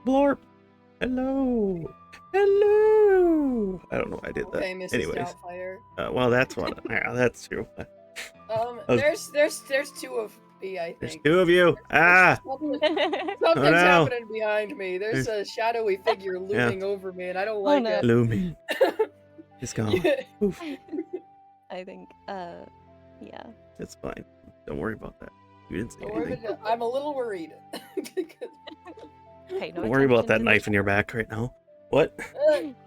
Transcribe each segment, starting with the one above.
Blorp. Hello. Hello. I don't know why I did that. Okay, Mrs. Anyways. Doubtfire. Well, that's one. Yeah, that's true. There's two of me, I think. There's two of you. Something's no. happening behind me. There's a shadowy figure looming over me, and I don't like it. Lumi. It's gone. Oof. I think, yeah. It's fine. Don't worry about that. You didn't say anything. I'm a little worried. Hey, no Don't worry about that knife in your back right now. What?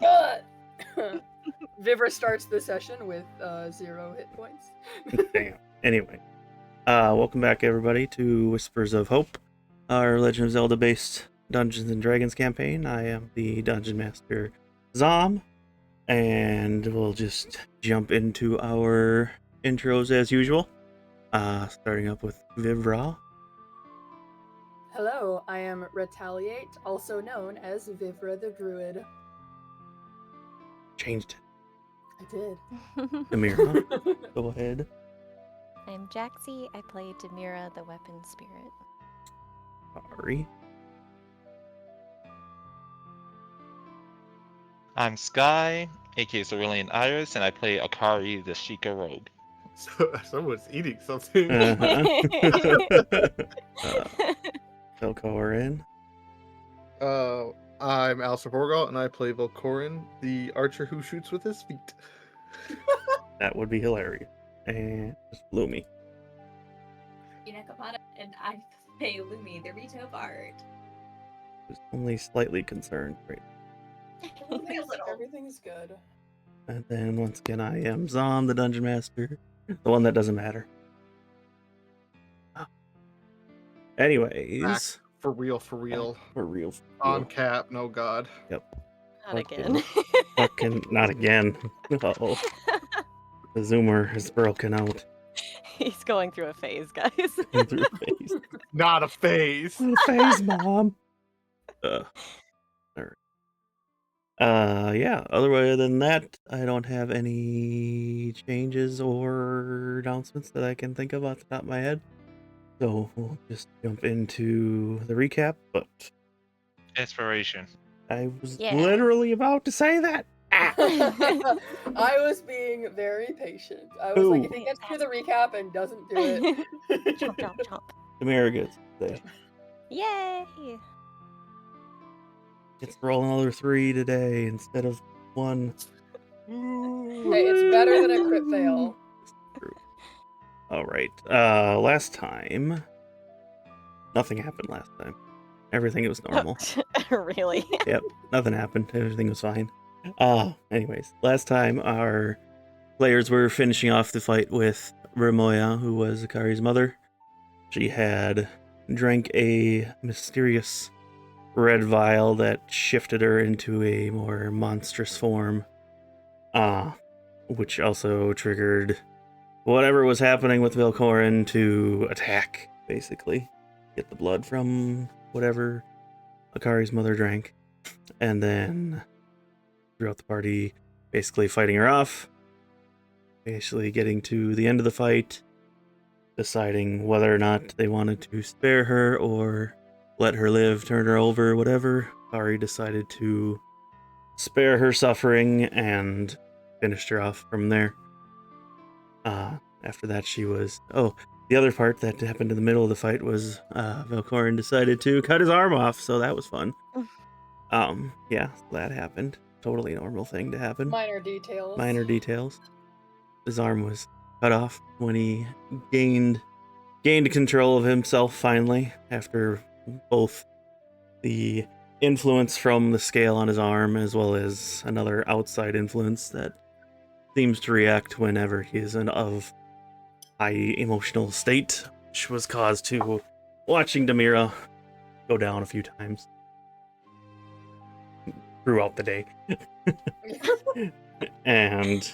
God. Vivra starts the session with 0 hit points. Damn. Anyway, welcome back everybody to Whispers of Hope, our Legend of Zelda based Dungeons and Dragons campaign. I am the Dungeon Master Zom, and we'll just jump into our intros as usual. Starting up with Vivra. Hello, I am Rhettaliate, also known as Vivra the Druid. Changed it. I did. Demira, go ahead. I'm Jaxi. I play Demira, the weapon spirit. Akari. I'm Sky, aka CeruleanxIris, and I play Akari, the Shiekah rogue. So, someone's eating something. Velkorin. I'm AlistairForgall, and I play Velkorin, the archer who shoots with his feet. That would be hilarious. And Lumi. NibiNekomata, and I play Lumi, the Rito bard. Who's only slightly concerned right Everything's good. And then once again, I am Zom, the Dungeon Master, the one that doesn't matter. Anyways, Back. For real. For real. On cap, no god. Yep. Not again. Fucking not again. Uh-oh. The Zoomer is broken out. He's going through a phase, guys. Going through a phase. Not a phase. Not a phase, Mom. Alright. Yeah, other than that, I don't have any changes or announcements that I can think of off the top of my head. So we'll just jump into the recap, but Inspiration. I was literally about to say that. I was being very patient. I was like, if he gets through the recap and doesn't do it. Chomp, chomp, chomp. Demira gets today. Yay! Gets to roll another 3 today instead of 1. Hey, it's better than a crit fail. Alright, last time, nothing happened last time. Everything was normal. Really? Yep, nothing happened. Everything was fine. Anyways, last time our players were finishing off the fight with Ramoya, who was Akari's mother. She had drank a mysterious red vial that shifted her into a more monstrous form, which also triggered whatever was happening with Velkorin to attack, basically. Get the blood from whatever Akari's mother drank. And then throughout the party, basically fighting her off. Basically getting to the end of the fight, deciding whether or not they wanted to spare her or let her live, turn her over, whatever. Akari decided to spare her suffering and finished her off from there. After that, she was... Oh, the other part that happened in the middle of the fight was Velkorin decided to cut his arm off, so that was fun. Yeah, that happened. Totally normal thing to happen. Minor details. Minor details. His arm was cut off when he gained control of himself finally, after both the influence from the scale on his arm as well as another outside influence that seems to react whenever he is in of high emotional state, which was caused to watching Demira go down a few times throughout the day. And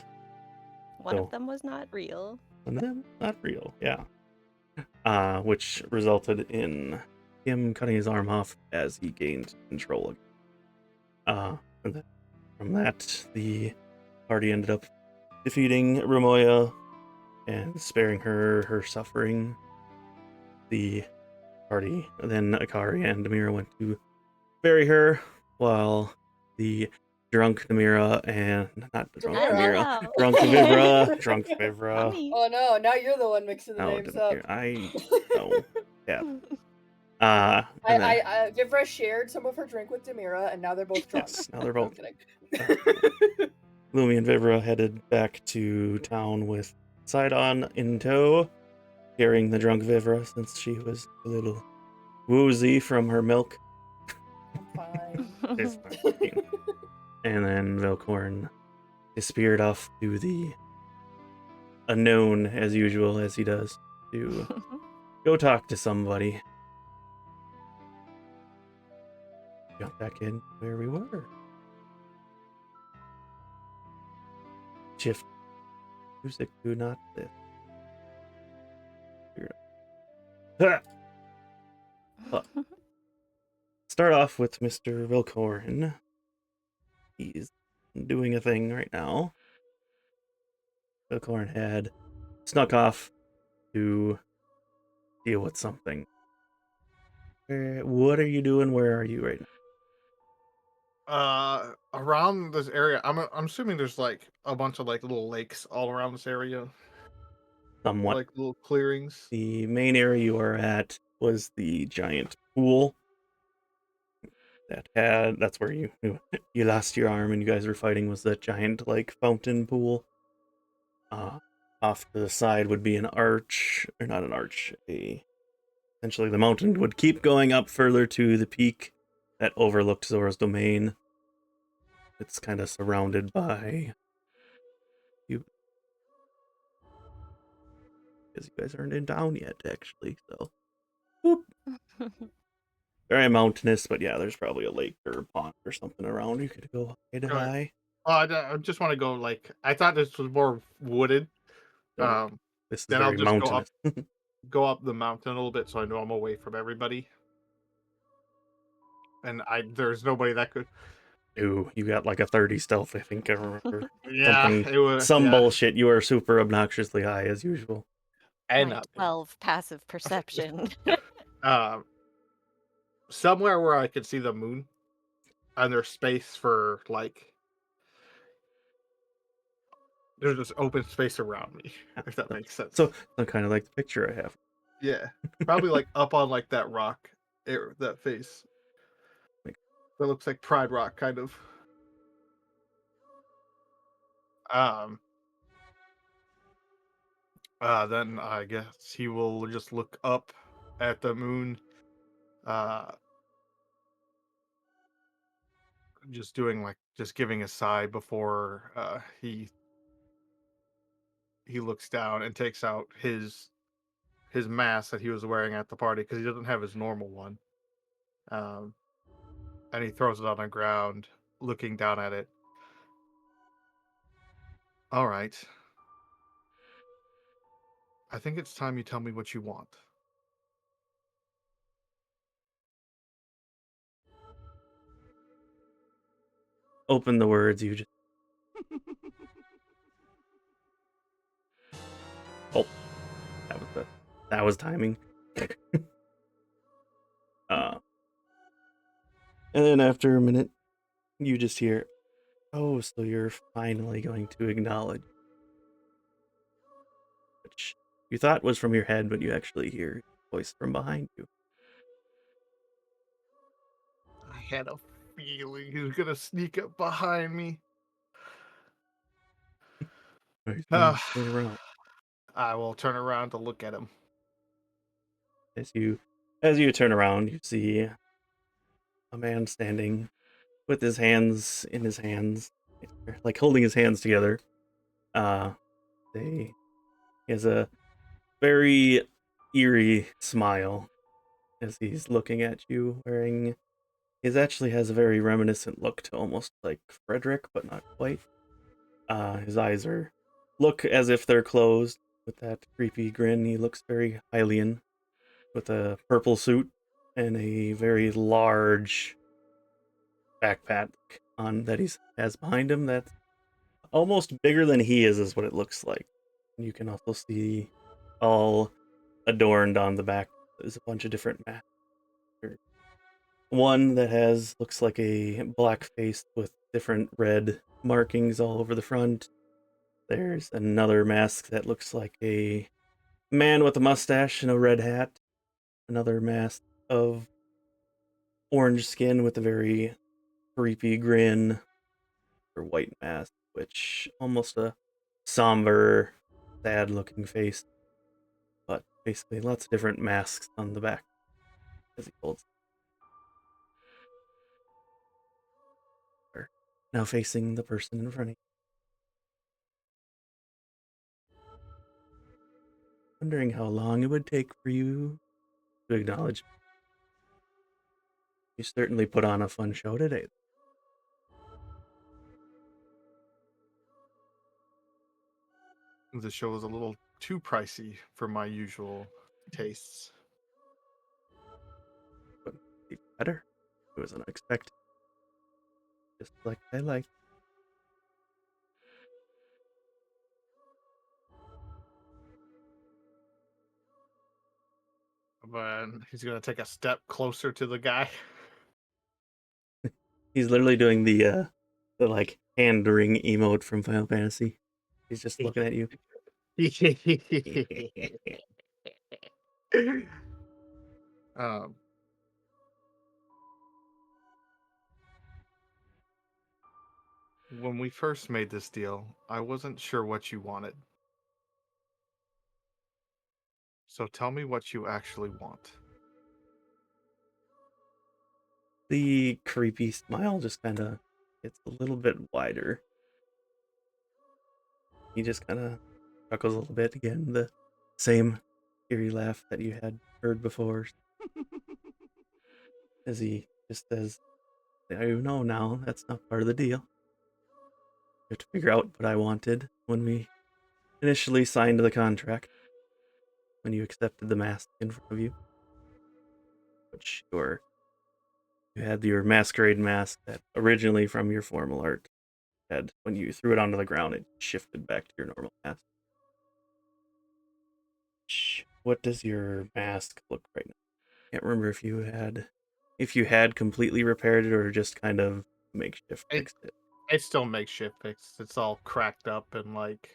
one of them was not real. One of them not real, yeah. Which resulted in him cutting his arm off as he gained control. And then from that, the party ended up defeating Ramoya and sparing her suffering. The party, then Akari and Demira went to bury her while the drunk Demira and not the drunk Demira. Demira, drunk Vivra, drunk Vivra. Mommy. Oh no, now you're the one mixing the No, names up. I no. Yeah. I Vivra shared some of her drink with Demira, and now they're both drunk. Yes, now they're No, I'm both. kidding. Lumi and Vivra headed back to town with Sidon in tow, carrying the drunk Vivra since she was a little woozy from her milk. I'm fine. It's fine. And then Velkorin disappeared off to the unknown, as usual, as he does, to go talk to somebody. Jump back in where we were. Shift music to not this. Start off with Mr. Velkorin. He's doing a thing right now. Velkorin had snuck off to deal with something. What are you doing? Where are you right now? Around this area, I'm assuming there's like a bunch of like little lakes all around this area, Somewhat. like little clearings. The main area you are at was the giant pool. That's where you lost your arm and you guys were fighting, was that giant like fountain pool. Off to the side would be an arch, or not an arch, essentially the mountain would keep going up further to the peak that overlooked Zora's domain. It's kind of surrounded by you, because you guys aren't in town yet, actually. So, whoop. Very mountainous, but yeah, there's probably a lake or a pond or something around. You could go high. I just want to go like I thought this was more wooded. This is Then I'll very just mountainous. go up the mountain a little bit so I know I'm away from everybody. And there's nobody that could. Ooh, you got like a 30 stealth, I think. I remember. Yeah, it was Some yeah. bullshit. You are super obnoxiously high as usual. And My 12 passive perception. somewhere where I could see the moon, and there's space for like there's just open space around me, if that makes sense. So kind of like the picture I have. Yeah, probably like up on like that rock, that face. That looks like Pride Rock, kind of. Then I guess he will just look up at the moon, just giving a sigh before he looks down and takes out his mask that he was wearing at the party, because he doesn't have his normal one. And he throws it on the ground, looking down at it. All right. I think it's time you tell me what you want. Open the words you just. Oh, that was timing. And then after a minute, you just hear, "Oh, so you're finally going to acknowledge," which you thought was from your head, but you actually hear a voice from behind you. I had a feeling he was gonna sneak up behind me. Turn around. I will turn around to look at him. As you turn around, you see a man standing with his hands in his hands, like holding his hands together. He has a very eerie smile as he's looking at you, wearing. He actually has a very reminiscent look to almost like Frederick, but not quite. His eyes look as if they're closed with that creepy grin. He looks very Hylian, with a purple suit and a very large backpack on that he has behind him that's almost bigger than he is what it looks like. You can also see all adorned on the back. There's a bunch of different masks. one that looks like a black face with different red markings all over the front. There's another mask that looks like a man with a mustache and a red hat. Another mask of orange skin with a very creepy grin, or white mask, which almost a somber, sad-looking face. But basically, lots of different masks on the back as he holds. Now facing the person in front of you. Wondering how long it would take for you to acknowledge. You certainly put on a fun show today. The show was a little too pricey for my usual tastes. But it's better. It was unexpected. Just like I like. But he's gonna take a step closer to the guy. He's literally doing the like hand ring emote from Final Fantasy. He's just looking at you. um, when we first made this deal, I wasn't sure what you wanted. So tell me what you actually want. The creepy smile just kind of gets a little bit wider. He just kind of chuckles a little bit again, the same eerie laugh that you had heard before. As he just says, I know now, that's not part of the deal. You have to figure out what I wanted when we initially signed the contract. When you accepted the mask in front of you. Which you had your masquerade mask that originally from your formal art had, when you threw it onto the ground, it shifted back to your normal mask. What does your mask look right now? Can't remember if you had completely repaired it or just kind of makeshift fixed it. It still makeshift fixed. It's all cracked up and like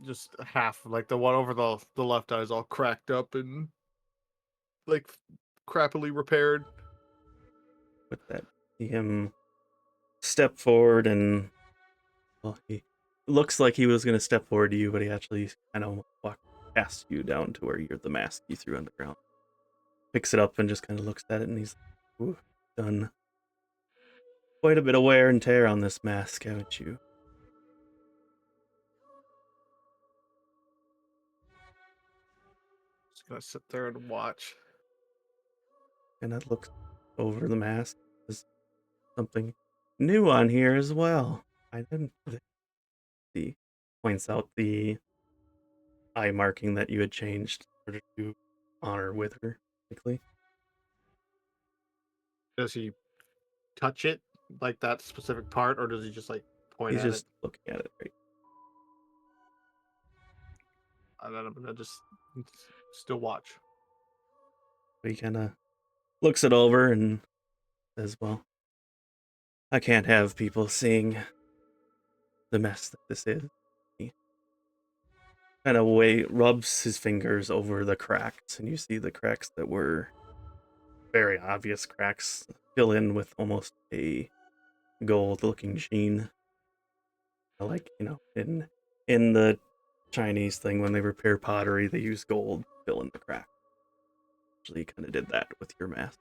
just half, like the one over the left eye is all cracked up and like crappily repaired. With that, see him step forward and, well, he looks like he was going to step forward to you, but he actually kind of walked past you down to where you're the mask you threw on the ground. Picks it up and just kind of looks at it, and he's like, ooh, done quite a bit of wear and tear on this mask, haven't you? Just gonna sit there and watch. And that looks over the mask. There's something new on here as well. I didn't. He points out the eye marking that you had changed in order to honor with her, basically. Does he touch it, like that specific part, or does he just like point He's at just looking at it, right? And then I'm gonna just still watch. But he kind of looks it over and says, well, I can't have people seeing the mess that this is. He kind of rubs his fingers over the cracks, and you see the cracks that were very obvious cracks fill in with almost a gold-looking sheen. Like, in the Chinese thing, when they repair pottery, they use gold to fill in the crack. Actually, you kind of did that with your mask.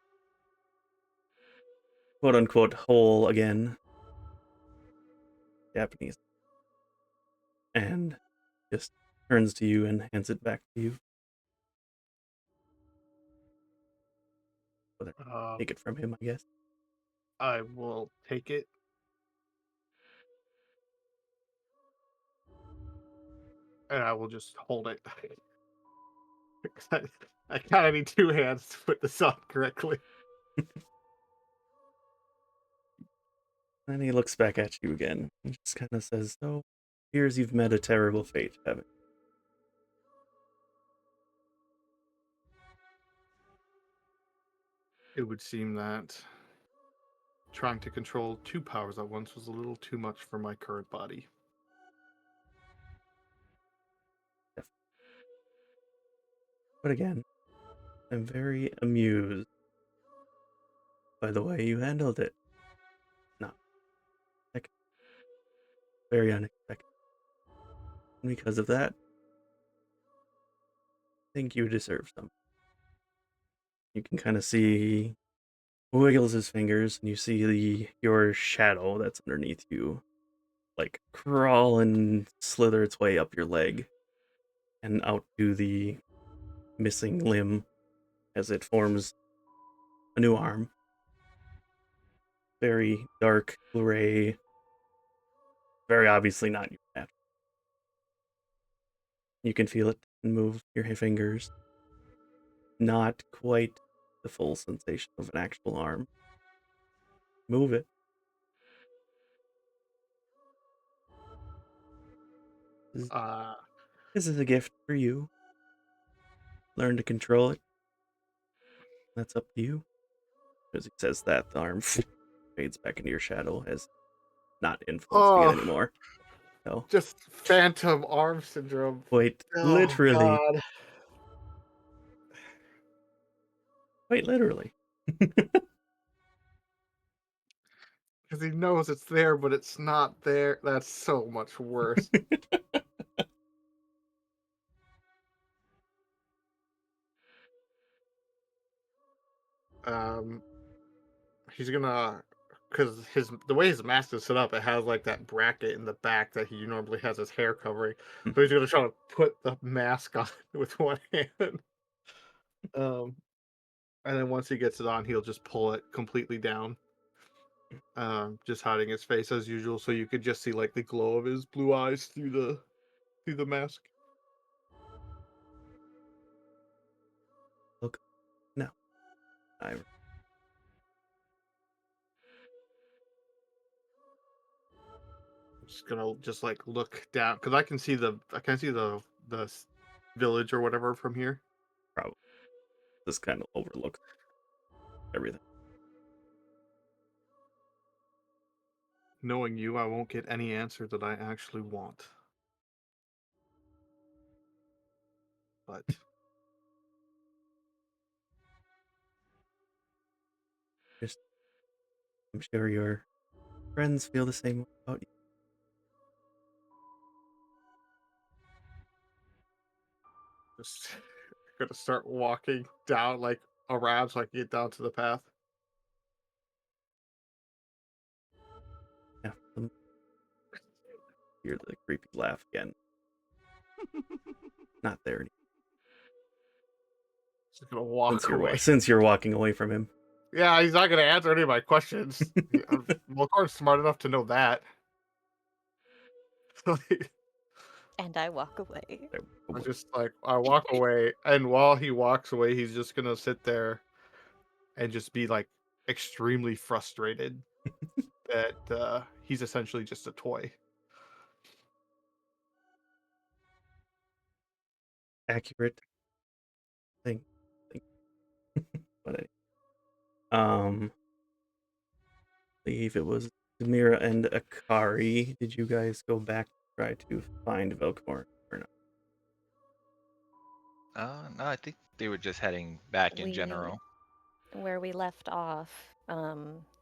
Quote unquote whole again. Japanese. And just turns to you and hands it back to you. Take it from him, I guess. I will take it. And I will just hold it. I kind of need two hands to put this on correctly. And he looks back at you again and just kind of says, so, here's you've met a terrible fate, haven't you? It would seem that trying to control 2 powers at once was a little too much for my current body. But again, I'm very amused by the way you handled it. Not like very unexpected. And because of that, I think you deserve some. You can kind of see wiggles his fingers, and you see your shadow that's underneath you, like crawl and slither its way up your leg, and out to the missing limb as it forms a new arm. Very dark gray, very obviously not your natural. You can feel it and move your fingers. Not quite the full sensation of an actual arm. Move it. This is a gift for you. Learn to control it. That's up to you. As he says that, the arm fades back into your shadow as not influencing it anymore. So, just phantom arm syndrome. quite Oh, literally. God. Quite literally. Because he knows it's there, but it's not there. That's so much worse. He's gonna, because the way his mask is set up, it has like that bracket in the back that he normally has his hair covering. So he's gonna try to put the mask on with one hand. And then once he gets it on, he'll just pull it completely down. Just hiding his face as usual, so you could just see like the glow of his blue eyes through the mask. Look, no. I'm just gonna like look down because I can see the village or whatever from here. probably this kind of overlooks everything. Knowing you, I won't get any answer that I actually want. But Just, I'm sure your friends feel the same way about you. just gonna start walking down like around so I can get down to the path. Yeah, hear the creepy laugh again. Not there anymore. Just gonna walk away. Since you're walking away from him. Yeah, he's not gonna answer any of my questions. Velkorin's smart enough to know that. And I walk away. I just I walk away, and while he walks away, he's just gonna sit there and just be like extremely frustrated that he's essentially just a toy. Accurate thing. But believe it was Demira and Akari. Did you guys go back to try to find Velkorin or not? No, I think they were just heading back in general. Where we left off,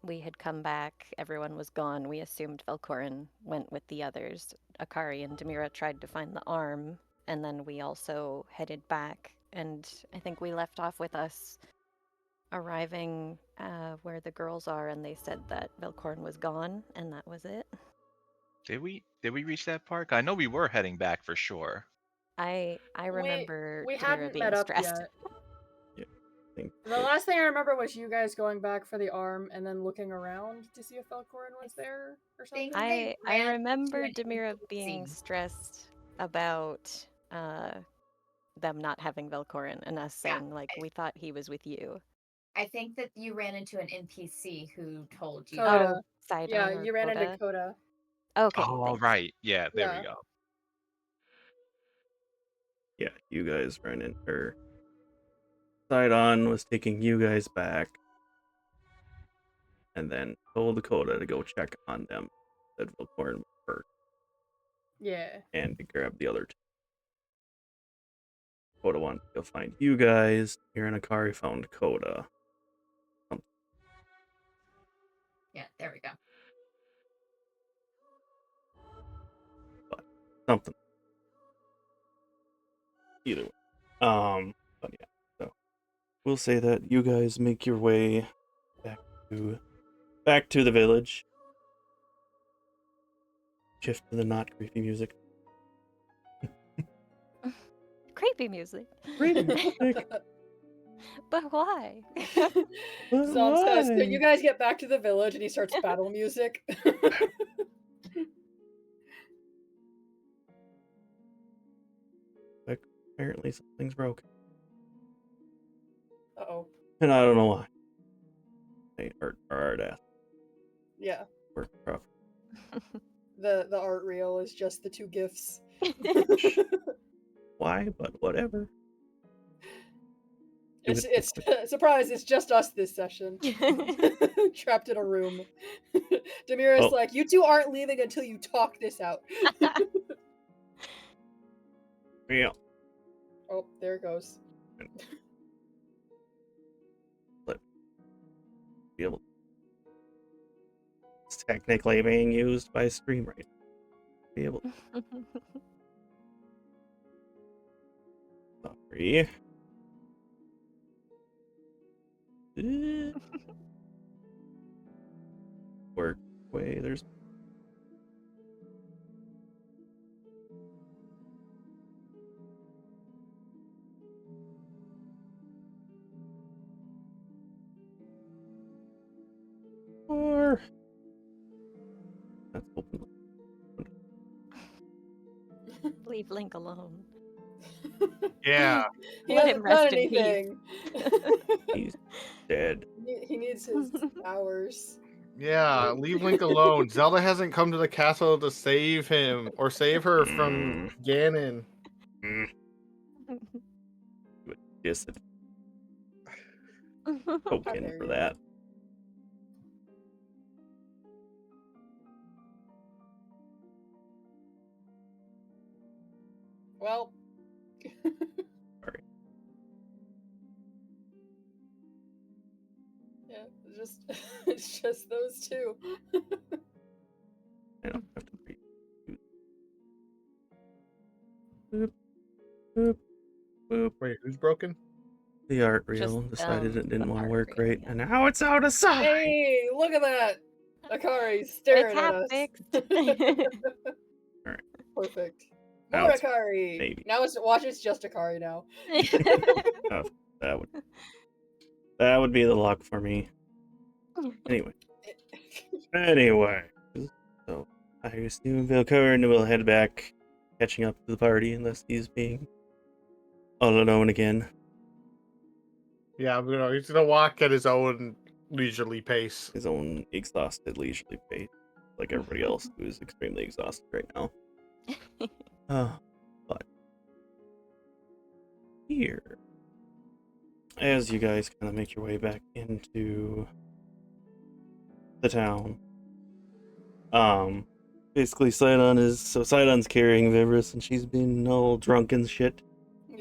we had come back, everyone was gone. We assumed Velkorin went with the others. Akari and Demira tried to find the arm, and then we also headed back. And I think we left off with us arriving where the girls are, and they said that Velkorin was gone, and that was it. Did we reach that park? I know we were heading back for sure. I remember we Demira hadn't being met up stressed. yet. Yeah, The last thing I remember was you guys going back for the arm and then looking around to see if Velkorin was there or something. I ran remember to an Demira NPC. being stressed about them not having Velkorin and us Yeah, saying like we thought he was with you. I think that you ran into an NPC who told you. Coda. Oh, Sidon Yeah, or you ran into Coda? Coda. Okay. Oh, thanks. right. Yeah, there Yeah. we go. Yeah, you guys ran into her. Sidon was taking you guys back. and then told Dakota to go check on them. Said Velkorin was hurt Yeah. and to grab the other two. Dakota wanted to go find you guys. Here in Akari found Dakota. Yeah, there we go. Something. Either way. But yeah. So we'll say that you guys make your way back to the village. Shift to the not creepy music. Creepy music. Creepy music. But why? Zom says, Why? "Can you guys get back to the village?" And he starts battle music. Apparently something's broken. Uh-oh. And I don't know why. Hey, art ass. Yeah. Work rough. The art reel is just the two gifs. Why? But whatever. It's surprise, it's just us this session. Trapped in a room. Demira's like, you two aren't leaving until you talk this out. Yeah. Oh, there it goes. Be able. It's technically being used by stream right now. Be able. Sorry. Work way. There's. Or. That's open. Leave Link alone. Yeah. He Let hasn't him done rest in peace. anything. He's dead. He needs his hours. Yeah, leave Link alone. Zelda hasn't come to the castle to save him or save her from Ganon. Just a How token dare for you. that. Well. Sorry. Yeah, it's just those two. I don't have to read. Boop, boop, boop. Wait, who's broken? The art reel Just, decided it didn't the want to art work reel, right, yeah. and now it's out of sight. Hey, look at that! Akari staring It's at half us. fixed. Alright. Perfect. Now More it's Akari. maybe. Now it's just Akari now. Oh, that would be the luck for me. Anyway, so I assume Velkorin will head back, catching up to the party unless he's being all alone again. Yeah, he's gonna walk at his own leisurely pace. His own exhausted, leisurely pace, like everybody else who's extremely exhausted right now. But here, as you guys kind of make your way back into the town, basically Sidon's carrying Vivra, and she's been all drunk and shit.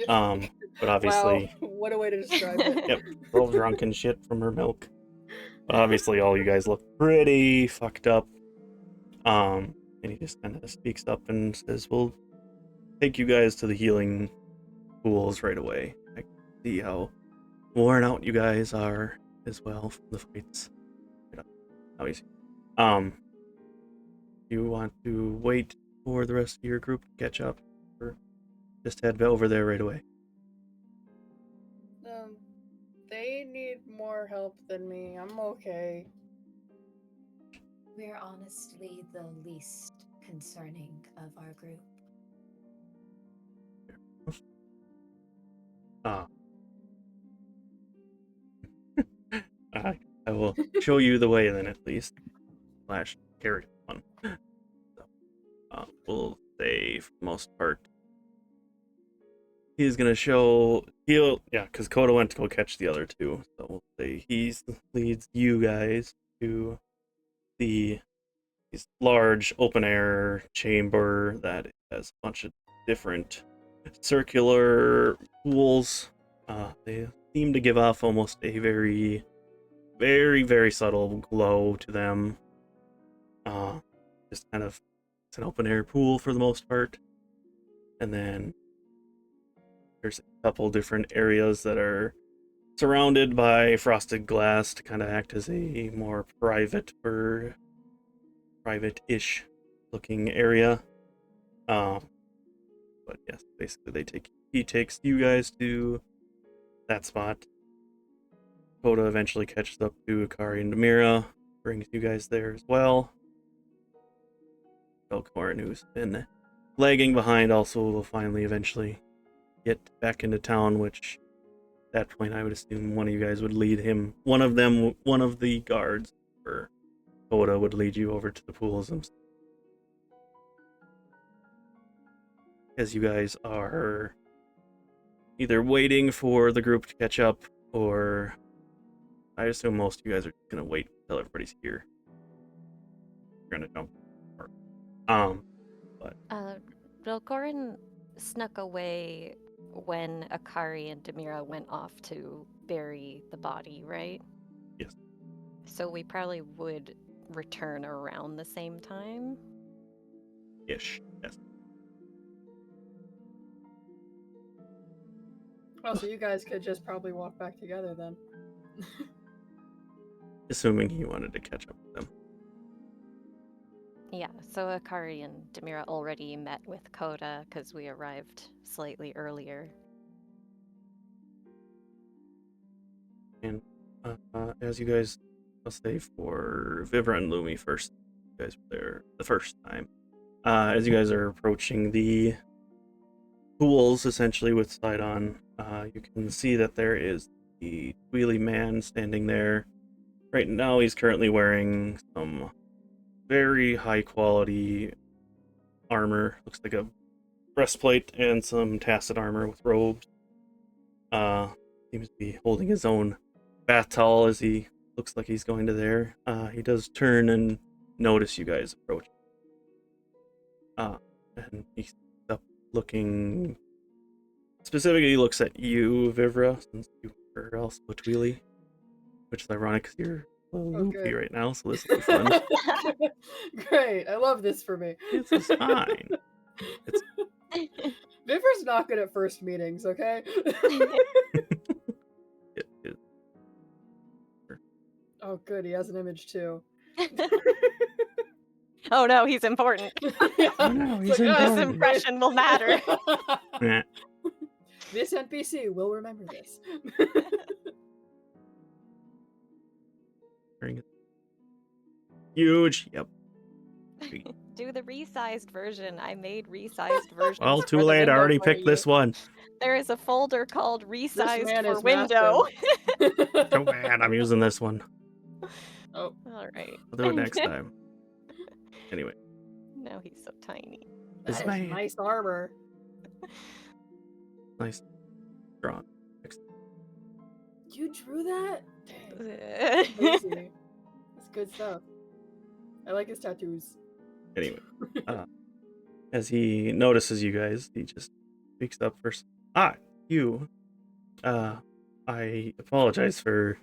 But obviously, wow, what a way to describe it. yep, all drunk and shit from her milk. But obviously, all you guys look pretty fucked up. And he just kind of speaks up and says, "We'll take you guys to the healing pools right away. I can see how worn out you guys are as well from the fights. Obviously, you want to wait for the rest of your group to catch up, or just head over there right away?" They need more help than me. I'm okay. We're honestly the least concerning of our group. I will show you the way then, at least. / character one. So, we'll say for the most part, he's gonna because Koda went to go catch the other two. So we'll say he leads you guys to this large open air chamber that has a bunch of different circular pools. They seem to give off almost a very, very, very subtle glow to them. Just kind of, it's an open air pool for the most part. And then there's a couple different areas that are surrounded by frosted glass to kind of act as a more private-ish looking area. But yes, basically he takes you guys to that spot. Coda eventually catches up to Akari and Demira, brings you guys there as well. Velkorin, who's been lagging behind, also will finally eventually get back into town, which at that point I would assume one of you guys would lead him. One of the guards for Coda would lead you over to the pools as you guys are either waiting for the group to catch up, or I assume most of you guys are gonna wait until everybody's here. You're gonna jump. But Velkorin snuck away when Akari and Demira went off to bury the body, right? Yes. So we probably would return around the same time? Ish, yes. Oh, so you guys could just probably walk back together then. Assuming he wanted to catch up with them. Yeah, so Akari and Demira already met with Coda because we arrived slightly earlier. And as you guys, I'll say for Vivra and Lumi first, you guys were there the first time. As you guys are approaching the pools, essentially with Sidon, you can see that there is the Twili man standing there. Right now, he's currently wearing some very high quality armor. Looks like a breastplate and some tacit armor with robes. Seems to be holding his own bath towel as he looks like he's going to there. He does turn and notice you guys approach. And he's up looking. Specifically, he looks at you, Vivra, since you are also a Twili, which is ironic because you're a little loopy right now, so this will be fun. Great, I love this for me. This is fine. Viver's not good at first meetings, okay? Oh, good, he has an image too. Oh no, he's important. Yeah. Oh no, he's It's like, This important. impression will matter. Yeah. This NPC will remember this. Huge. Yep. Do the resized version. I made resized versions. Well, for too the late. I window already for picked you. this one. There is a folder called This Resized man for is Window. Too bad. I'm using this one. Oh, All right. I'll do it next time. Anyway. Now he's so tiny. This that is man. nice armor. Nice. Drawn. You drew that? Dang. Crazy. That's good stuff. I like his tattoos. Anyway. As he notices you guys, he just speaks up first. You. I apologize for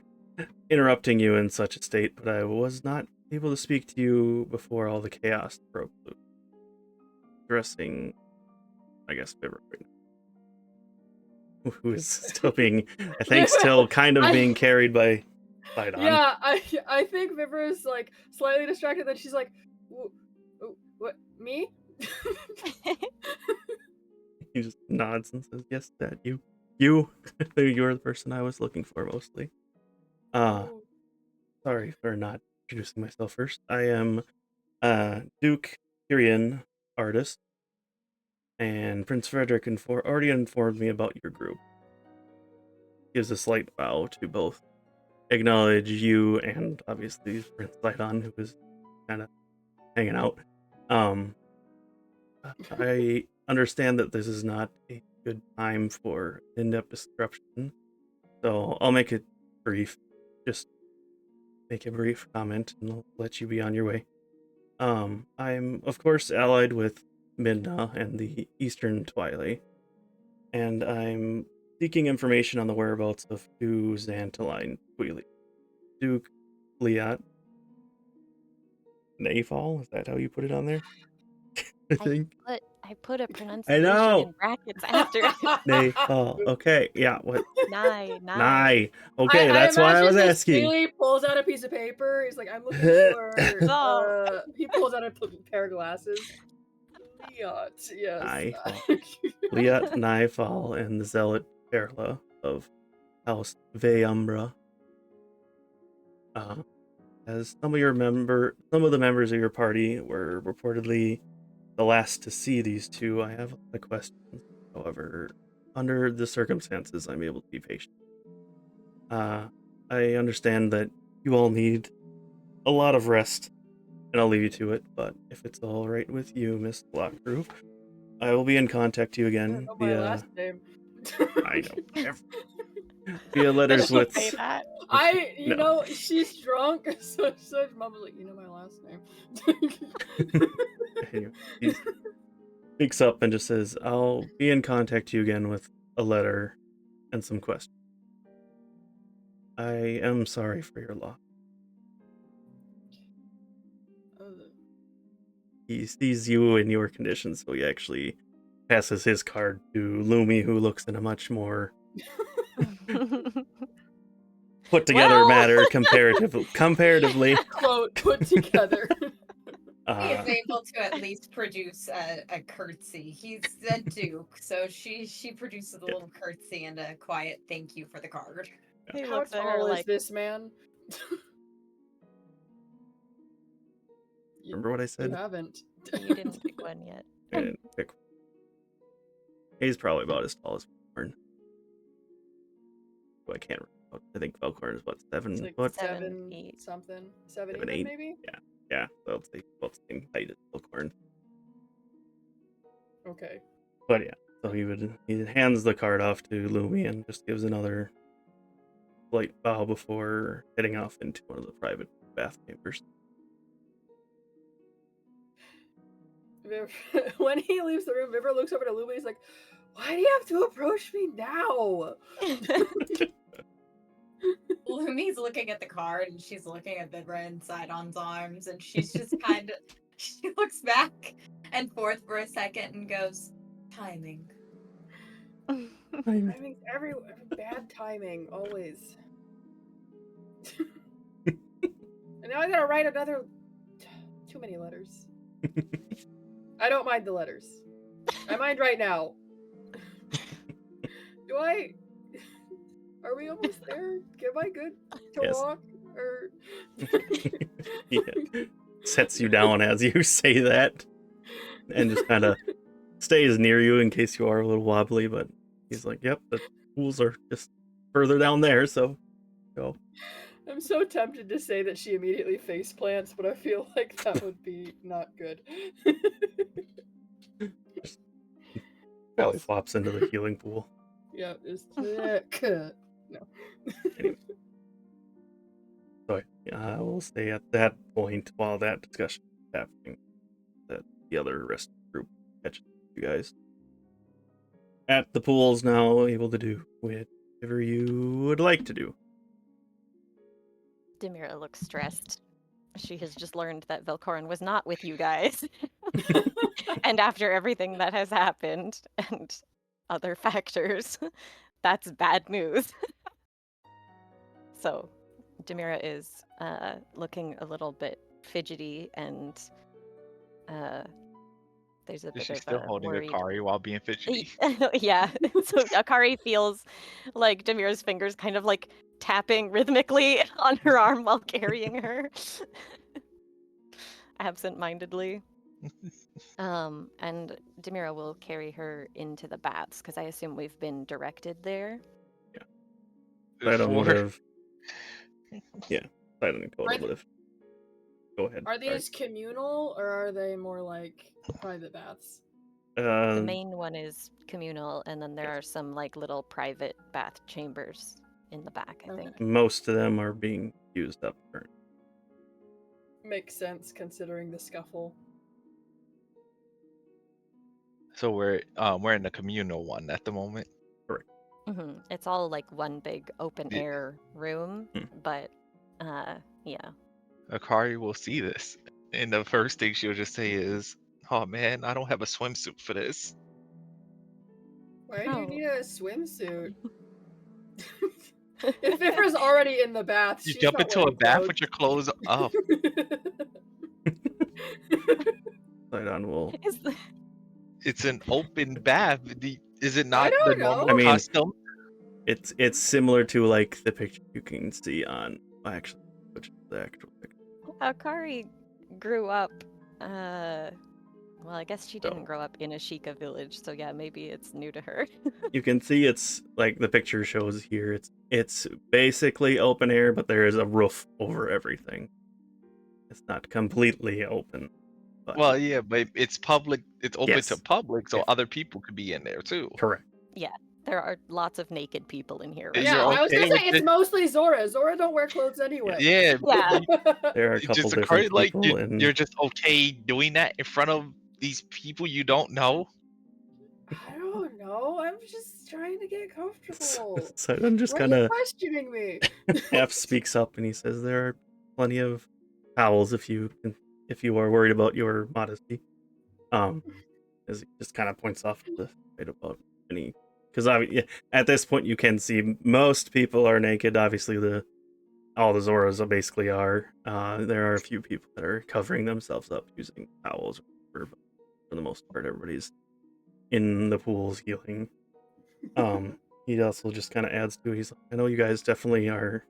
interrupting you in such a state, but I was not able to speak to you before all the chaos broke loose. Addressing, I guess, Vivra right now. Who is still being, I think, still kind of being carried by Sidon. Yeah, I think Vivra is like slightly distracted. Then she's like, "What? Me?" He just nods and says, "Yes, Dad, you, you're the person I was looking for mostly." Sorry for not introducing myself first. I am Duke Tyrion, artist, and Prince Frederick already informed me about your group. Gives a slight bow to both acknowledge you and obviously Prince Sidon, who is kind of hanging out. I understand that this is not a good time for in-depth description, so I'll make it brief. Just make a brief comment and I'll let you be on your way. I'm, of course, allied with Midna and the Eastern Twili, and I'm seeking information on the whereabouts of two Xantaline Twili. Duke Liat Nayfall, is that how you put it on there? I think. I put a I pronunciation know! in brackets after it. Nayfall. Okay, yeah, what? Nye. Nye. Okay, I that's why I imagine was this asking. Twili pulls out a piece of paper. He's like, I'm looking for. No. He pulls out a pair of glasses. Liat, yes. Nayfall. Liat Nayfall and the Zealot Perla of House Veumbra. As some of the members of your party were reportedly the last to see these two, I have a question. However, under the circumstances, I'm able to be patient. I understand that you all need a lot of rest, and I'll leave you to it, but if it's all right with you, Miss Lockthrough, I will be in contact with you I again don't know my via... last name. I know. Via letters Did she with... say that? You know, she's drunk, so Mama's like, you know my last name. Anyway, he speaks up and just says, I'll be in contact with you again with a letter and some questions. I am sorry for your loss. He sees you in your condition, so he actually passes his card to Lumi, who looks in a much more put together matter comparatively. Quote, put together. He is able to at least produce a curtsy. He's a duke, so she produces a little curtsy and a quiet thank you for the card. He How looks at her tall is like, this man? Remember what I said? You haven't. you didn't pick one yet. I didn't pick. He's probably about as tall as Velkorin. Oh, I can't remember. I think Velkorin is what, 7 It's like foot? 7, 8. something. 7, 7, 8, 8? maybe? Yeah, so it's about the same height as Velkorin. Okay. But yeah, so he hands the card off to Lumi and just gives another slight bow before heading off into one of the private bath chambers. When he leaves the room, Vivra looks over to Lumi. He's like, "Why do you have to approach me now?" Lumi's looking at the card and she's looking at Vivra inside On's arms, and she's just she looks back and forth for a second and goes, timing. Timing's every bad timing, always. And now I gotta write another. Too many letters. I don't mind the letters. I mind right now. Are we almost there? Am I good to walk? Or Yeah. Sets you down as you say that, and just kind of stays near you in case you are a little wobbly. But he's like, "Yep, the pools are just further down there, so go." I'm so tempted to say that she immediately face plants, but I feel like that would be not good. Belly flops into the healing pool. Yeah, it's no. Anyway. So I will say at that point, while that discussion is happening, that the other rest of the group catches you guys at the pools now, able to do whatever you would like to do. Demira looks stressed. She has just learned that Velkorin was not with you guys. And after everything that has happened and other factors, that's bad news. So Demira is looking a little bit fidgety, and there's a bit Is she of still a holding worried... Akari while being fidgety? Yeah, so Akari feels like Demira's fingers kind of like tapping rhythmically on her arm while carrying her. Absent-mindedly. And Demira will carry her into the baths, because I assume we've been directed there. Yeah. Sidon would have. Yeah, Sidon and Coda would have. Go ahead. Are these communal, or are they more like private baths? The main one is communal, and then there are some like little private bath chambers in the back, I think. Most of them are being used up currently. Makes sense considering the scuffle. So we're in the communal one at the moment. It's all like one big open Yeah. air room, but yeah. Akari will see this, and the first thing she'll just say is, "Oh man, I don't have a swimsuit for this." Why do you Oh. need a swimsuit? If Vivra's already in the bath, You she's jump not into a wearing bath clothes. with your clothes up. Sidon will. It's an open bath. Is it I not the don't normal know. I mean, custom? It's similar to like the picture you can see on actually, which is the actual picture. Akari grew up, well, I guess she didn't grow up in a Shiekah village, so yeah, maybe it's new to her. You can see it's like the picture shows here. It's basically open air, but there is a roof over everything. It's not completely open. But Well, yeah, but it's public. It's open to Yes. public, so Yes. other people could be in there too. correct. Yeah, there are lots of naked people in here. Yeah, Right Yeah, you're now. I was okay gonna say with it's it? mostly Zora. Zora don't wear clothes anyway. Yeah, Yeah. There are a couple just different Akari, like people, and you're just okay doing that in front of these people you don't know. I don't know. I'm just trying to get comfortable. Sidon just Why are kind you of questioning me? half speaks up, and he says, "There are plenty of towels if you are worried about your modesty." As he just kind of points off to the right about any, because at this point you can see most people are naked. Obviously, all the Zoras basically are. There are a few people that are covering themselves up using towels, but for the most part, everybody's in the pools healing. He also just kind of adds to it. He's like, I know you guys definitely are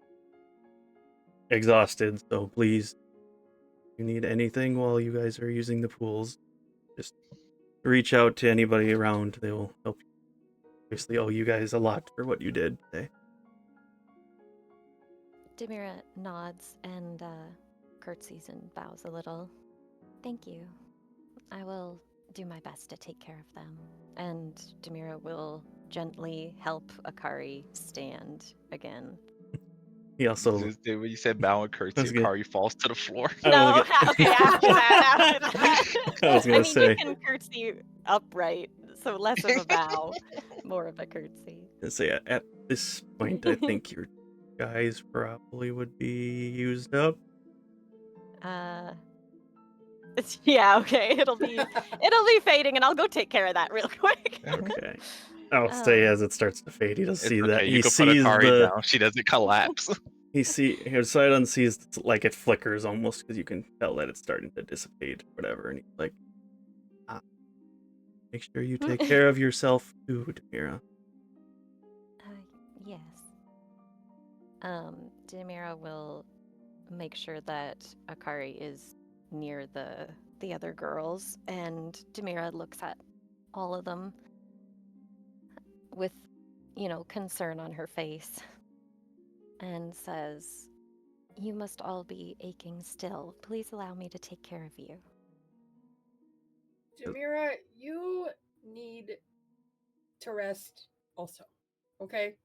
exhausted, so please, if you need anything while you guys are using the pools, just reach out to anybody around. They will help you. Obviously owe you guys a lot for what you did today. Demira nods and curtsies and bows a little. Thank you. I will do my best to take care of them. And Demira will gently help Akari stand again. He also When you said bow and curtsy, That's good. Akari falls to the floor. No, okay, after that. I was gonna mean, say. you can curtsy upright, so less of a bow, more of a curtsy. So yeah, at this point, I think your guys probably would be used up. Yeah, okay. It'll be fading, and I'll go take care of that real quick. Okay. I'll say as it starts to fade, he does It's see okay. that. You He can put sees Akari down. She doesn't collapse. Sidon sees like it flickers almost because you can tell that it's starting to dissipate, or whatever. And he's like, make sure you take care of yourself too, Demira. Yes. Demira will make sure that Akari is near the other girls, and Demira looks at all of them with, concern on her face and says, "You must all be aching still. Please allow me to take care of you." Demira, you need to rest also. Okay?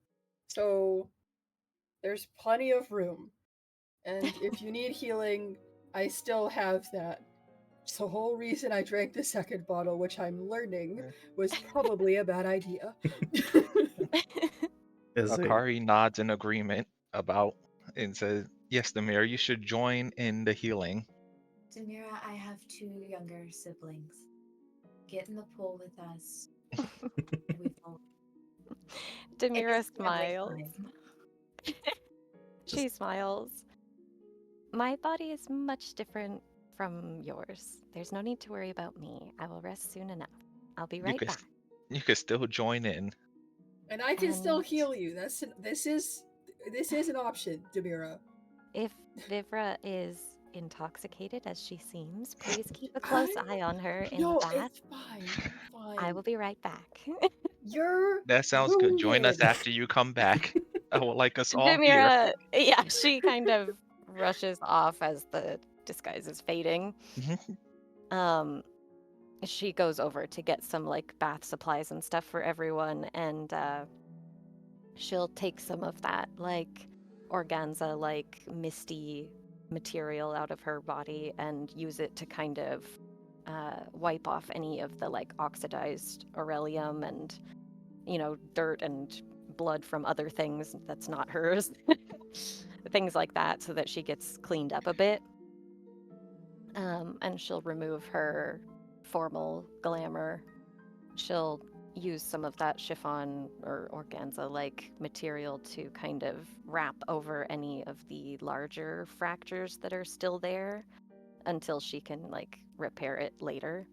So there's plenty of room. And if you need healing, I still have that. It's the whole reason I drank the second bottle, which I'm learning was probably a bad idea. Akari nods in agreement and says, "Yes, Demira, you should join in the healing." Demira, I have 2 younger siblings. Get in the pool with us. We will Demira take a family smiles. time. She smiles. My body is much different from yours. There's no need to worry about me. I will rest soon enough. I'll be right back. You could still join in. And I can still heal you. This is an option, Demira. If Vivra is intoxicated as she seems, please keep a close eye on her in the bath. It's fine. I will be right back. That sounds good. Join us after you come back. I would like us all here. Demira, yeah, she kind of rushes off as the disguise is fading. She goes over to get some like bath supplies and stuff for everyone, and she'll take some of that like organza, like misty material out of her body and use it to kind of wipe off any of the like oxidized aurelium and, you know, dirt and blood from other things that's not hers. Things like that, so that she gets cleaned up a bit. And she'll remove her formal glamour. She'll use some of that chiffon or organza-like material to kind of wrap over any of the larger fractures that are still there until she can like repair it later.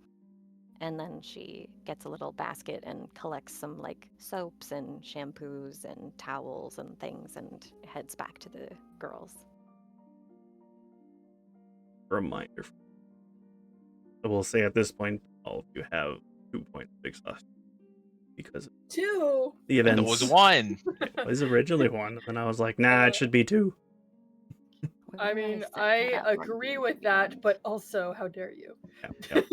And then she gets a little basket and collects some like soaps and shampoos and towels and things and heads back to the girls. Reminder. I will say at this point, all of you have 2 points of exhaustion because of 2. the And events. it was 1. It was originally 1, and I was like, nah, it should be 2. I mean, I agree with that, but also, how dare you? Yep.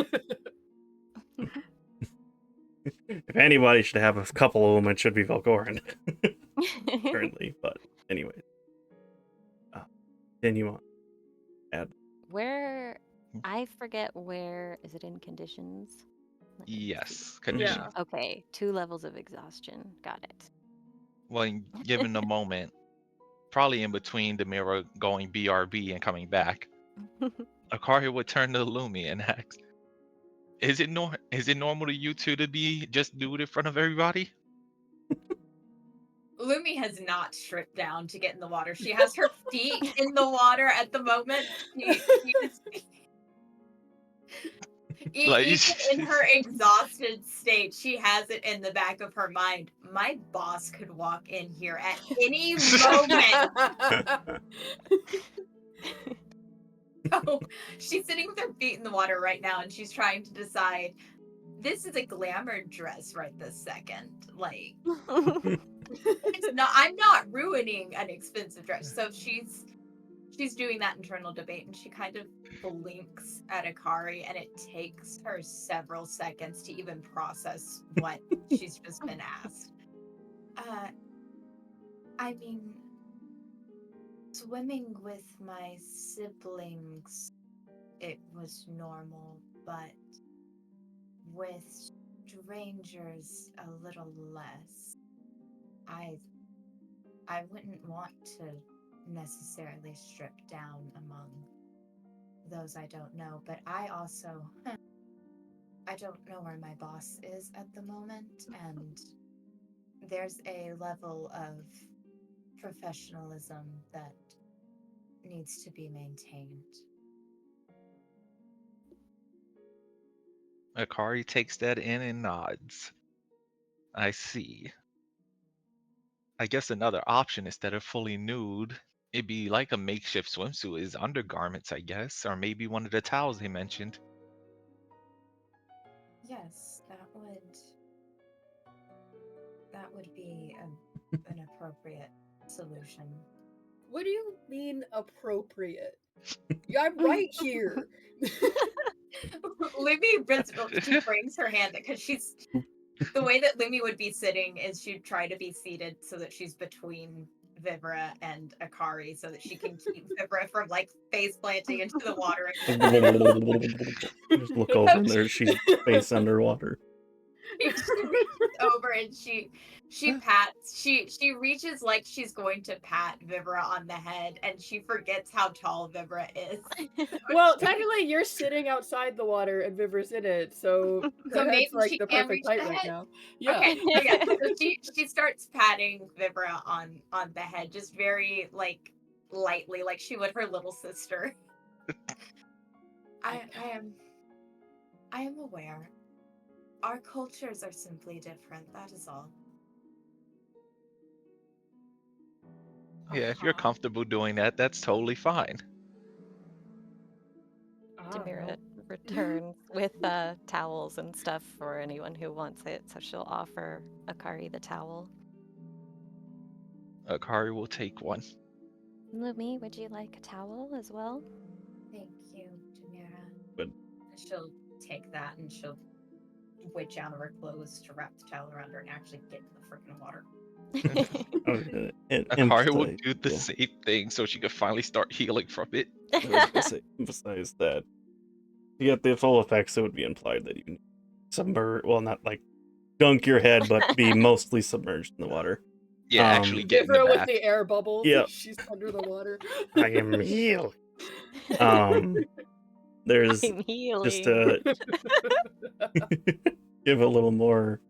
If anybody should have a couple of them, it should be Velkorin currently. But anyway, continue on. Where I forget where is it in conditions? Let me see. Yes, condition. Yeah. Okay, 2 levels of exhaustion. Got it. Well, given the moment, probably in between Demira going BRB and coming back, Akari would turn to Lumi and ask, Is it normal to you two to be just do it in front of everybody? Lumi has not stripped down to get in the water. She has her feet in the water at the moment. She is, Like, even in her exhausted state, she has it in the back of her mind. My boss could walk in here at any moment. So she's sitting with her feet in the water right now, and she's trying to decide. This is a glamour dress right this second. Like, it's not. I'm not ruining an expensive dress. So she's doing that internal debate, and she kind of blinks at Akari, and it takes her several seconds to even process what she's just been asked. I mean, swimming with my siblings, it was normal, but with strangers, a little less. I wouldn't want to necessarily strip down among those I don't know, but I also I don't know where my boss is at the moment, and there's a level of professionalism that needs to be maintained. Akari takes that in and nods. I see. I guess another option instead of fully nude, it'd be like a makeshift swimsuit is undergarments, I guess, or maybe one of the towels they mentioned. Yes, that would be an appropriate solution. What do you mean appropriate? I'm right here. Lumi she brings her hand because she's the way that Lumi would be sitting is she'd try to be seated so that she's between Vivra and Akari so that she can keep Vivra from like face planting into the water. Just look over and there she's face underwater. She reaches over and she pats she reaches like she's going to pat Vivra on the head, and she forgets how tall Vivra is. Well, technically you're sitting outside the water and Vivra's in it, so maybe that's like she the can perfect reach height the right head. now. Yeah. Okay, so yeah, so she starts patting Vivra on the head, just very like lightly, like she would her little sister. I am aware. Our cultures are simply different, that is all. Yeah, if you're comfortable doing that, that's totally fine. Demira returns with towels and stuff for anyone who wants it, so she'll offer Akari the towel. Akari will take one. Lumi, would you like a towel as well? Thank you, Demira. Good. She'll take that and she'll wedge out of her clothes to wrap the towel around her and actually get in the freaking water. Akari would do the yeah. same thing so she could finally start healing from it. I was gonna say, emphasize that to get the full effects, it would be implied that you can submerge. Well, not like dunk your head, but be mostly submerged in the water. Yeah, actually get in the Vivra with bath. the air bubbles. Yep. She's under the water. I am healed. There's I'm healing. just to give a little more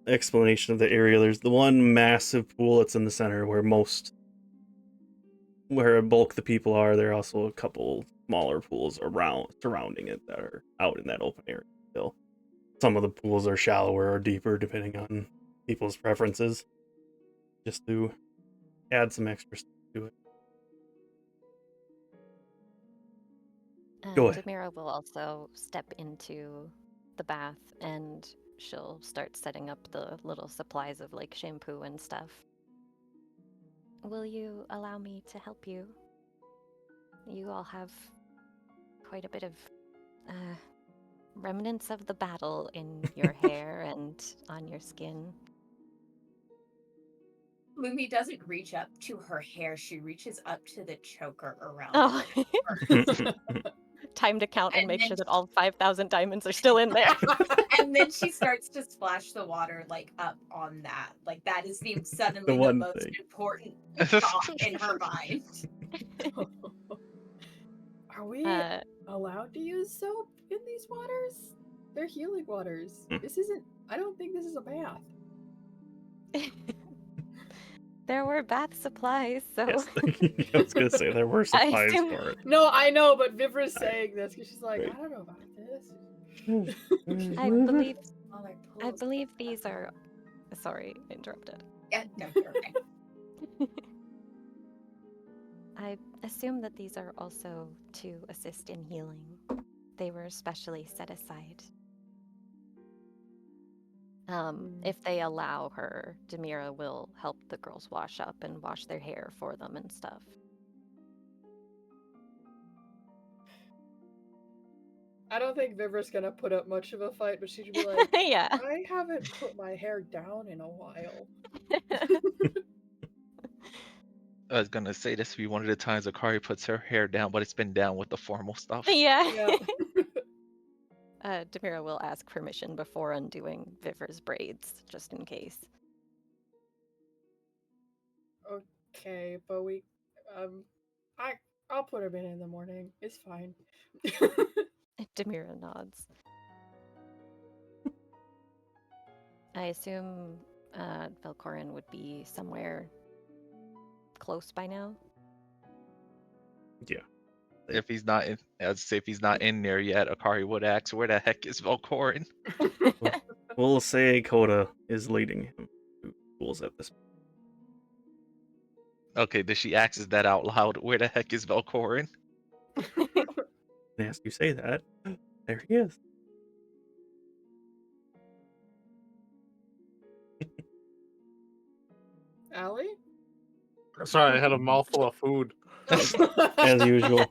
explanation of the area. There's the one massive pool that's in the center where a bulk of the people are. There are also a couple smaller pools surrounding it that are out in that open area still. Some of the pools are shallower or deeper depending on people's preferences, just to add some extra stuff to it. Go ahead. Demira will also step into the bath and she'll start setting up the little supplies of like shampoo and stuff. Will you allow me to help you? You all have quite a bit of remnants of the battle in your hair and on your skin. Lumi doesn't reach up to her hair. She reaches up to the choker around Oh. her. Time to count and And make then sure that all 5,000 diamonds are still in there. And then she starts to splash the water like up on that. Like that is suddenly the one most thing. important thought in her mind. Are we allowed to use soap in these waters? They're healing waters. This isn't. I don't think this is a bath. There were bath supplies, so Yes, I was gonna say there were supplies assume- for it. No, I know, but Vivra's saying this because she's like, Right. I don't know about this. I believe these are. Sorry, interrupted. Yeah, no, you're okay. I assume that these are also to assist in healing. They were specially set aside. If they allow her, Demira will help the girls wash up and wash their hair for them and stuff. I don't think Vivra's gonna put up much of a fight, but she'd be like, Yeah. I haven't put my hair down in a while. I was gonna say this would be one of the times Akari puts her hair down, but it's been down with the formal stuff. Yeah. Demira will ask permission before undoing Vivra's braids, just in case. Okay, but I'll put him in the morning. It's fine. Demira nods. I assume Velkorin would be somewhere close by now. Yeah. If he's not in, I'd say if he's not in there yet, Akari would ask, "Where the heck is Velkorin?" We'll say Coda is leading him to pools at this point. Okay, does she ask that out loud? Where the heck is Velkorin? And as you say that, there he is. Allie? Sorry, I had a mouthful of food. As usual,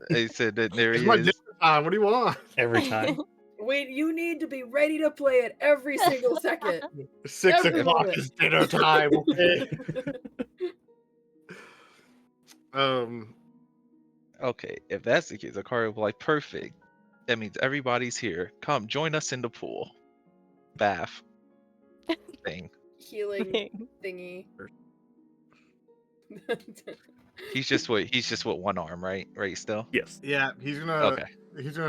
They said that there It's he my is. dinner time. What do you want? every time. Wait, you need to be ready to play it every single second. 6 Every o'clock moment. is dinner time. Okay. Okay, if that's the case, Akari will be like, perfect. That means everybody's here. Come, join us in the pool. Bath. Thing. Healing thingy. He's just with one arm, right? Right still? Yes. Yeah, he's gonna Okay.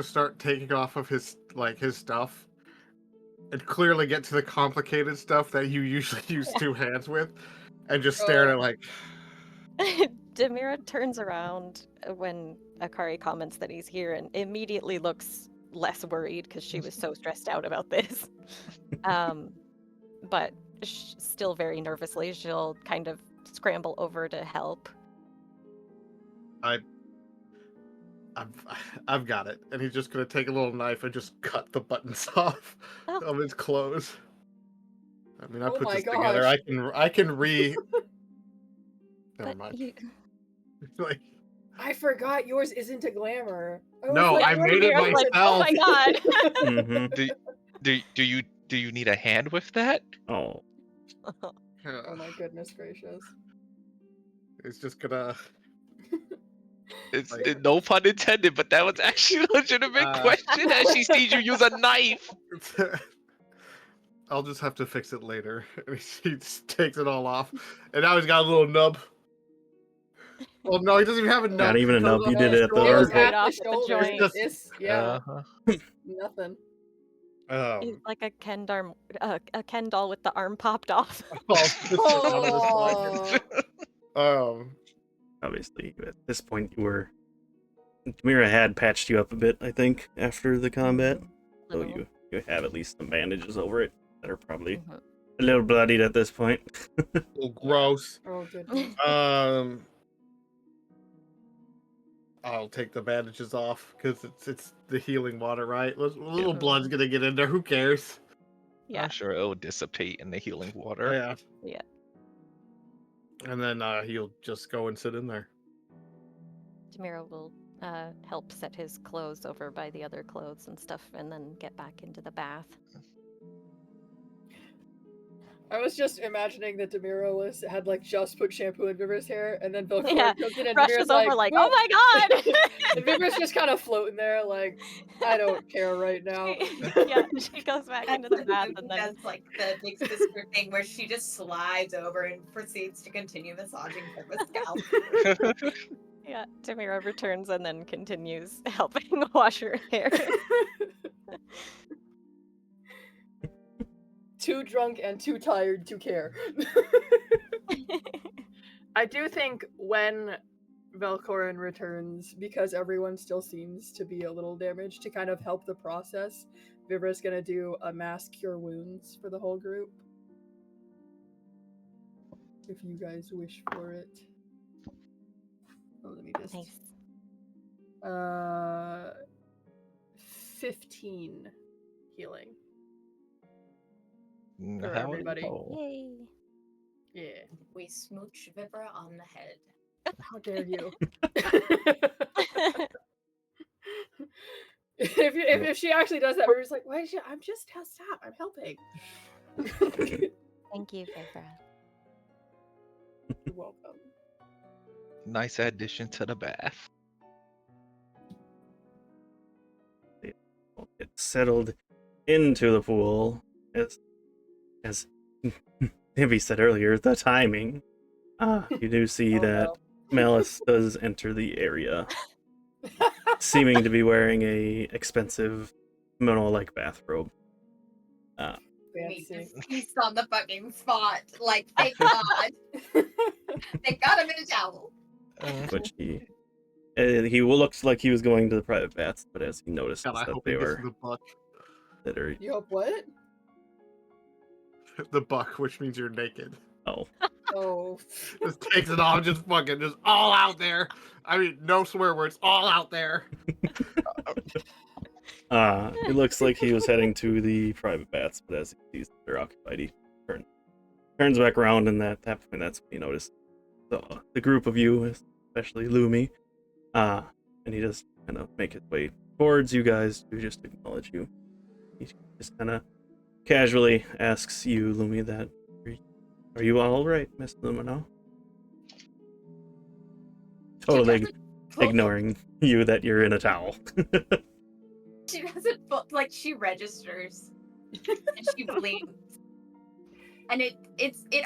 start taking off of his stuff and clearly get to the complicated stuff that you usually use 2 hands with, and just stare at it like. Demira turns around when Akari comments that he's here and immediately looks less worried because she was so stressed out about this. But still very nervously, she'll kind of scramble over to help. I've got it, and he's just gonna take a little knife and just cut the buttons off of his clothes. I mean, I Oh put my this together. gosh. I can re. Never But mind. Like, I forgot yours isn't a glamour. was no, like, I what made are it you I was like, myself. oh my god! Mm-hmm. Do you need a hand with that? Oh. Oh my goodness gracious. It's just gonna. It's Like- no pun intended, but that was actually a legitimate question as she sees you use a knife. I'll just have to fix it later. He just takes it all off, and now he's got a little nub. Well, no, he doesn't even have a nub. Not even a It comes nub, you off did his it at the shoulder. It's armpit. at the Right off at the shoulder. joint. It's It's yeah, Uh-huh. nothing. He's like a a Ken doll with the arm popped off. falls just out of his leg. Oh, Obviously, at this point, Demira had patched you up a bit, I think, after the combat. So Little. you have at least some bandages over it that are probably Mhm. a little bloodied at this point. Oh, gross. oh goodness. I'll take the bandages off because it's the healing water, right? A little Yeah. blood's gonna get in there. Who cares? Yeah. I'm sure it will dissipate in the healing water. Yeah. Yeah. And then he'll just go and sit in there. Demira will help set his clothes over by the other clothes and stuff, and then get back into the bath. I was just imagining that Demira had like just put shampoo in Vivra's hair, and then Velkorin Yeah, comes in and Brushes Demira's over like, oh "Whoop!" my god! And Vivra's just kind of floating there, like, I don't care right now. Yeah, she goes back into the bath and then does like the big sister thing where she just slides over and proceeds to continue massaging Vivra's scalp. yeah, Demira returns and then continues helping wash her hair. Too drunk and too tired to care. I do think when Velkorin returns, because everyone still seems to be a little damaged, to kind of help the process, Vivra's gonna do a mass cure wounds for the whole group. If you guys wish for it. Oh, let me just... Nice. 15 healing. For How everybody. Yay. Yeah. We smooch Vivra on the head. How dare you? if she actually does that, we're just like, why is she? I'm just stop. I'm helping. Thank you, Vivra. You're welcome. Nice addition to the bath. Get settled into the pool as Nibi said earlier, the timing. You do see Oh, that no. Malice does enter the area, seeming to be wearing a expensive Mono-like bathrobe. We Fancy. just feast on the fucking spot. Like, thank God. They got him in a towel. Which he looks like he was going to the private baths, but as he noticed God, I that hope they he gets were the buck. that are You hope what? The buck, which means you're naked. oh Oh. Just takes it off, just fucking, just all out there. I mean, no swear words, all out there. it looks like he was heading to the private baths, but as he sees that they're occupied, he turns back around, and that's when he noticed the group of you, especially Lumi, and he just kind of make his way towards you guys to just acknowledge you. He just kind of casually asks you, Lumi, that are you all right, Miss Lumino? Totally ignoring you that you're in a towel. She doesn't like she registers and she blinks. And it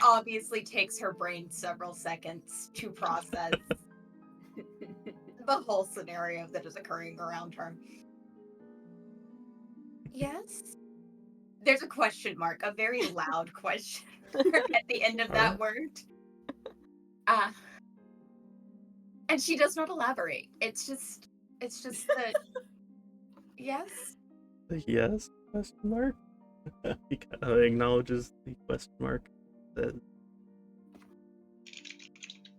obviously takes her brain several seconds to process the whole scenario that is occurring around her. Yes? There's a question mark, a very loud question mark at the end of that word. And she does not elaborate. It's just that yes? Yes? Question mark? He kind of acknowledges the question mark. Says,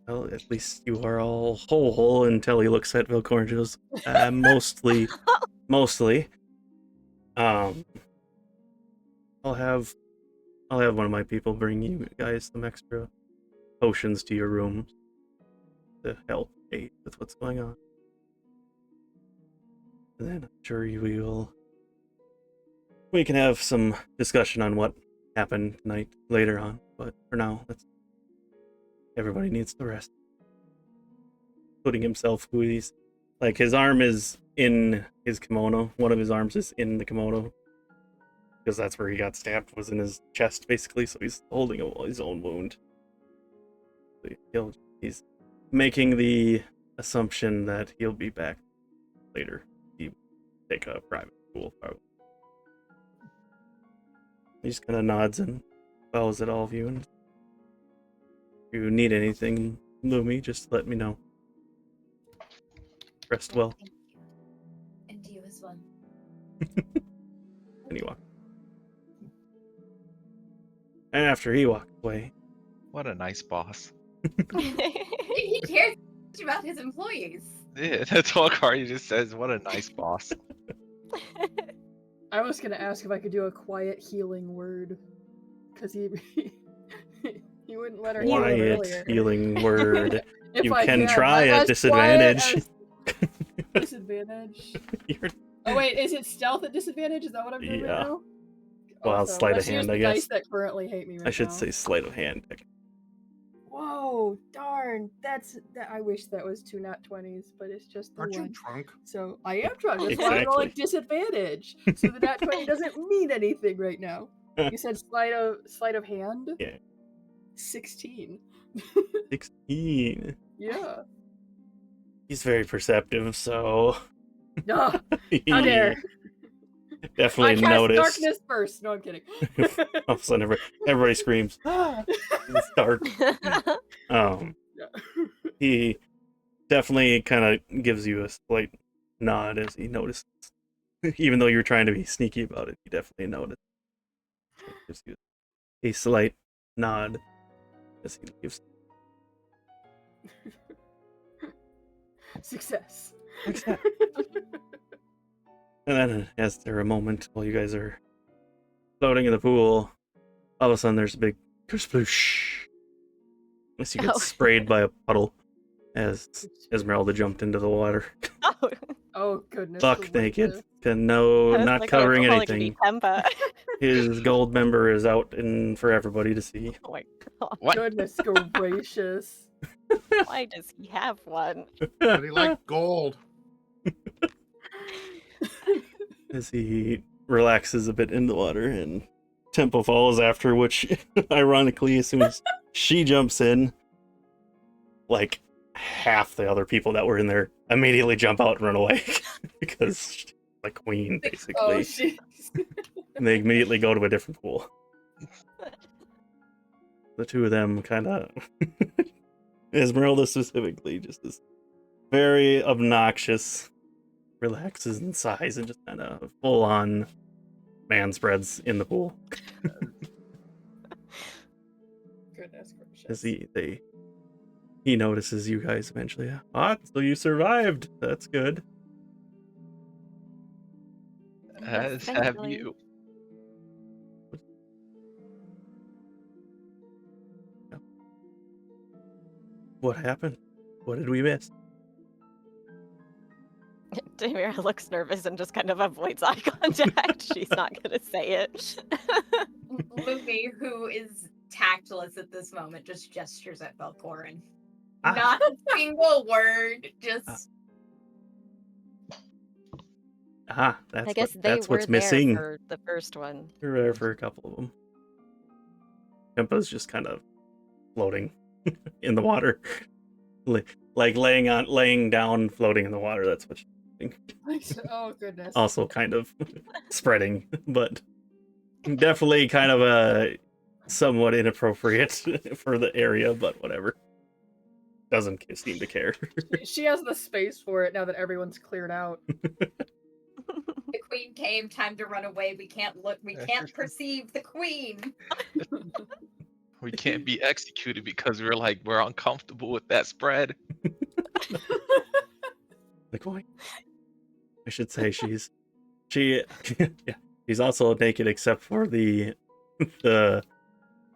well, at least you are all whole until he looks at Velkorin and goes, mostly. I'll have one of my people bring you guys some extra potions to your rooms to help aid with what's going on. And then I'm sure we can have some discussion on what happened tonight later on. but for now, everybody needs to rest. Putting himself who he's like, his arm is in his kimono. One of his arms is in the kimono because that's where he got stabbed, was in his chest basically. So he's holding his own wound. So he's making the assumption that he'll be back later. He take a private school probably. He just kind of nods and bows at all of you. And if you need anything, Lumi, just let me know. Rest well. Thank you. And you as well. And he walked. And after he walked away, What a nice boss. He cares about his employees. Yeah, that's what Akari just says. What a nice boss. I was gonna ask if I could do a quiet healing word, because he wouldn't let her heal him quiet earlier. healing word. If You I can try As at disadvantage. quiet as disadvantage. You're- Oh wait, is it stealth at disadvantage? Is that what I'm doing Yeah. right now? Well, Also, sleight of let's use hand, the I guess. dice that currently hate me right I should now. say sleight of hand. Whoa, darn! That. I wish that was 2 nat 20s, but it's just the Aren't you one. drunk? So I am drunk. That's why I'm rolling Exactly. disadvantage. So the nat 20 doesn't mean anything right now. You said sleight of hand. Yeah. 16. 16. Yeah. He's very perceptive, so Ah, he how dare! definitely I cast noticed. darkness first. No, I'm kidding. All of a sudden, everybody screams. It's dark. Yeah. He definitely kind of gives you a slight nod as he notices. Even though you were trying to be sneaky about it, he definitely noticed. So he gives you a slight nod as he gives. Success. Success. And then, as there a moment while you guys are floating in the pool, all of a sudden there's a big sploosh. As you get Oh. sprayed by a puddle as Esmeralda jumped into the water. Oh, Oh goodness. Buck naked. gracious. No, I was not like, covering oh, it's only anything. gonna be Pemba. His gold member is out and for everybody to see. Oh my god. What? Goodness gracious. Why does he have one? But he liked gold. As he relaxes a bit in the water and tempo follows after, which ironically, as soon as she jumps in, like half the other people that were in there immediately jump out and run away because she's the queen, basically. Oh jeez. And they immediately go to a different pool. The two of them kind of, Esmeralda specifically, just is very obnoxious, relaxes and sighs and just kind of full on man spreads in the pool. Goodness gracious. As he notices you guys eventually. Ah, so you survived. That's good. As have thankfully. you. What happened? What did we miss? Demira looks nervous and just kind of avoids eye contact. She's not gonna say it. Lumi, who is tactless at this moment, just gestures at Velkorin. Ah. Not a single word, just Ah, I guess that's they were what's there missing. for the first one. We were there for a couple of them. Kempa's just kind of floating in the water, like laying down, floating in the water. That's what she's doing. Oh goodness. Also, kind of spreading, but definitely kind of a somewhat inappropriate for the area. But whatever. Doesn't seem to care. She has the space for it now that everyone's cleared out. the queen came, time to run away. We can't look, we can't perceive the queen. We can't be executed because we're uncomfortable with that spread. Like, why? I should say she's also naked except for the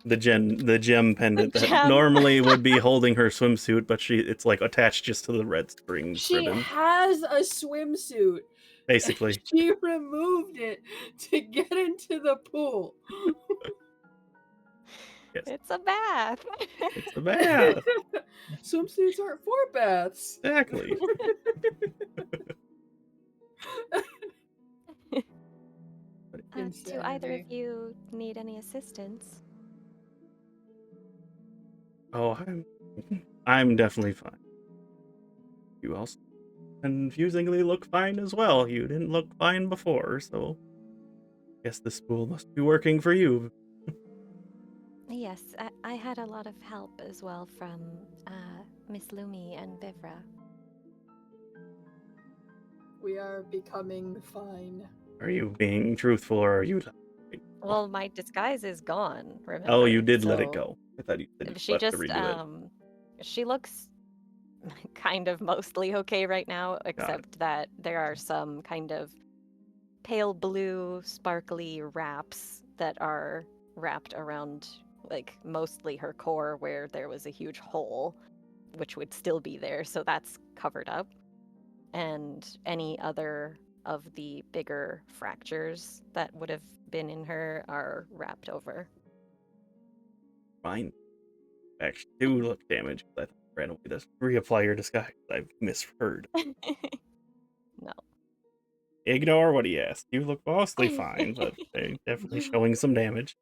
gem pendant that gem. normally would be holding her swimsuit, but it's like attached just to the red strings She ribbon. has a swimsuit. Basically. She removed it to get into the pool. Yes, It's a bath. it's a bath. Some states aren't for baths. Exactly. Do either of Insanity. you need any assistance? Oh, I'm definitely fine. You also confusingly look fine as well. You didn't look fine before, so guess this pool must be working for you. Yes, I had a lot of help as well from Miss Lumi and Vivra. We are becoming fine. Are you being truthful or are you lying? Well, my disguise is gone, remember? Oh, you did let it so go. I thought you said you She left to just, redo it. she looks kind of mostly okay right now, except that there are some kind of pale blue, sparkly wraps that are wrapped around, like, mostly her core where there was a huge hole, which would still be there, so that's covered up. And any other of the bigger fractures that would have been in her are wrapped over. Fine. Actually, do look damaged. I ran away. This reapply your disguise. I've misheard. No. Ignore what he asked. You look mostly fine, but they're definitely showing some damage.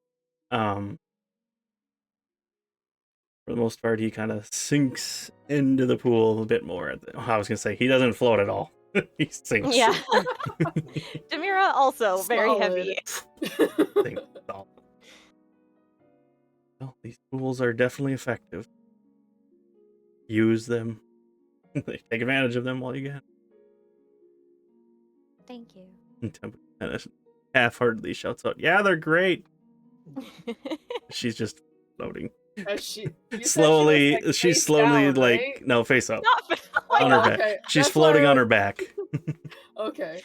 For the most part, he kind of sinks into the pool a bit more. I was gonna say he doesn't float at all. He sinks. Yeah. Demira also very Solid. heavy. Sinks solid. Well, these tools are definitely effective. Use them. Take advantage of them while you can. Thank you. And half-heartedly shouts out, "Yeah, they're great." She's just floating. As she, you Slowly, said she was, like, she's face slowly down, like right? no, face up Not on her back. Okay. She's That's why floating I on her was- back. Okay.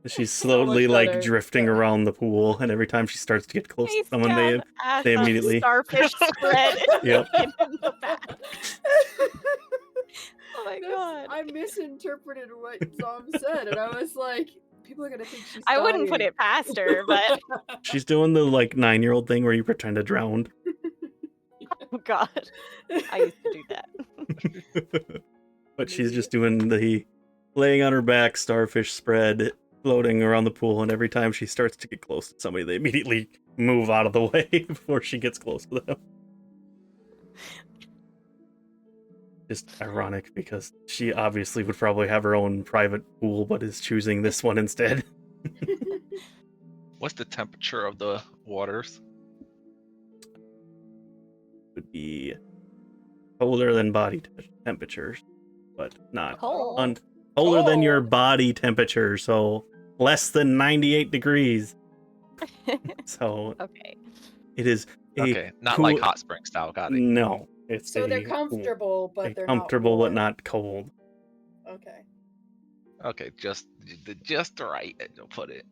She's slowly much like better. drifting Yeah. around the pool, and every time she starts to get close to face someone, down, ass they up, immediately starfish spread. Yep. In the back. Oh my god. I misinterpreted what Zom said, and I was like, people are gonna think she's I wouldn't put dying. it past her, but she's doing the like 9-year-old thing where you pretend to drown. oh god. I used to do that. But she's just doing the laying on her back, starfish spread, floating around the pool, and every time she starts to get close to somebody, they immediately move out of the way before she gets close to them. Just ironic because she obviously would probably have her own private pool, but is choosing this one instead. What's the temperature of the waters? Would be colder than body temperatures, but not Cold. colder than your Cold. body temperature, so less than 98 degrees. So Okay. it is a Okay, not cool... like hot spring style. Got it. No, it's So they're a comfortable, but they're comfortable not but not cold. Okay. Okay, just right. You'll put it.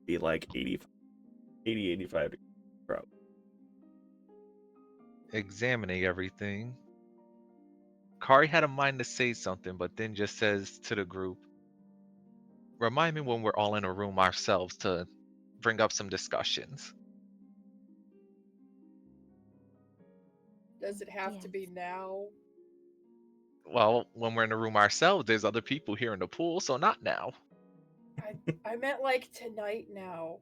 Be like 80, 85 degrees. Probably. Examining everything. Kari had a mind to say something, but then just says to the group, "Remind me when we're all in a room ourselves to bring up some discussions." Does it have to be now? Well, when we're in a room ourselves, there's other people here in the pool, so not now. I meant like tonight now.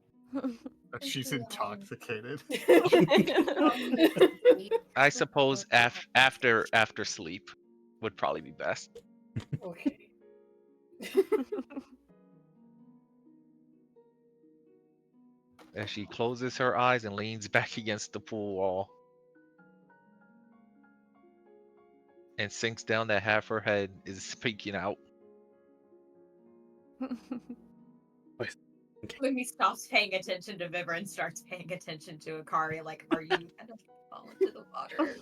She's intoxicated. I suppose after sleep would probably be best. Okay. As she closes her eyes and leans back against the pool wall and sinks down that half her head is peeking out. Lumi stops paying attention to Vivra and starts paying attention to Akari. Like, are you gonna fall into the water?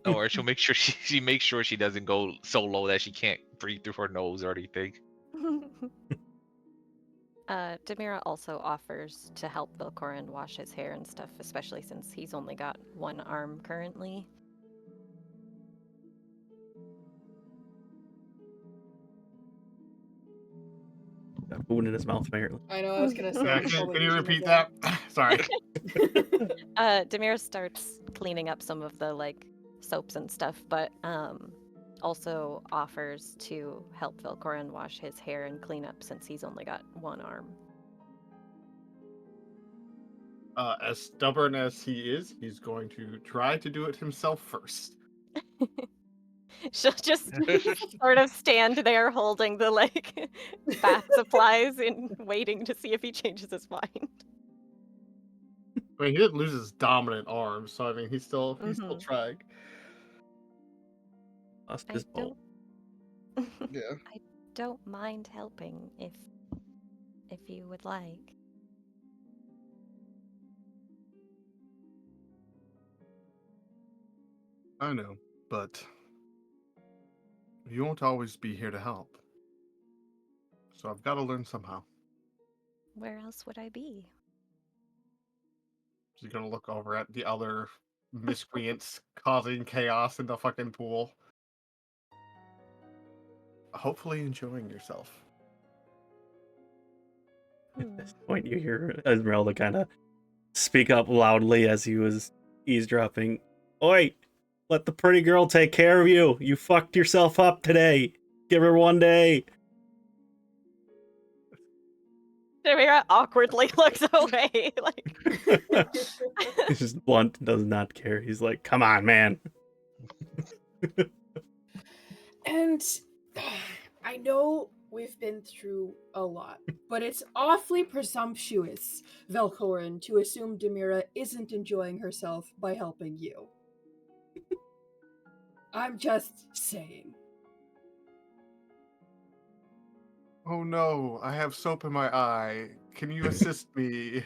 Don't worry, she'll make sure she makes sure she doesn't go so low that she can't breathe through her nose or anything. Demira also offers to help Velkorin wash his hair and stuff, especially since he's only got one arm currently. got food in his mouth, apparently. I know, I was gonna say. Yeah, he's probably can you eating repeat again. that? Sorry. Demira starts cleaning up some of the like soaps and stuff, but also offers to help Velkorin wash his hair and clean up since he's only got one arm. As stubborn as he is, he's going to try to do it himself first. She'll just sort of stand there holding the like bath supplies and waiting to see if he changes his mind. I mean, he didn't lose his dominant arm, so I mean, he's still trying. Lost I his bolt. Yeah. I don't mind helping if you would like. I know, but you won't always be here to help. So I've got to learn somehow. Where else would I be? She's gonna look over at the other miscreants causing chaos in the fucking pool. Hopefully enjoying yourself. At this point, you hear Esmeralda kind of speak up loudly as he was eavesdropping. Oi! Let the pretty girl take care of you. You fucked yourself up today. Give her 1 day. Demira awkwardly looks away, like. He's just blunt, does not care. He's like, come on, man. And I know we've been through a lot, but it's awfully presumptuous, Velkorin, to assume Demira isn't enjoying herself by helping you. I'm just saying. Oh no, I have soap in my eye. Can you assist me?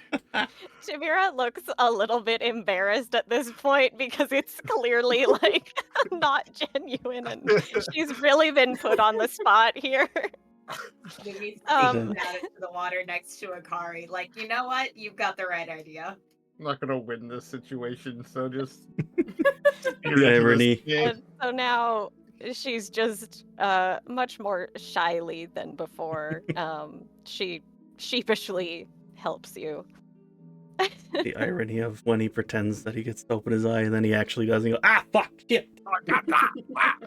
Demira looks a little bit embarrassed at this point because it's clearly like not genuine and she's really been put on the spot here. Maybe Um, out into the water next to Akari. Like, you know what? You've got the right idea. I'm not gonna win this situation, so just The irony. And so now she's just much more shyly than before. She sheepishly helps you. The irony of when he pretends that he gets to open his eye and then he actually does. And he goes, ah, fuck, shit.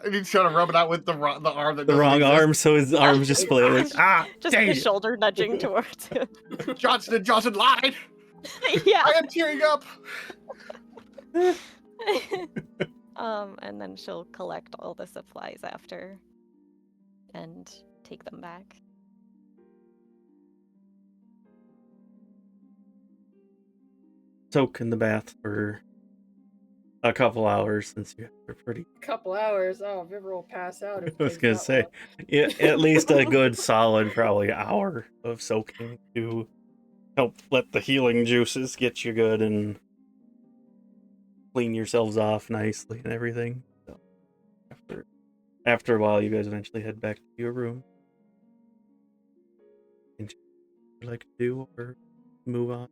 And he's trying to rub it out with the arm that The doesn't wrong exist. arm, so his arm's just split. Like, ah, Just dang the it. shoulder nudging towards him. Johnson lied. Yeah. I am tearing up. And then she'll collect all the supplies after and take them back. Soak in the bath for a couple hours since you are pretty. Couple hours. Oh, Vivra will pass out. If I was gonna say, yeah, at least a good solid, probably hour of soaking to help let the healing juices get you good and clean yourselves off nicely and everything. So after a while, you guys eventually head back to your room. Anything you'd like to do or move on?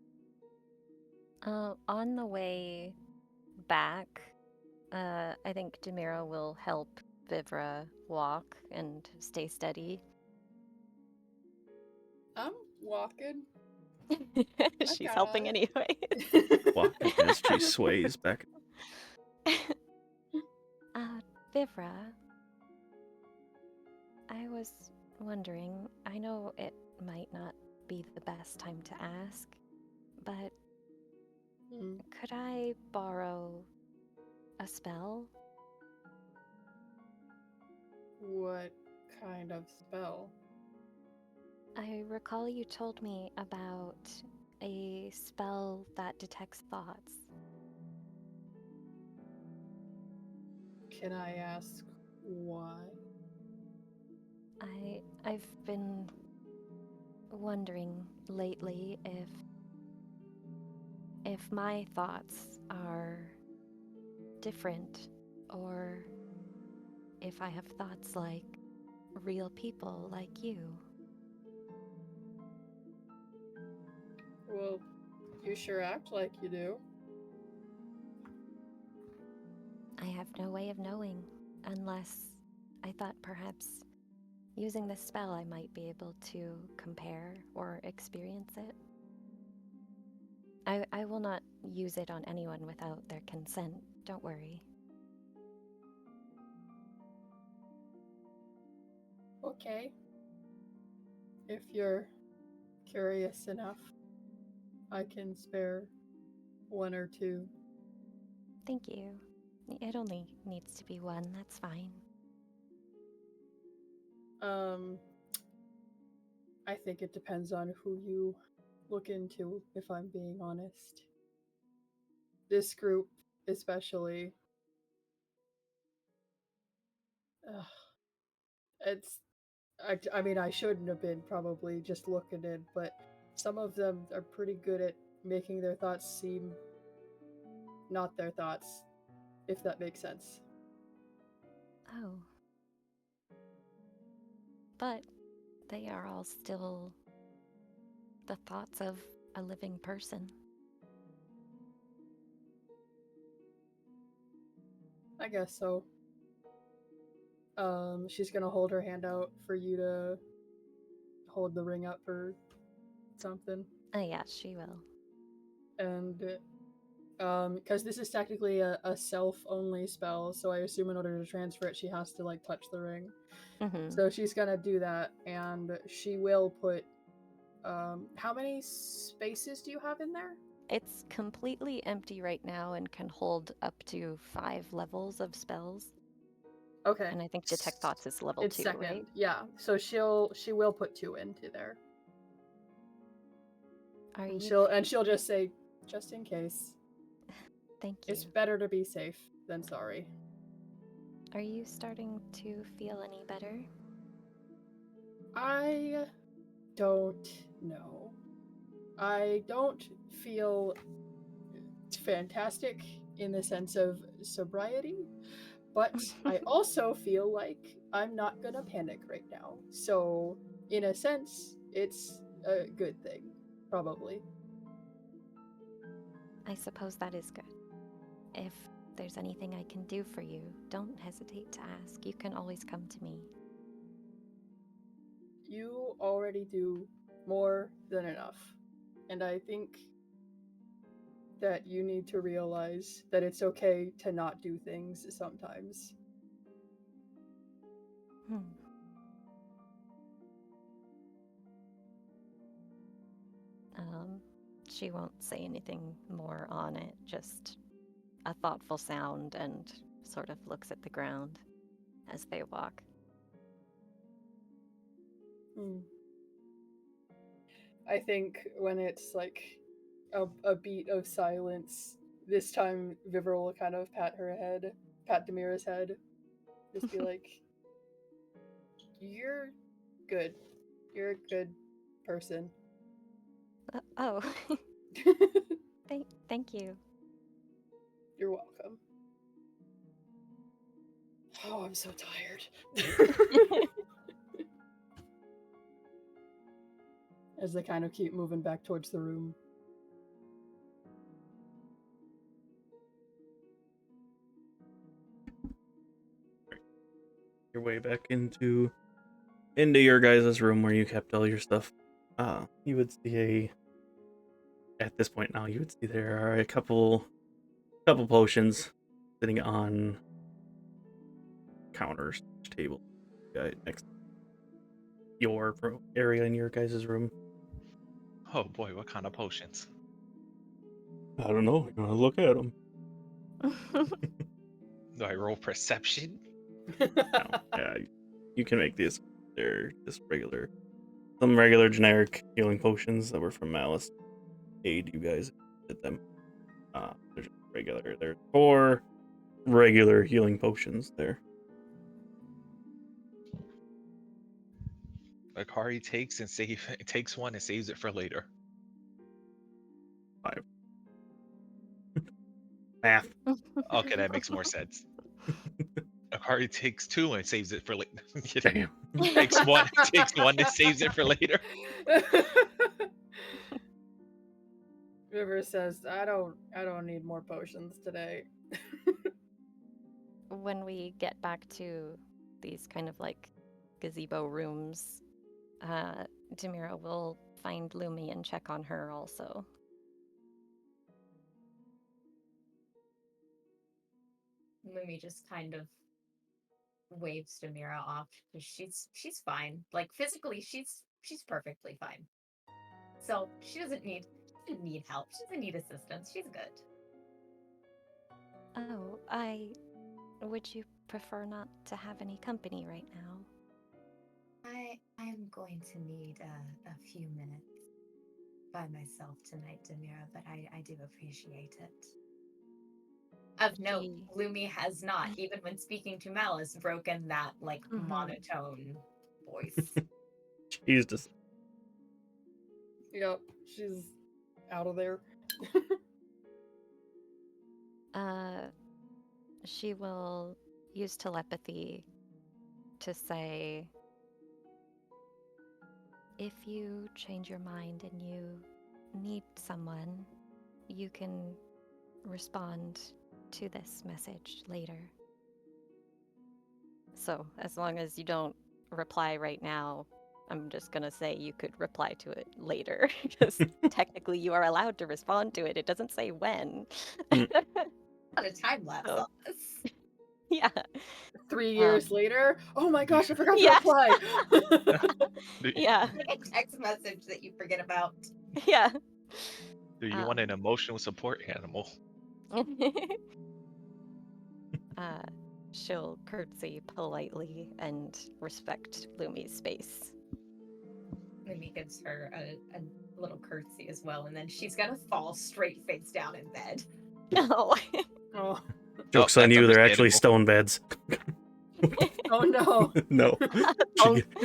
On the way back, I think Demira will help Vivra walk and stay steady. I'm walking. She's helping got anyway. Walking as she sways back. Vivra, I was wondering, I know it might not be the best time to ask, but could I borrow a spell? What kind of spell? I recall you told me about a spell that detects thoughts. Can I ask why? I've been wondering lately if my thoughts are different, or if I have thoughts like real people like you. Well, you sure act like you do. I have no way of knowing, unless I thought perhaps using this spell, I might be able to compare or experience it. I will not use it on anyone without their consent, don't worry. Okay. If you're curious enough, I can spare 1 or 2. Thank you. It only needs to be 1, that's fine. I think it depends on who you look into, if I'm being honest. This group, especially. I mean, I shouldn't have been probably just looking in, but some of them are pretty good at making their thoughts seem not their thoughts, if that makes sense. Oh. But they are all still the thoughts of a living person. I guess so. She's gonna hold her hand out for you to hold the ring up or something. Oh yeah, she will. And because this is technically a self-only spell, so I assume in order to transfer it, she has to like touch the ring. Mm-hmm. So she's gonna do that, and she will put. How many spaces do you have in there? It's completely empty right now and can hold up to 5 levels of spells. Okay. And I think Detect Thoughts is level It's 2, second, right? yeah. So she will put 2 into there. Are And you? she'll just say, just in case. Thank you. It's better to be safe than sorry. Are you starting to feel any better? I don't know. I don't feel fantastic in the sense of sobriety, but I also feel like I'm not gonna panic right now. So, in a sense, it's a good thing, probably. I suppose that is good. If there's anything I can do for you, don't hesitate to ask. You can always come to me. You already do more than enough. And I think that you need to realize that it's okay to not do things sometimes. She won't say anything more on it, just a thoughtful sound and sort of looks at the ground as they walk. I think when it's like a beat of silence, this time Vivra will kind of pat Demira's head. Just be like, you're good. You're a good person. Oh, thank you. You're welcome. Oh, I'm so tired. As they kind of keep moving back towards the room. Your way back into your guys' room where you kept all your stuff. You would see at this point now, you would see there are a couple potions sitting on counters, table, next to your area in your guys' room. Oh boy, what kind of potions? I don't know. You want to look at them? Do I roll perception? No, yeah, you can make these. They're just some regular generic healing potions that were from Malice. Aid you guys did them. They're just regular. There's 4 regular healing potions there. Akari takes one and saves it for later. 5. Math. Okay, that makes more sense. Akari takes 2 and saves it for later. Damn. takes one and saves it for later. River says, I don't need more potions today. When we get back to these kind of like gazebo rooms, Demira will find Lumi and check on her also. Lumi just kind of waves Demira off because she's fine. Like physically, she's perfectly fine. So she doesn't need help. She doesn't need assistance. She's good. Oh, would you prefer not to have any company right now? I'm going to need a few minutes by myself tonight, Demira, but I do appreciate it. Of note, Lumi has not, even when speaking to Malice, broken that monotone voice. She's just Yep, she's out of there. She will use telepathy to say, if you change your mind and you need someone, you can respond to this message later. So, as long as you don't reply right now, I'm just gonna say you could reply to it later, because technically you are allowed to respond to it. It doesn't say when. Not a time lapse on this. Yeah. 3 years later? Oh my gosh, I forgot to Yeah. reply! Yeah. Like a text message that you forget about. Yeah. Do you want an emotional support animal? She'll curtsy politely and respect Lumi's space. Lumi gives her a little curtsy as well, and then she's gonna fall straight face down in bed. No. Oh. Joke's on that's you, they're actually stone understandable. beds. Oh no. No.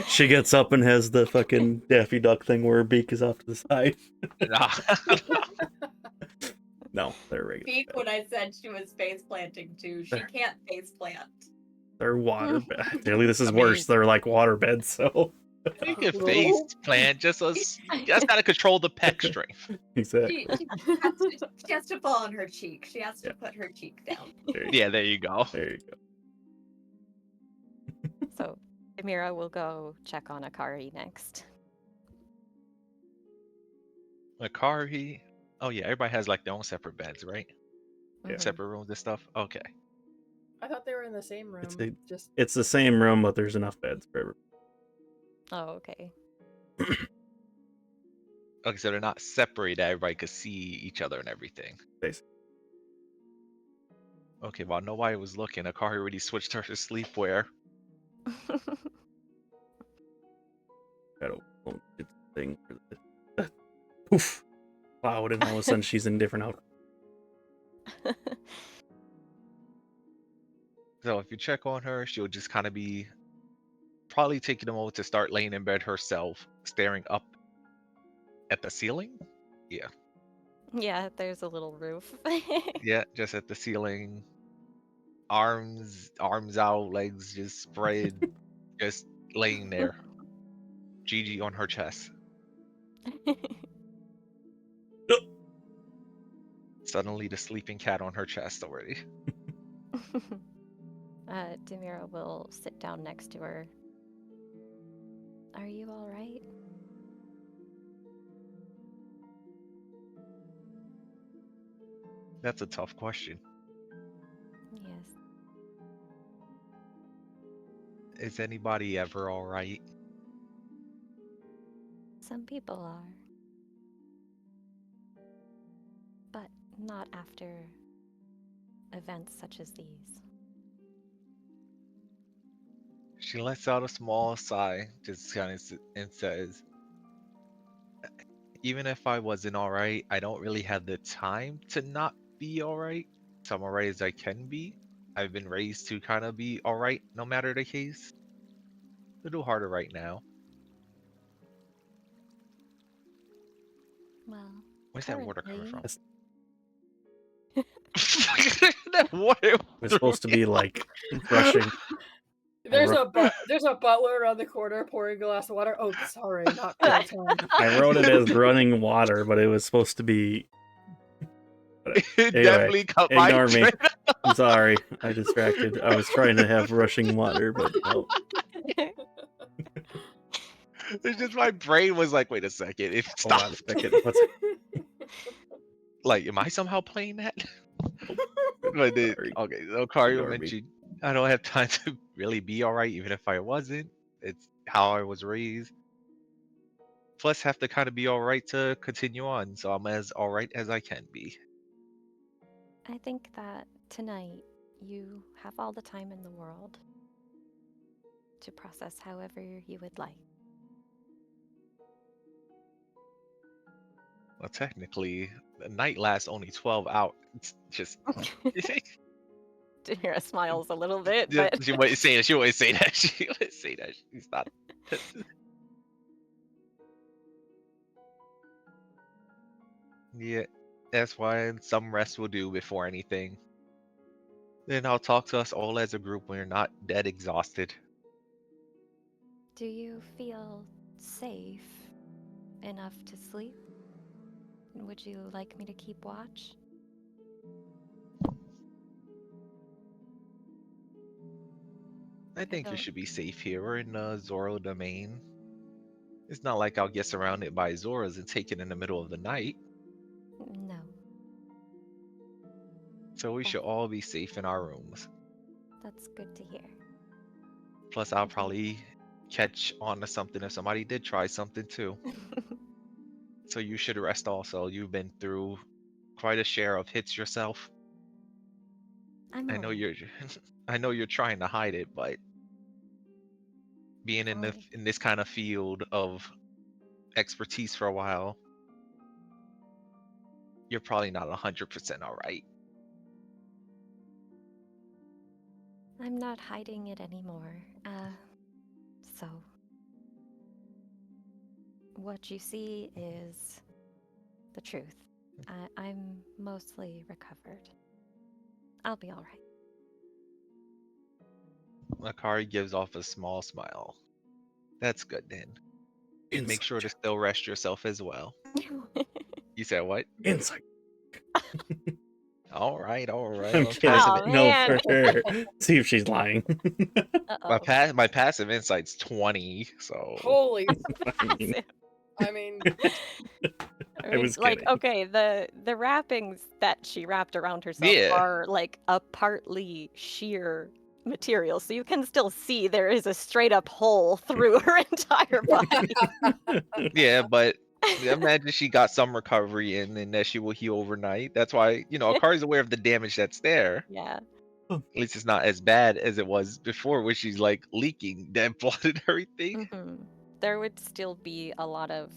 She gets up and has the fucking Daffy Duck thing where her beak is off to the side. Nah. No, they're regular Speak beds. when I said she was face planting too. She can't face plant. They're water beds. Clearly this is I mean- worse. They're like water beds, so... You can Little. face plant, just gotta control the pec strength. Exactly. She has to fall on her cheek. She has to put her cheek down. Yeah, there you go. There you go. So, Demira will go check on Akari next. Akari. Oh yeah, everybody has like their own separate beds, right? Yeah. Separate rooms and stuff. Okay. I thought they were in the same room. Just It's the same room, but there's enough beds for everybody. Oh, okay. Okay, so they're not separated. Everybody could see each other and everything. Basically. Okay, while nobody was looking, Akari already switched her to sleepwear. Gotta get the thing for the poof cloud, and all of a sudden she's in different outfits. So if you check on her, she'll just kind of be probably taking a moment to start laying in bed herself, staring up at the ceiling. Yeah. Yeah, there's a little roof. Yeah, just at the ceiling. Arms out, legs just spread, just laying there. Gigi on her chest. Suddenly the sleeping cat on her chest already. Demira will sit down next to her. Are you all right? That's a tough question. Yes. Is anybody ever alright? Some people are. But not after events such as these. She lets out a small sigh, just kind of and says, even if I wasn't alright, I don't really have the time to not be alright. So I'm alright as I can be. I've been raised to kind of be alright no matter the case. A little harder right now. Well, Where's that water coming from? currently- That water It's supposed to be like rushing. there's a butler around the corner pouring a glass of water. Oh, sorry, not real time. I wrote it as running water, but it was supposed to be. It Anyway, definitely cut my ignore me. train. I'm sorry, I distracted. I was trying to have rushing water, but no. It's just my brain was like, wait a second, if Hold stop. on a second. What's Like, am I somehow playing that? But then, Sorry. okay, so Kario Ignore me. mentioned I don't have time to really be alright, even if I wasn't. It's how I was raised. Plus, have to kind of be alright to continue on, so I'm as alright as I can be. I think that tonight you have all the time in the world to process however you would like. Well, technically, the night lasts only 12 hours. It's just. Demira smiles a little bit, but She wouldn't say that. She wouldn't say that. She wouldn't say that. She's not. Yeah, that's why some rest will do before anything. Then I'll talk to us all as a group when you're not dead exhausted. do you feel safe enough to sleep? Would you like me to keep watch? I think you don't- should be safe here. We're in Zoro domain. It's not like I'll get surrounded by Zoras and taken in the middle of the night. No, So we should all be safe in our rooms. that's good to hear. Plus, I'll probably catch on to something if somebody did try something too. So you should rest also. You've been through quite a share of hits yourself. I'm I know alright. you're I know you're trying to hide it, but being Oh. in this kind of field of expertise for a while, you're probably not 100% all right. I'm not hiding it anymore. So what you see is the truth. I'm mostly recovered. I'll be all right. Akari gives off a small smile. That's good then. Insight Make sure to check. still rest yourself as well. You said what? Insight. All right, all right. I'm Well, kidding. Oh, No, man. for sure. See if she's lying. Uh-oh. my passive insight's 20, so Holy, I mean, I mean, I was like, kidding. okay, the wrappings that she wrapped around herself Yeah. are like a partly sheer material, so you can still see there is a straight up hole through her entire body. yeah, but imagine she got some recovery in and that she will heal overnight. That's why, Akari's aware of the damage that's there. Yeah. At least it's not as bad as it was before, where she's like leaking dead blood and everything. There would still be a lot of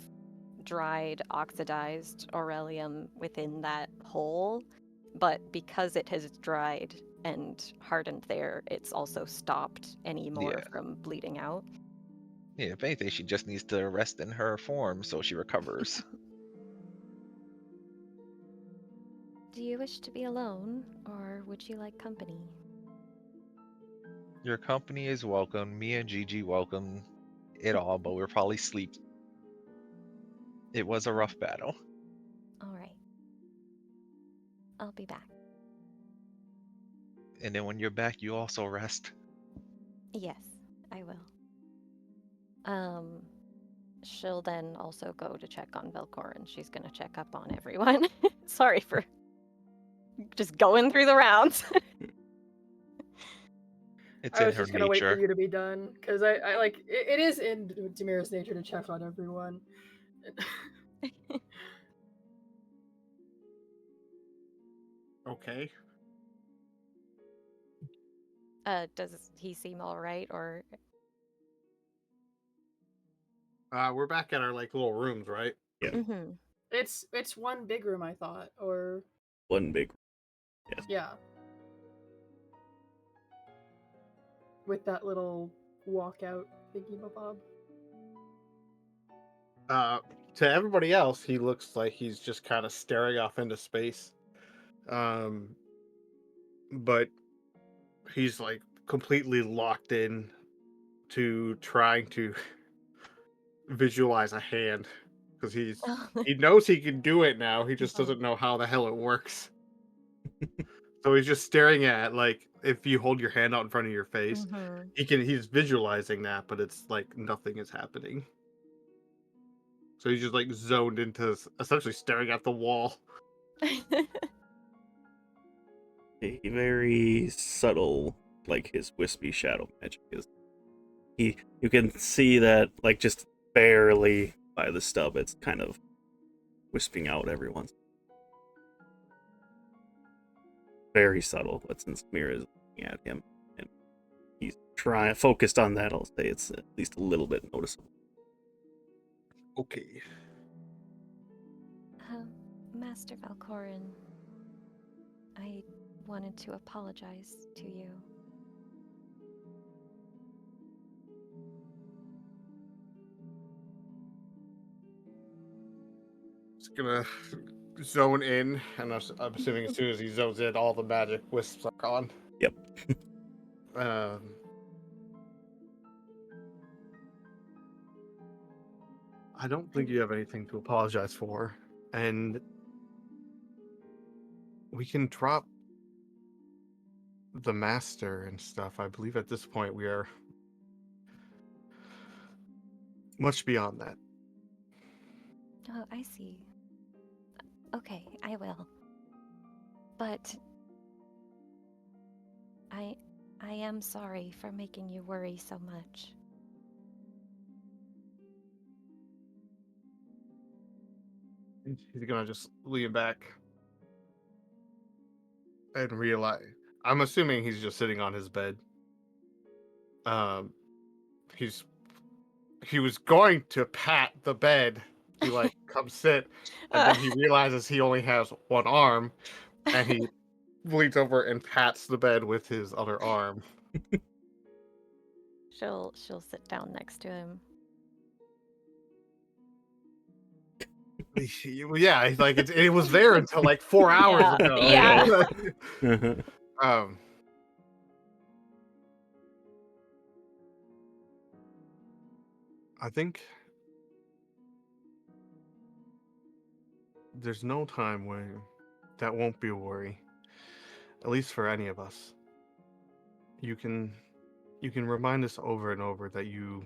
dried, oxidized aurelium within that hole, but because it has dried and hardened there, it's also stopped any more Yeah. from bleeding out. Yeah, if anything, she just needs to rest in her form so she recovers. Do you wish to be alone, or would you like company? Your company is welcome. Me and Gigi welcome it all, but we're probably asleep. It was a rough battle. All right. I'll be back. And then when you're back, you also rest. Yes, I will. She'll then also go to check on Velkorin. She's gonna check up on everyone. Sorry for just going through the rounds. It's I in was her just gonna wait for nature. you to be done because I like it is in Demira's nature to check on everyone. Okay. Does he seem all right, or We're back at our little rooms, right? Yeah. mm-hmm. It's one big room, I thought, or One big. Yes. yeah, with that little walkout thingy bob. To everybody else, he looks like he's just kind of staring off into space. But he's like completely locked in to trying to visualize a hand because he knows he can do it now. He just doesn't know how the hell it works. So he's just staring at if you hold your hand out in front of your face, Mm-hmm. he's visualizing that, but it's like nothing is happening. So he's just like zoned into essentially staring at the wall. A very subtle, like his wispy shadow magic is. You can see that, like, just barely by the stub, it's kind of wisping out every once. Very subtle, but since Mira is looking at him and he's focused on that, I'll say it's at least a little bit noticeable. Okay. Master Velkorin, I wanted to apologize to you. Just gonna zone in, and I'm assuming as soon as he zones in, all the magic wisps are gone. Yep. I don't think you have anything to apologize for, and we can drop the master and stuff. I believe at this point we are much beyond that. Oh, I see. Okay, I will. But I am sorry for making you worry so much. He's gonna just lean back and realize. I'm assuming he's just sitting on his bed. He was going to pat the bed to like come sit, and then he realizes he only has one arm, and he leans over and pats the bed with his other arm. She'll sit down next to him. Yeah, like it was there until like 4 hours ago. Yeah. I think there's no time when that won't be a worry, at least for any of us. You can remind us over and over that you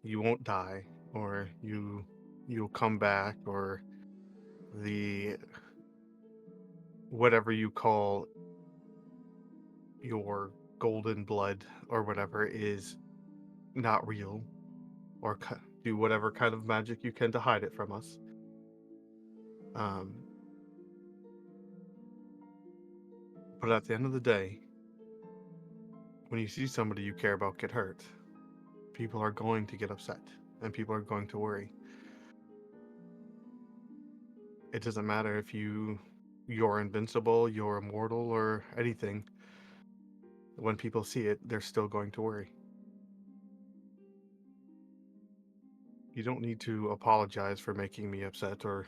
won't die, or you'll come back, or the whatever you call your golden blood or whatever is not real, or do whatever kind of magic you can to hide it from us. But at the end of the day, when you see somebody you care about get hurt, people are going to get upset and people are going to worry. It doesn't matter if you're invincible, you're immortal, or anything. When people see it, they're still going to worry. You don't need to apologize for making me upset or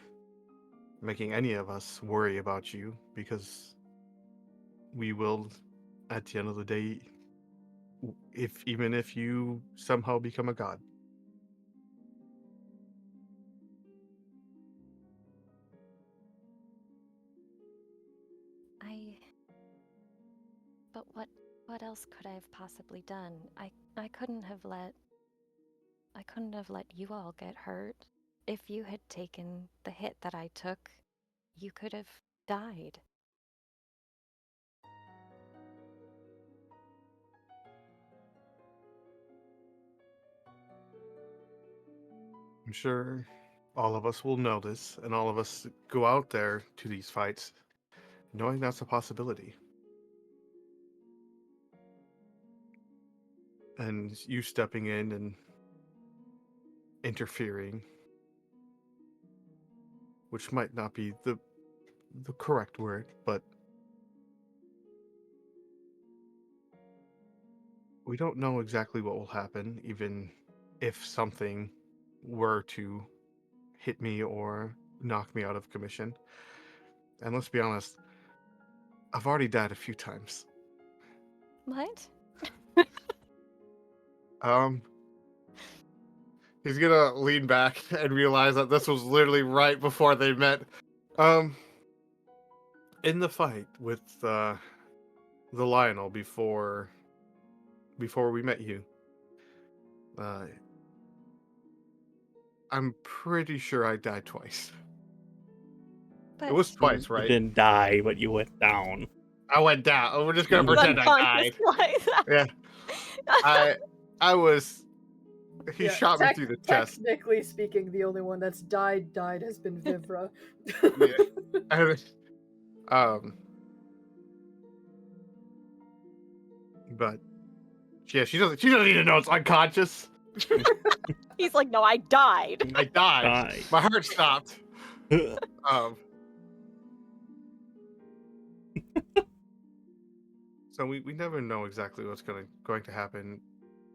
making any of us worry about you, because we will, at the end of the day, even if you somehow become a god. But what else could I have possibly done? I couldn't have let you all get hurt. If you had taken the hit that I took, you could have died. I'm sure all of us will know this, and all of us go out there to these fights knowing that's a possibility. And you stepping in and interfering, which might not be the correct word, but we don't know exactly what will happen, even if something were to hit me or knock me out of commission. And let's be honest, I've already died a few times. What? He's gonna lean back and realize that this was literally right before they met. In the fight with the Lionel before we met you, I'm pretty sure I died twice. But It was twice, You right? didn't die, but you went down. I went down. Oh, we're just gonna He was pretend I died. unconscious twice. Yeah. I was. He shot me through the chest. Technically speaking, the only one that's died has been Vivra. Yeah. And, but yeah, she doesn't need to know it's unconscious. He's like, no, I died. I died. Die. My heart stopped. So we never know exactly what's going to happen,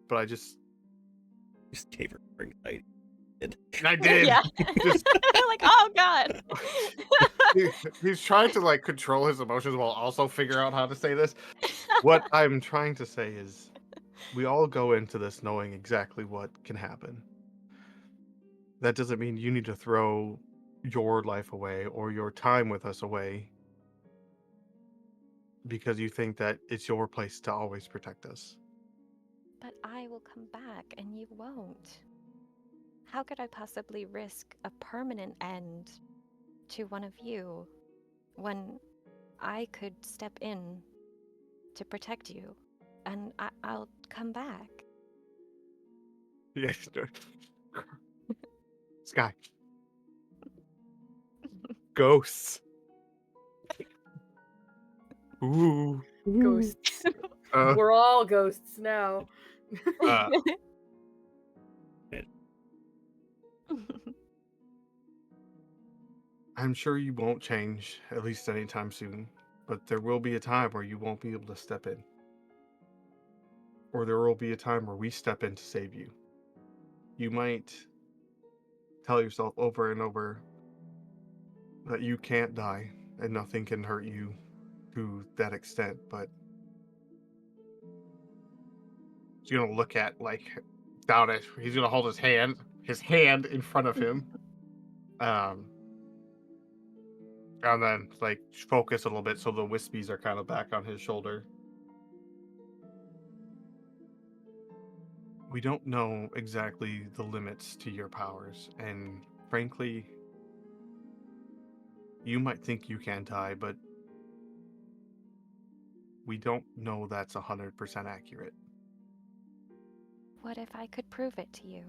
but I just gave her anxiety. I did. Yeah. Just like, oh god. he's trying to like control his emotions while also figure out how to say this. What I'm trying to say is we all go into this knowing exactly what can happen. That doesn't mean you need to throw your life away or your time with us away because you think that it's your place to always protect us. But I will come back and you won't. How could I possibly risk a permanent end to one of you when I could step in to protect you and I'll come back? Yes. Sky. Ghosts. Ooh. Ghosts. Uh, We're all ghosts now. I'm sure you won't change, at least anytime soon, but there will be a time where you won't be able to step in. Or there will be a time where we step in to save you. You might tell yourself over and over that you can't die and nothing can hurt you to that extent, but he's gonna look at down it. He's gonna hold his hand in front of him. And then focus a little bit so the wispies are kind of back on his shoulder. We don't know exactly the limits to your powers, and frankly, you might think you can die, but we don't know that's 100% accurate. What if I could prove it to you?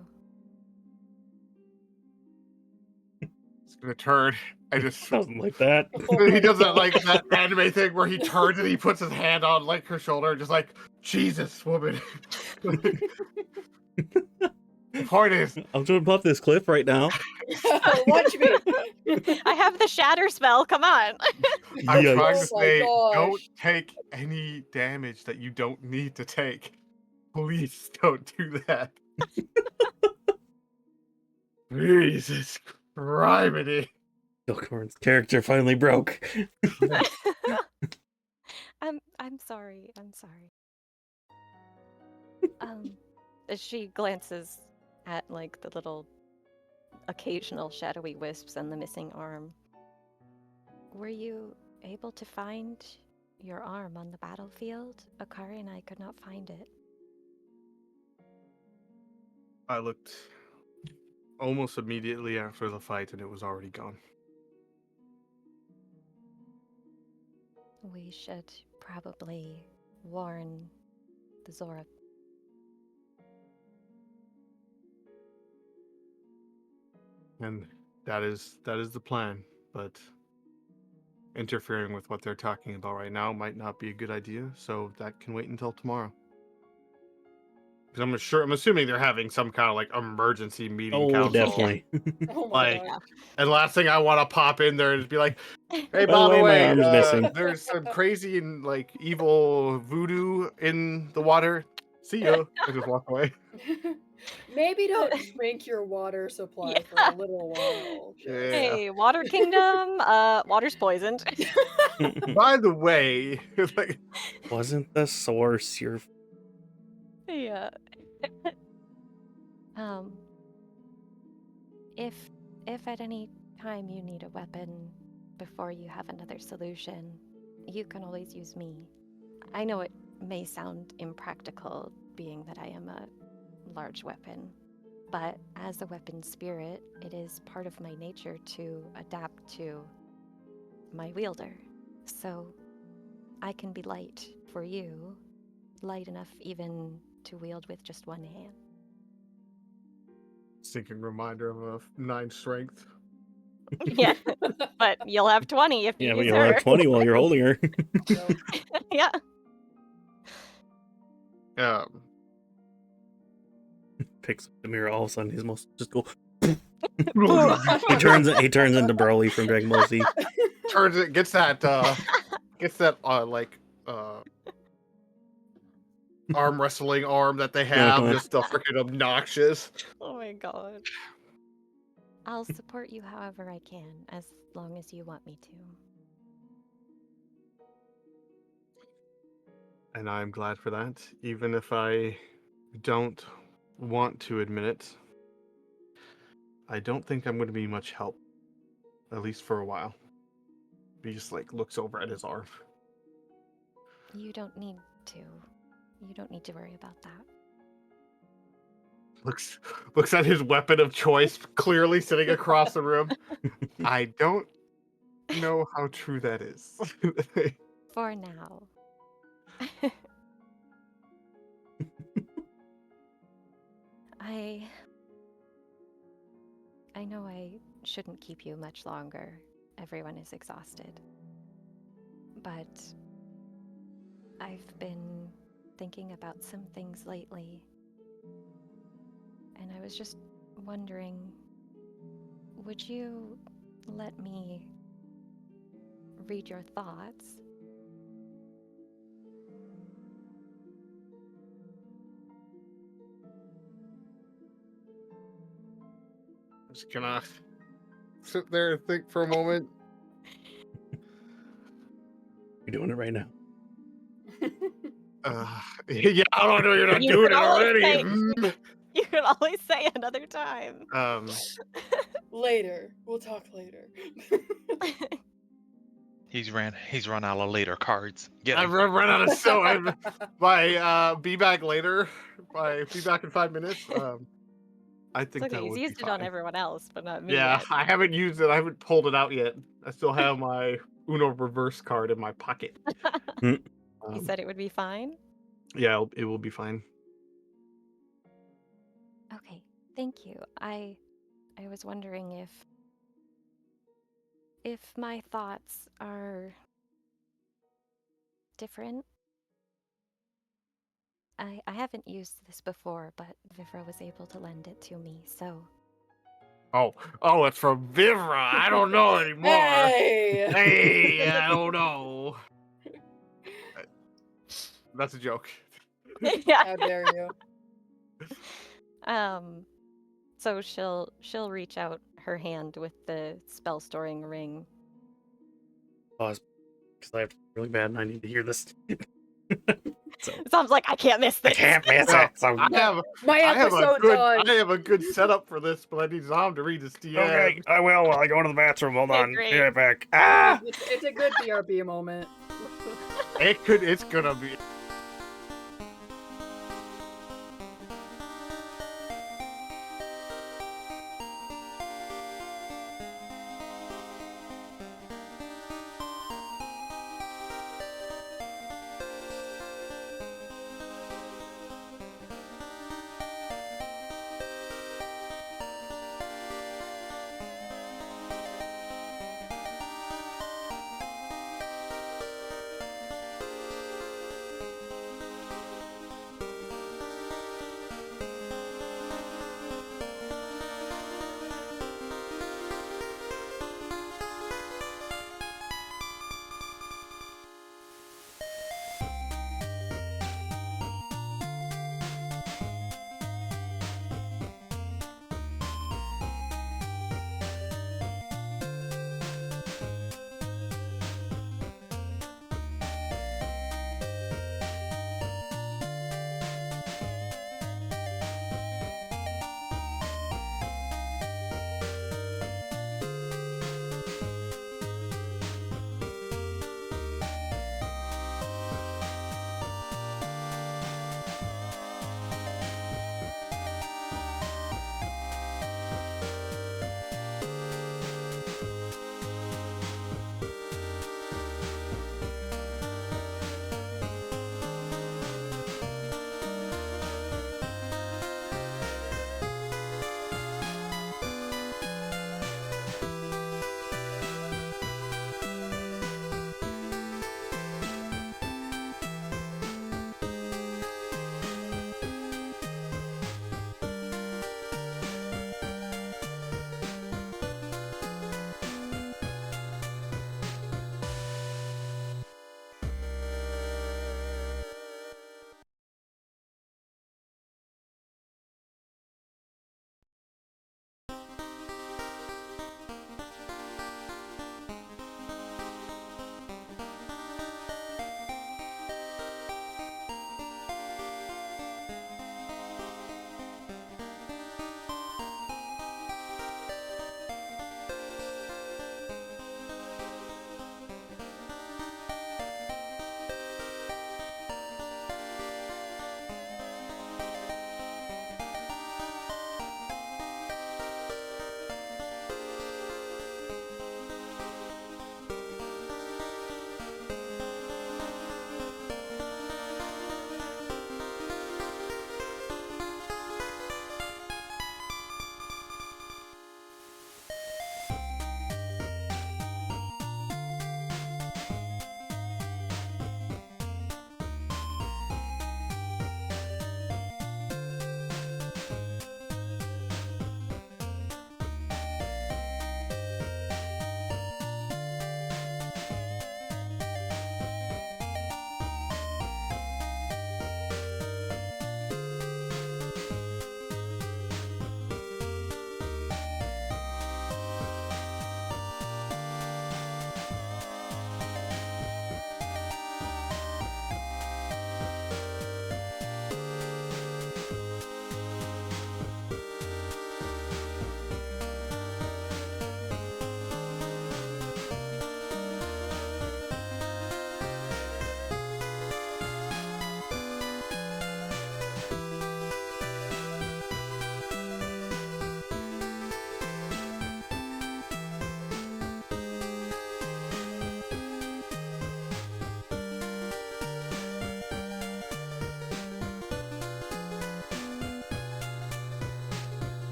It's gonna turn. I just Doesn't like that. he does that that anime thing where he turns and he puts his hand on her shoulder, just like, Jesus, woman. The point is, I'm trying to pop this cliff right now. Watch me. I have the shatter spell, come on. I'm Yikes. trying to Oh my say, gosh. don't take any damage that you don't need to take. Please don't do that. Jesus Christ. Velkorin's character finally broke. I'm sorry. As she glances at the little occasional shadowy wisps and the missing arm. Were you able to find your arm on the battlefield? Akari and I could not find it. I looked almost immediately after the fight and it was already gone. We should probably warn the Zora. And that is the plan, but interfering with what they're talking about right now might not be a good idea, so that can wait until tomorrow. Because I'm assuming they're having some kind of emergency meeting council. Definitely. Oh my Like, god. and last thing I want to pop in there and be like, hey, By by the the way, my way, arm's missing. there's some crazy and evil voodoo in the water. See ya. I just walk away. Maybe don't drink your water supply for a little while. Yeah. Hey, Water Kingdom, water's poisoned. By the way, Wasn't the source your... Yeah. If at any time you need a weapon before you have another solution, you can always use me. I know it may sound impractical, being that I am a large weapon, But as a weapon spirit, it is part of my nature to adapt to my wielder. So I can be light for you, light enough even to wield with just one hand. Sinking reminder of a 9 strength. Yeah, but you'll have 20 if you Yeah, but use you'll her. have 20 while you're holding her. So, Yeah. Picks up the mirror, all of a sudden his muscles just go. he turns into Broly from Dragon Ball Z. Turns it, gets that arm wrestling arm that they have, just freaking obnoxious. Oh my god. I'll support you however I can, as long as you want me to. And I'm glad for that, even if I don't want to admit it. I don't think I'm going to be much help, at least for a while. He just looks over at his arm. You don't need to. You don't need to worry about that. Looks at his weapon of choice, clearly sitting across the room. I don't know how true that is. For now. I know I shouldn't keep you much longer. Everyone is exhausted. But I've been thinking about some things lately. And I was just wondering, would you let me read your thoughts? Just gonna sit there and think for a moment. You're doing it right now. Yeah, I don't know, you're not doing it already. You can always say another time. later. We'll talk later. He's run out of later cards. Get I've him. run out of be back later. Be back in 5 minutes. I think It's okay, that he's would used be it on fine. everyone else, but not me Yeah, yet. I haven't used it. I haven't pulled it out yet. I still have my Uno reverse card in my pocket. You said it would be fine? Yeah, it will be fine. Okay, thank you. I was wondering if my thoughts are different. I haven't used this before, but Vivra was able to lend it to me, so... Oh, it's from Vivra. I don't know anymore. Hey, I don't know. That's a joke. Yeah. How dare you? So she'll reach out her hand with the spell storing ring. Pause, because I have to really bad and I need to hear this. So Sounds like I can't miss I this. can't miss it. So My episode's on. I have a good setup for this, but I need Zom to read this DM. okay, I will while I go to the bathroom. Hold Okay, on. great. Be right back. Ah! It's a good BRB moment. It's gonna be.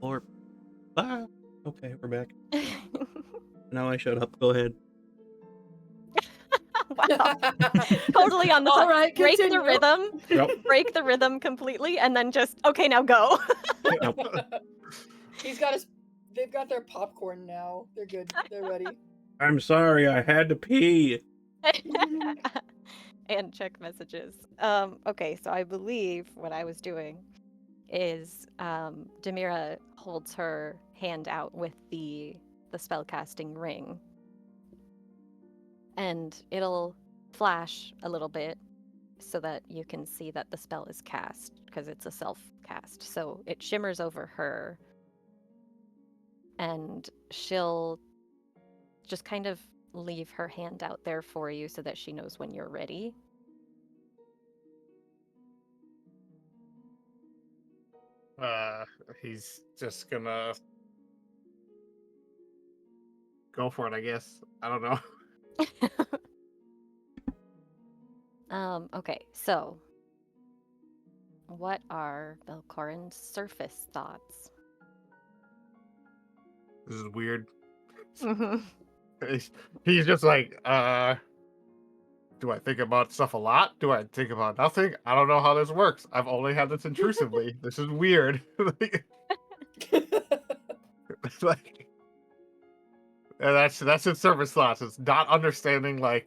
Or okay, we're back. Now I shut up. Go ahead. Wow. Totally on the All spot. right, Break the continue. rhythm. Yep. Break the rhythm completely, and then just okay, now go. He's got his. They've got their popcorn now. They're good. They're ready. I'm sorry, I had to pee. And check messages. Okay, so I believe what I was doing is Demira holds her hand out with the spellcasting ring. And it'll flash a little bit so that you can see that the spell is cast, because it's a self-cast. So it shimmers over her, and she'll just kind of leave her hand out there for you so that she knows when you're ready. He's just gonna go for it, I guess. I don't know. Okay, so what are Velkorin's surface thoughts? This is weird. Mm-hmm. He's just like, do I think about stuff a lot? Do I think about nothing? I don't know how this works. I've only had this intrusively. This is weird. Like, and that's his surface thoughts. It's not understanding like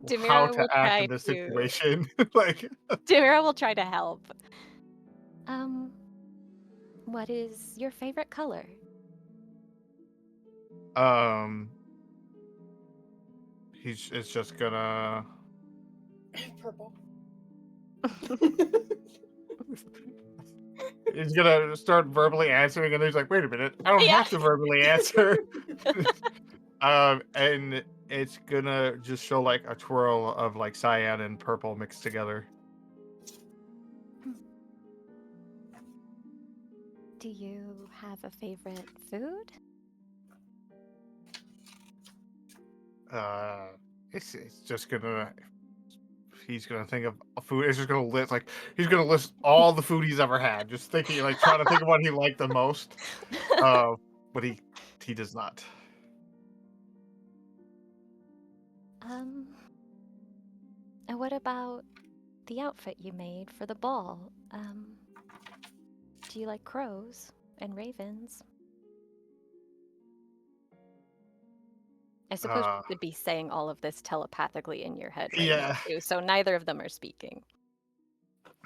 how Demira to will act try in this to. situation. Like, Demira will try to help. What is your favorite color? it's just gonna. Purple. He's gonna start verbally answering, and he's like, "Wait a minute, I don't Yeah. have to verbally answer." And it's gonna just show like a twirl of like cyan and purple mixed together. Do you have a favorite food? It's just gonna. He's gonna think of a food. It's just gonna list like he's gonna list all the food he's ever had. Just thinking, like trying to think of what he liked the most. But he does not. And what about the outfit you made for the ball? Do you like crows and ravens? I suppose you could be saying all of this telepathically in your head right now, too, so neither of them are speaking.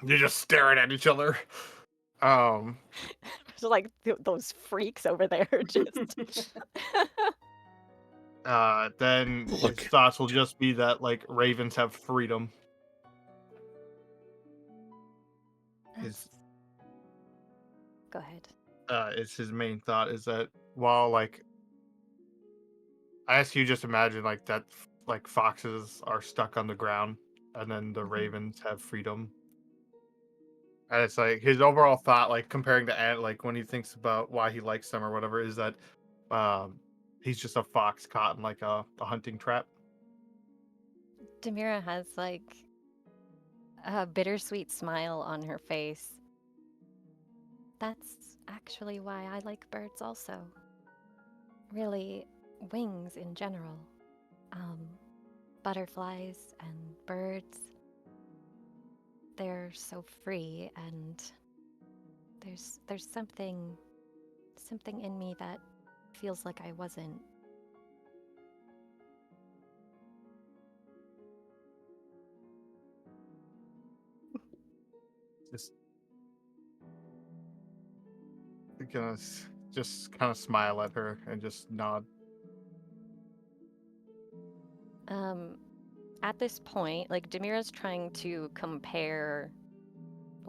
You're just staring at each other. So like those freaks over there just Then Look. his thoughts will just be that like ravens have freedom. Go ahead. Is his main thought is that while like I ask you just imagine like that like foxes are stuck on the ground and then the ravens have freedom. And it's like his overall thought, like comparing to ant, like when he thinks about why he likes them or whatever, is that he's just a fox caught in like a hunting trap. Demira has like a bittersweet smile on her face. That's actually why I like birds also. Really, wings in general. Butterflies and birds. They're so free, and there's something in me that feels like I wasn't. Just kind of smile at her and just nod. At this point, like Demira's trying to compare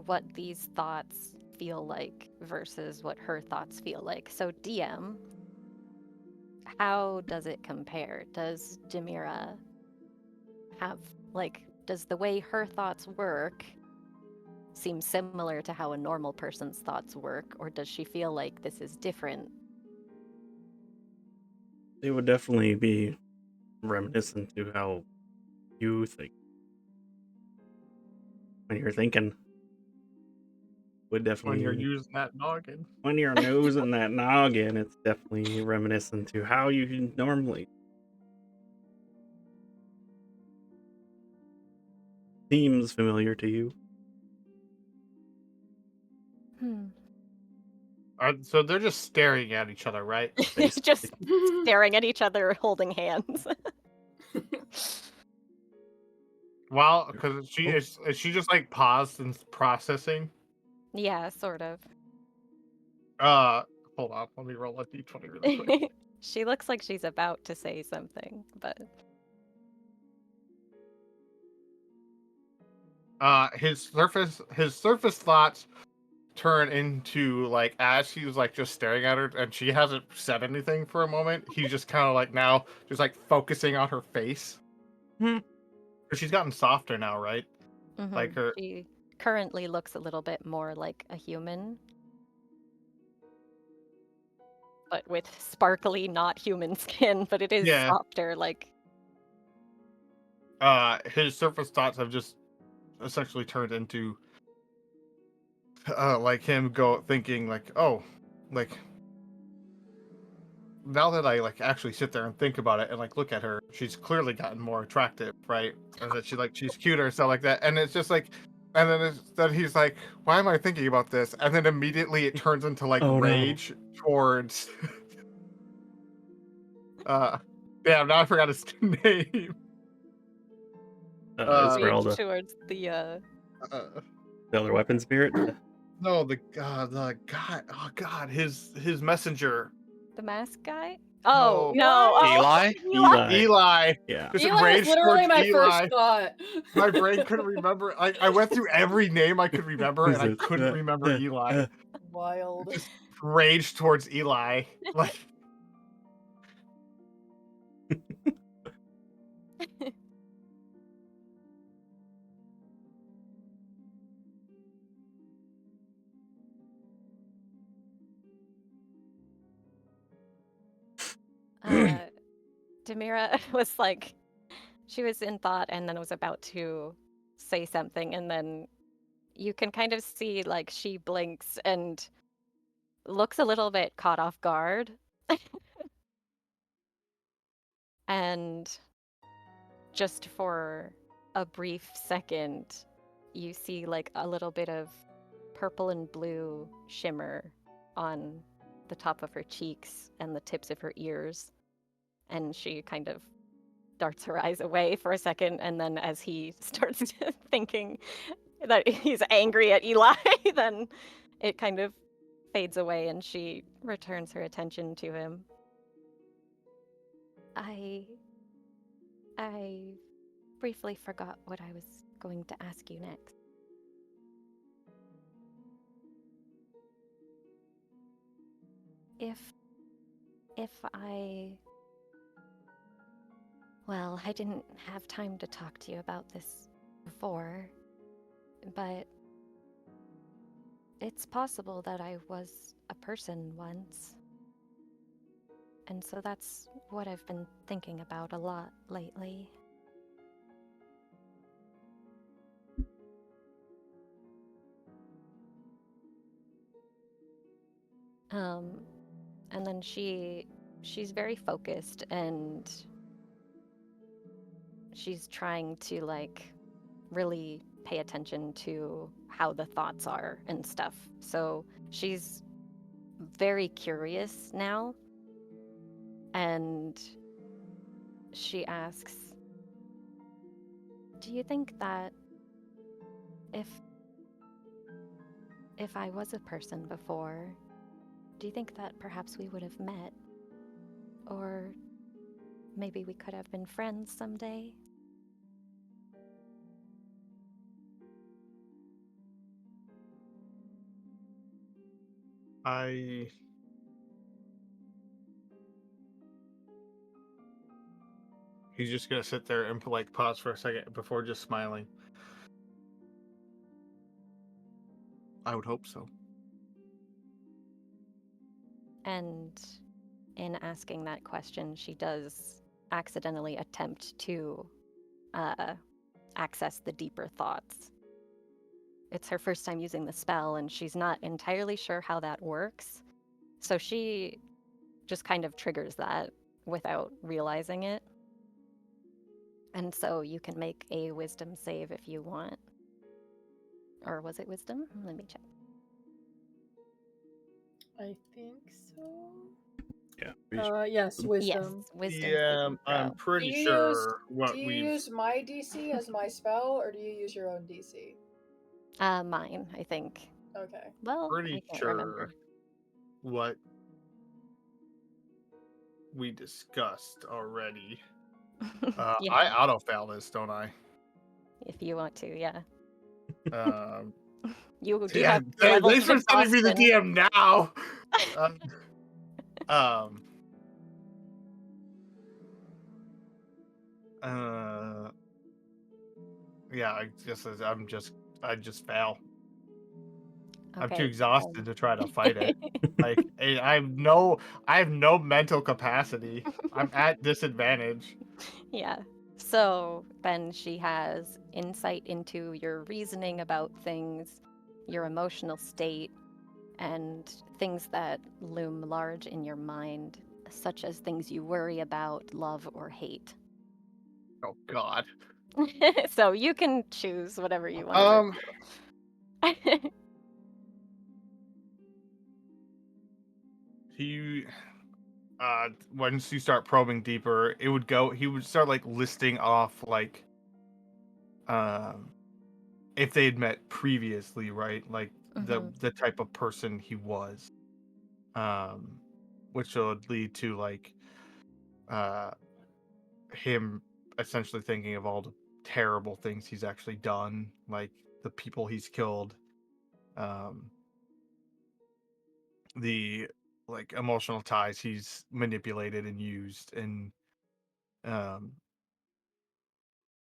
what these thoughts feel like versus what her thoughts feel like. So DM, how does it compare? Does Demira have like, does the way her thoughts work seem similar to how a normal person's thoughts work, or does she feel like this is different? It would definitely be reminiscent to how you think when you're thinking. would definitely. When you're using that noggin. When you're nosing that noggin, it's definitely reminiscent to how you normally. Seems familiar to you. So they're just staring at each other, right? Just staring at each other, holding hands. Well, because is she just like paused and processing? Yeah, sort of. Hold on, let me roll a d20 really quick. She looks like she's about to say something, but His surface thoughts turn into like as he's like just staring at her and she hasn't said anything for a moment. He's just kind of like now just like focusing on her face. She's gotten softer now, right? Like her. She currently looks a little bit more like a human, but with sparkly, not human skin. But it is softer, like. His surface thoughts have just essentially turned into like him thinking like, oh, like now that I like actually sit there and think about it and like look at her, she's clearly gotten more attractive, right? And that she's cuter and stuff like that. And it's just like, and then he's like, why am I thinking about this? And then immediately it turns into like rage towards damn, now I forgot his name. Rage towards the other weapon spirit. No, the god, oh god, his messenger. The mask guy? Oh, no. Eli? Eli. Yeah. Just Eli was literally my Eli. first thought. My brain couldn't remember. I went through every name I could remember, and I couldn't remember Eli. Wild. Just rage towards Eli. Like. Demira was like, she was in thought and then was about to say something, and then you can kind of see like she blinks and looks a little bit caught off guard. And just for a brief second, you see like a little bit of purple and blue shimmer on the top of her cheeks and the tips of her ears. And she kind of darts her eyes away for a second, and then as he starts thinking that he's angry at Eli, then it kind of fades away and she returns her attention to him. I briefly forgot what I was going to ask you next. If well, I didn't have time to talk to you about this before, but it's possible that I was a person once. And so that's what I've been thinking about a lot lately. And then she's very focused, and she's trying to like really pay attention to how the thoughts are and stuff. So she's very curious now, and she asks, do you think that if I was a person before, do you think that perhaps we would have met? Or maybe we could have been friends someday? He's just gonna sit there and like pause for a second before just smiling. I would hope so. And in asking that question, she does accidentally attempt to access the deeper thoughts. it's her first time using the spell, and she's not entirely sure how that works. So she just kind of triggers that without realizing it. And so you can make a wisdom save if you want. Or was it wisdom? Let me check. I think so. Yeah. Yes, wisdom. Yes, wisdom Yeah, saving I'm throw. pretty Do you sure Do what you we've. use my DC as my spell, or do you use your own DC? Mine, I think. Okay. Well, I Pretty can't sure remember. what we discussed already. Yeah, I auto fail this, don't I? if you want to, yeah. Um, You do yeah, have levels thanks of for sending me the exhaustion. DM now. Yeah, I just fail. I'm too Okay. exhausted to try to fight it. Like I have no mental capacity. I'm at disadvantage. Yeah. So then she has insight into your reasoning about things, your emotional state, and things that loom large in your mind, such as things you worry about, love, or hate. Oh God. So you can choose whatever you want to do. He once you start probing deeper, he would start like listing off like if they had met previously, right? Like the type of person he was. Which would lead to like uh him essentially thinking of all the terrible things he's actually done, like the people he's killed, um, the like emotional ties he's manipulated and used, and um,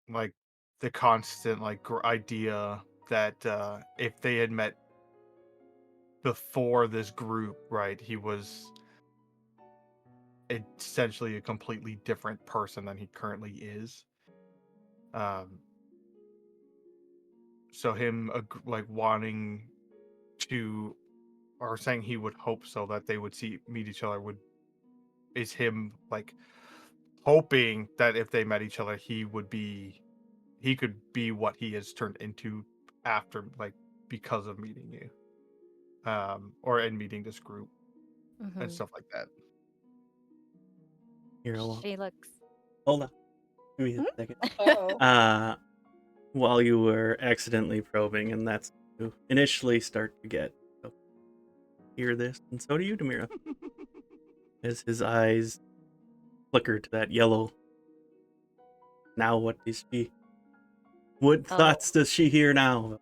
like the constant like idea that if they had met before this group, right, he was essentially a completely different person than he currently is. Um, so him like wanting to or saying he would hope so that they would meet each other is him like hoping that if they met each other he could be what he has turned into after like because of meeting you or in meeting this group and stuff like that. Here, She looks. hold on. Give me a second. Uh-oh. While you were accidentally probing, and that's you initially start to get hear this, and so do you, Demira, as his eyes flicker to that yellow. Now, what is she? What thoughts does she hear now?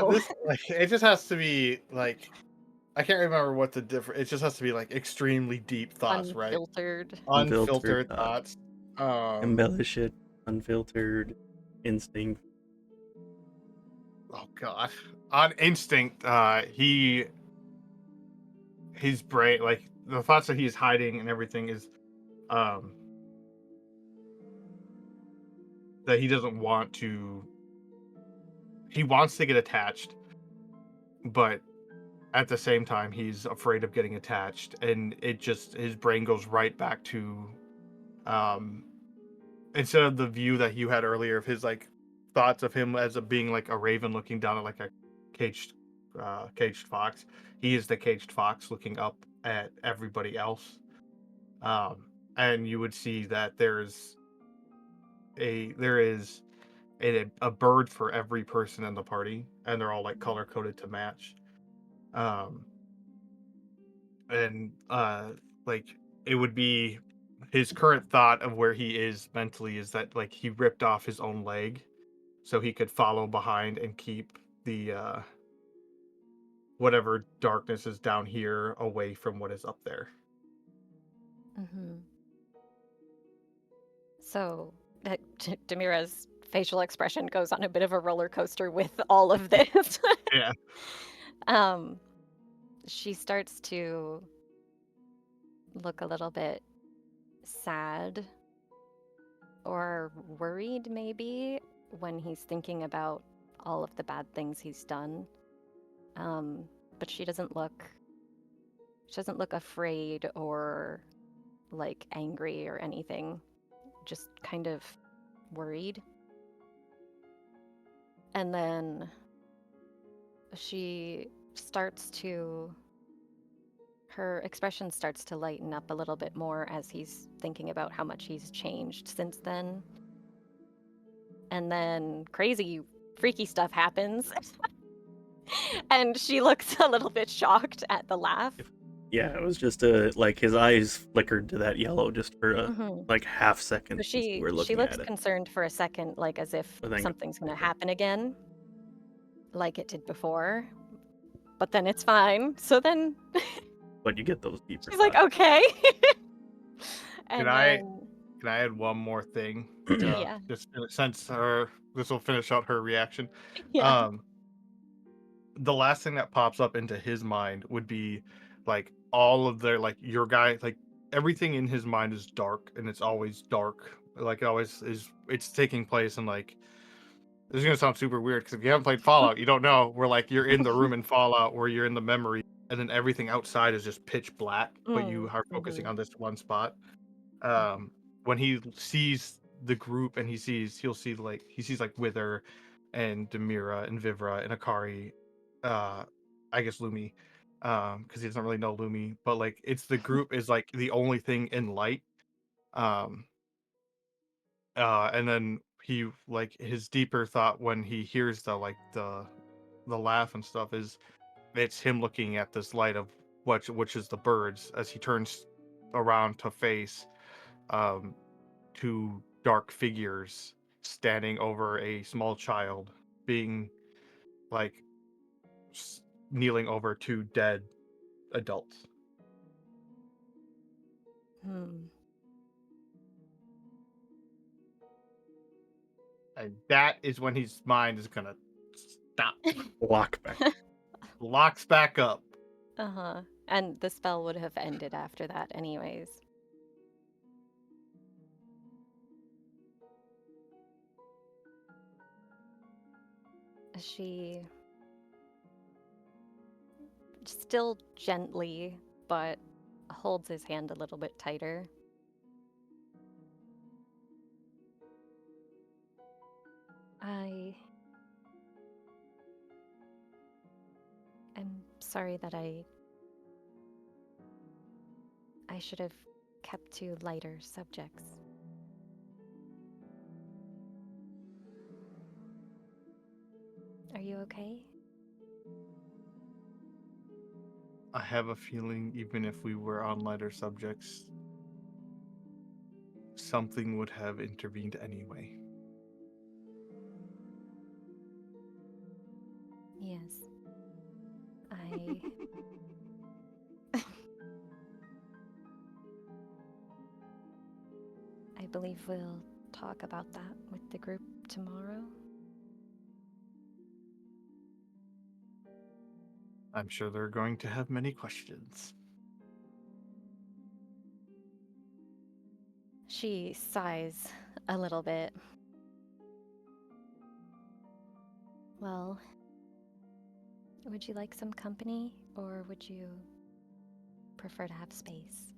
This like it just has to be like I can't remember what the difference. It just has to be like extremely deep thoughts, right? Unfiltered. Unfiltered thoughts. Embellish it, unfiltered instinct. Oh God. On instinct, his brain, like the thoughts that he's hiding and everything is that he doesn't want to. He wants to get attached, but at the same time, he's afraid of getting attached, and his brain goes right back to, instead of the view that you had earlier of his like thoughts of him as being like a raven looking down at like a caged fox. He is the caged fox looking up at everybody else, and you would see that there is a bird for every person in the party, and they're all like color coded to match. Um, and like it would be his current thought of where he is mentally is that like he ripped off his own leg so he could follow behind and keep the whatever darkness is down here away from what is up there. So Demira's facial expression goes on a bit of a roller coaster with all of this. Yeah. She starts to look a little bit sad or worried maybe when he's thinking about all of the bad things he's done. But she doesn't look afraid or like angry or anything. Just kind of worried. And then her expression starts to lighten up a little bit more as he's thinking about how much he's changed since then. And then crazy, freaky stuff happens. And she looks a little bit shocked at the laugh. Yeah, it was just like his eyes flickered to that yellow just for a like half second. So she looks concerned for a second, like as if something's going to happen again, like it did before. But then it's fine. So then, but you get those deeper. She's like, okay. Can I add one more thing? Yeah. Just since this will finish out her reaction. Yeah. The last thing that pops up into his mind would be like all of their like your guy like everything in his mind is dark and it's always dark. Like it always is. It's taking place in like. This is gonna sound super weird because if you haven't played Fallout, you don't know. Where like you're in the room in Fallout, where you're in the memory, and then everything outside is just pitch black, but you are focusing on this one spot. When he sees the group and he sees like Wither and Demira and Vivra and Akari, I guess Lumi, because he doesn't really know Lumi, but like it's the group is like the only thing in light. And then he like his deeper thought when he hears the laugh and stuff is it's him looking at this light of which is the birds as he turns around to face two dark figures standing over a small child being like kneeling over two dead adults. And that is when his mind is gonna stop. Locks back up. And the spell would have ended after that anyways. She still gently, but holds his hand a little bit tighter. I'm sorry that I should have kept to lighter subjects. Are you okay? I have a feeling even if we were on lighter subjects, something would have intervened anyway. Yes. I believe we'll talk about that with the group tomorrow. I'm sure they're going to have many questions. She sighs a little bit. Well, would you like some company, or would you prefer to have space?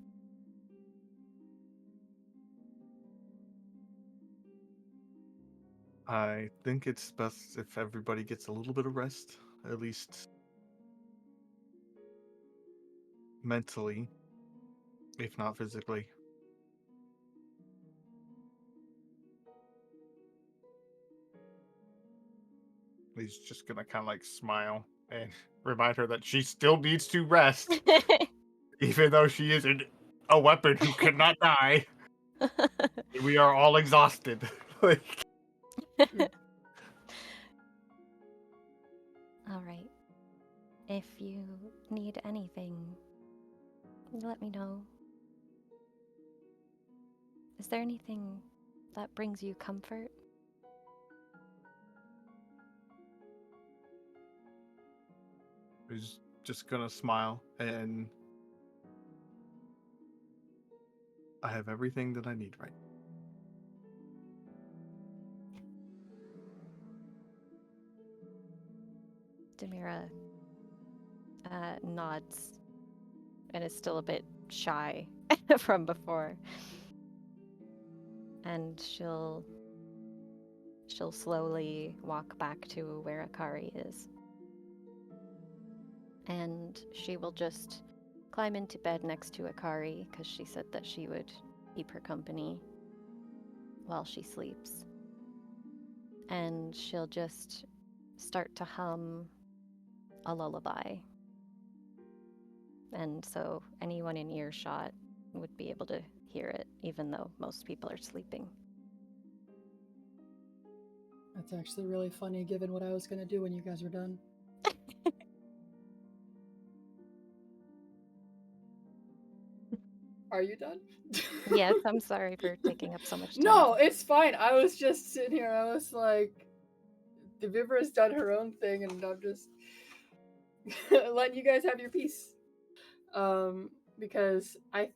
I think it's best if everybody gets a little bit of rest, at least mentally, if not physically. He's just gonna kind of like smile and remind her that she still needs to rest, even though she isn't a weapon who cannot die. We are all exhausted. Like. All right. If you need anything, let me know. Is there anything that brings you comfort? He's just gonna smile and I have everything that I need right now. Demira nods and is still a bit shy from before. And she'll slowly walk back to where Akari is. And she will just climb into bed next to Akari because she said that she would keep her company while she sleeps. And she'll just start to hum a lullaby. And so anyone in earshot would be able to hear it, even though most people are sleeping. That's actually really funny, given what I was gonna do when you guys were done. Are you done? Yes, I'm sorry for taking up so much time. No, it's fine. I was just sitting here. I was like, the Vivra's done her own thing, and I'm just letting you guys have your piece. Because I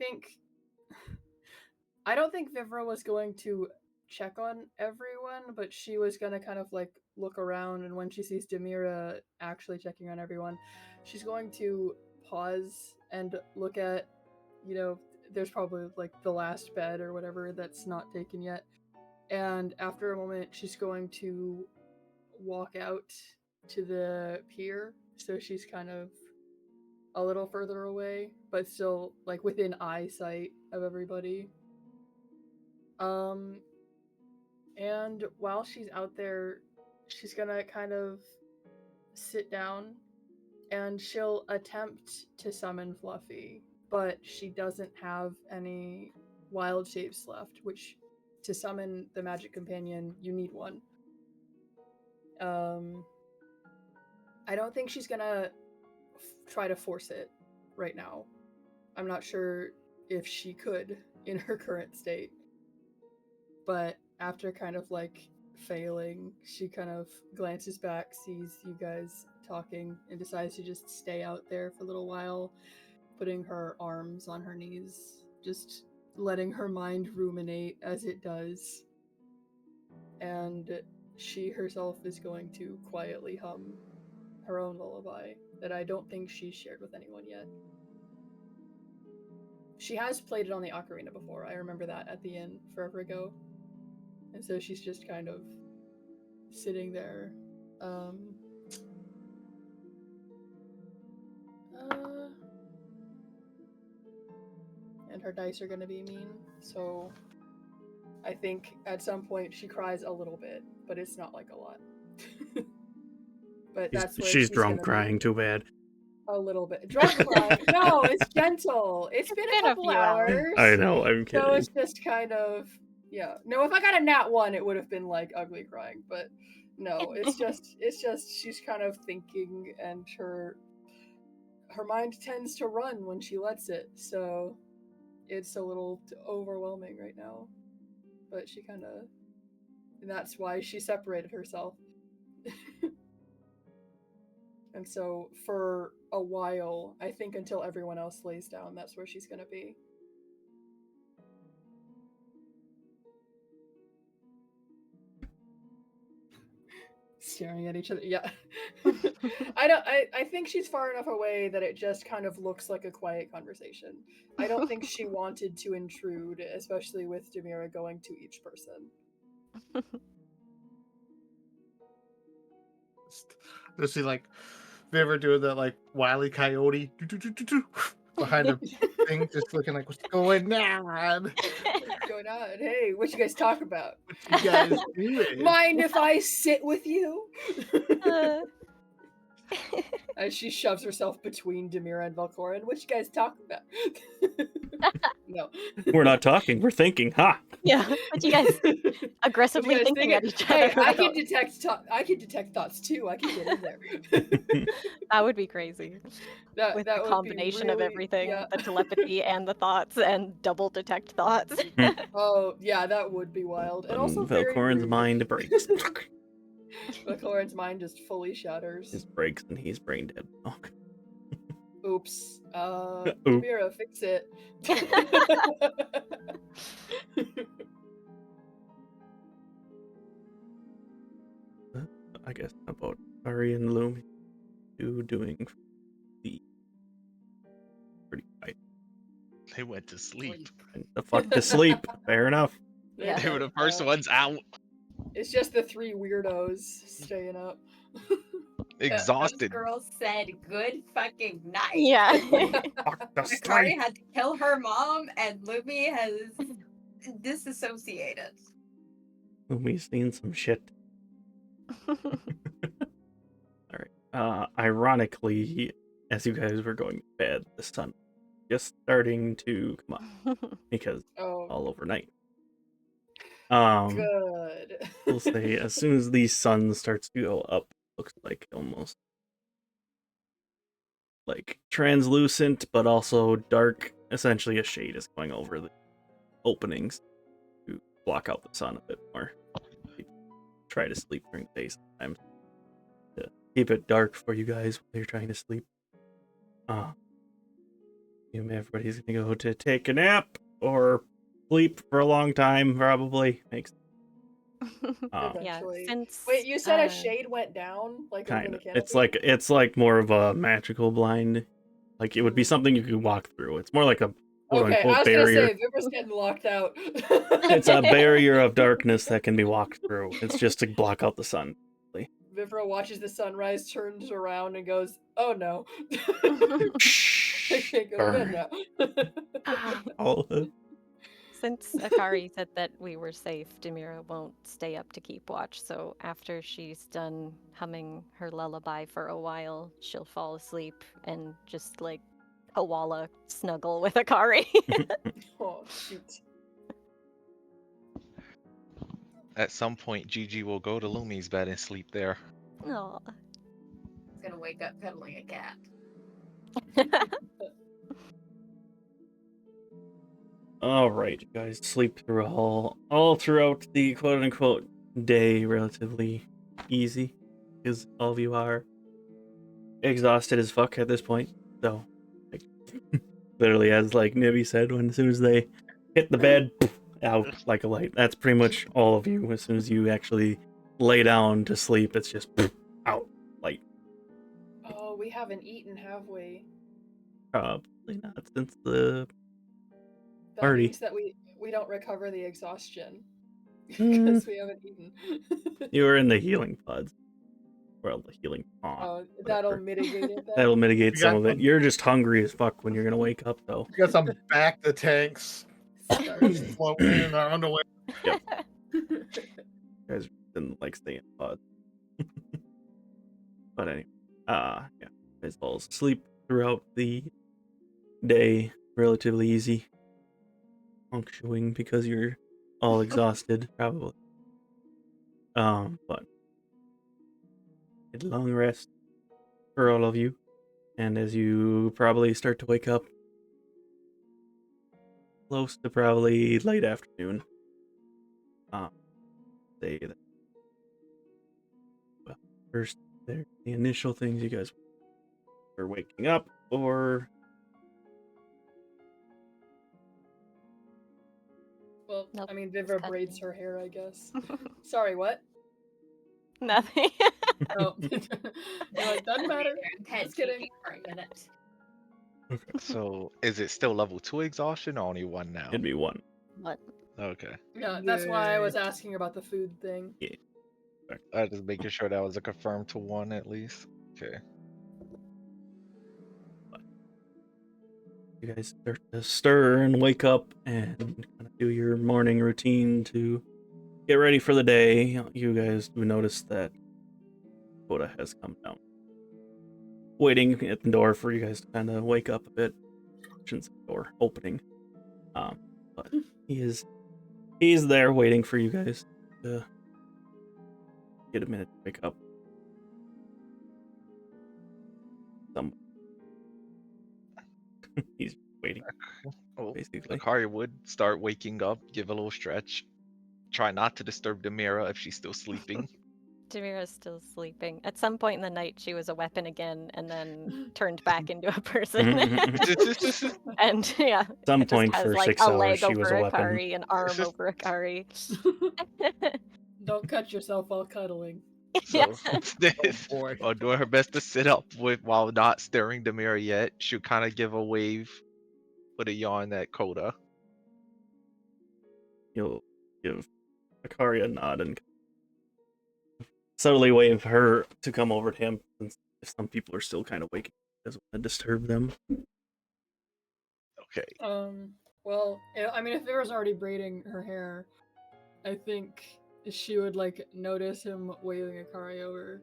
don't think Vivra was going to check on everyone, but she was gonna kind of like look around, and when she sees Demira actually checking on everyone, she's going to pause and look at, there's probably like the last bed or whatever that's not taken yet. And after a moment, she's going to walk out to the pier. So she's kind of a little further away, but still like within eyesight of everybody. And while she's out there, she's gonna kind of sit down and she'll attempt to summon Fluffy, but she doesn't have any wild shapes left, which to summon the magic companion, you need one. I don't think she's gonna try to force it right now. I'm not sure if she could in her current state. But after kind of like failing, she kind of glances back, sees you guys talking, and decides to just stay out there for a little while, putting her arms on her knees, just letting her mind ruminate as it does. And she herself is going to quietly hum her own lullaby that I don't think she's shared with anyone yet. She has played it on the ocarina before. I remember that at the inn forever ago. And so she's just kind of sitting there. And her dice are going to be mean. So I think at some point she cries a little bit, but it's not like a lot. But that's where she's drunk crying too bad. A little bit. Drunk crying? No, it's gentle. It's been a couple hours. I know, I'm kidding. So it's just kind of, yeah. No, if I got a nat 1, it would have been like ugly crying, but no, it's just she's kind of thinking, and her mind tends to run when she lets it, so it's a little overwhelming right now. But she kind of, and that's why she separated herself. And so for a while, I think until everyone else lays down, that's where she's gonna be. Staring at each other. Yeah. I think she's far enough away that it just kind of looks like a quiet conversation. I don't think she wanted to intrude, especially with Demira going to each person. Does she like Vivra doing that like Wile E. Coyote behind the thing, just looking like, what's going on? What's going on? Hey, what you guys talk about? What you guys doing? Mind if I sit with you? As she shoves herself between Demira and Velkorin. What you guys talk about? No. We're not talking, we're thinking, ha! Yeah, what you guys aggressively thinking at each other. Hey, I can detect thoughts too. I can get in there. That would be crazy. With that the would combination be of really, everything, yeah. the telepathy and the thoughts, and double detect thoughts. Oh, yeah, that would be wild. And also Velkorin's mind breaks. Velkorin's mind just fully shatters. His breaks and he's brain dead. Oh. Oops. Demira, fix it. I guess about Akari and Lumi. doing the pretty quiet? They went to sleep. The fuck to sleep. Fair enough. Yeah. They were the first ones out. It's just the three weirdos staying up. Exhausted. Those girls said good fucking night. Yeah. Fuck the Akari sleep. had to kill her mom, and Lumi has disassociated. We've seen some shit. Alright. Ironically, as you guys were going to bed, the sun was just starting to come up because Oh, all overnight. good. We'll say as soon as the sun starts to go up, looks like almost like translucent, but also dark. Essentially, a shade is going over the openings to block out the sun a bit more. Try to sleep during the day sometimes to keep it dark for you guys while you're trying to sleep. Everybody's gonna go to take a nap or sleep for a long time. Probably makes. Yeah, Eventually. since Wait, you said a shade went down, like over Kind the of. canopy? It's like more of a magical blind. Like it would be something you could walk through. It's more like a quote Okay, I unquote was barrier. gonna say Vibra's getting locked out. It's a barrier of darkness that can be walked through. It's just to block out the sun. Vivra watches the sunrise, turns around, and goes, "Oh no, I can't go to bed now." All Since Akari said that we were safe, Demira won't stay up to keep watch, so after she's done humming her lullaby for a while, she'll fall asleep and just like koala snuggle with Akari. Oh shoot! At some point, Gigi will go to Lumi's bed and sleep there. Aw. He's gonna wake up cuddling a cat. All right, you guys sleep through all throughout the quote unquote day relatively easy, because all of you are exhausted as fuck at this point. So, like, literally, as like Nibby said, as soon as they hit the bed, out like a light. That's pretty much all of you. As soon as you actually lay down to sleep, it's just out light. Oh, we haven't eaten, have we? Probably not since the That party. means that we don't recover the exhaustion Mm. because we haven't eaten. You were in the healing pods. Well, the healing pod. Oh, that'll mitigate it then. That'll mitigate You some got of it. some- You're just hungry as fuck when you're gonna wake up, though. You got some back the tanks Starving. floating in our underwear. You guys didn't like staying in pods. But anyway, yeah, you guys all sleep throughout the day, relatively easy. Functioning because you're all exhausted, probably. But a long rest for all of you, and as you probably start to wake up, close to probably late afternoon. Say that. Well, first, there the initial things you guys are waking up, or Well, Nope, I mean, just Vivra cutting. braids her hair, I guess. Sorry, what? Nothing. Oh, it doesn't matter. Head Just kidding. shaking for a minute. So, is it still level 2 exhaustion or only 1 now? it'd be one. What? Okay. Yeah, that's why I was asking about the food thing. I just making sure that was a confirmed to 1 at least. Okay. You guys start to stir and wake up and kind of do your morning routine to get ready for the day. You guys do notice that Koda has come down, waiting at the door for you guys to kind of wake up a bit. Shouldn't say door opening, but he's there waiting for you guys to get a minute to wake up. He's waiting, Oh, basically. Akari would start waking up, give a little stretch. Try not to disturb Demira if she's still sleeping. Demira's still sleeping. At some point in the night, she was a weapon again, and then turned back into a person. And yeah, At some it just point has for like 6 a hours, leg she was over a weapon. Akari, an arm over Akari. Don't cut yourself while cuddling. So Oh boy. while doing her best to sit up while not staring Demira yet, she'll kind of give a wave with a yawn at Coda. You'll give Akari a nod and subtly wave her to come over to him, since if some people are still kind of waking, doesn't want to disturb them. Okay. Well, I mean, if Vivra's already braiding her hair, I think she would like notice him waving Akari over.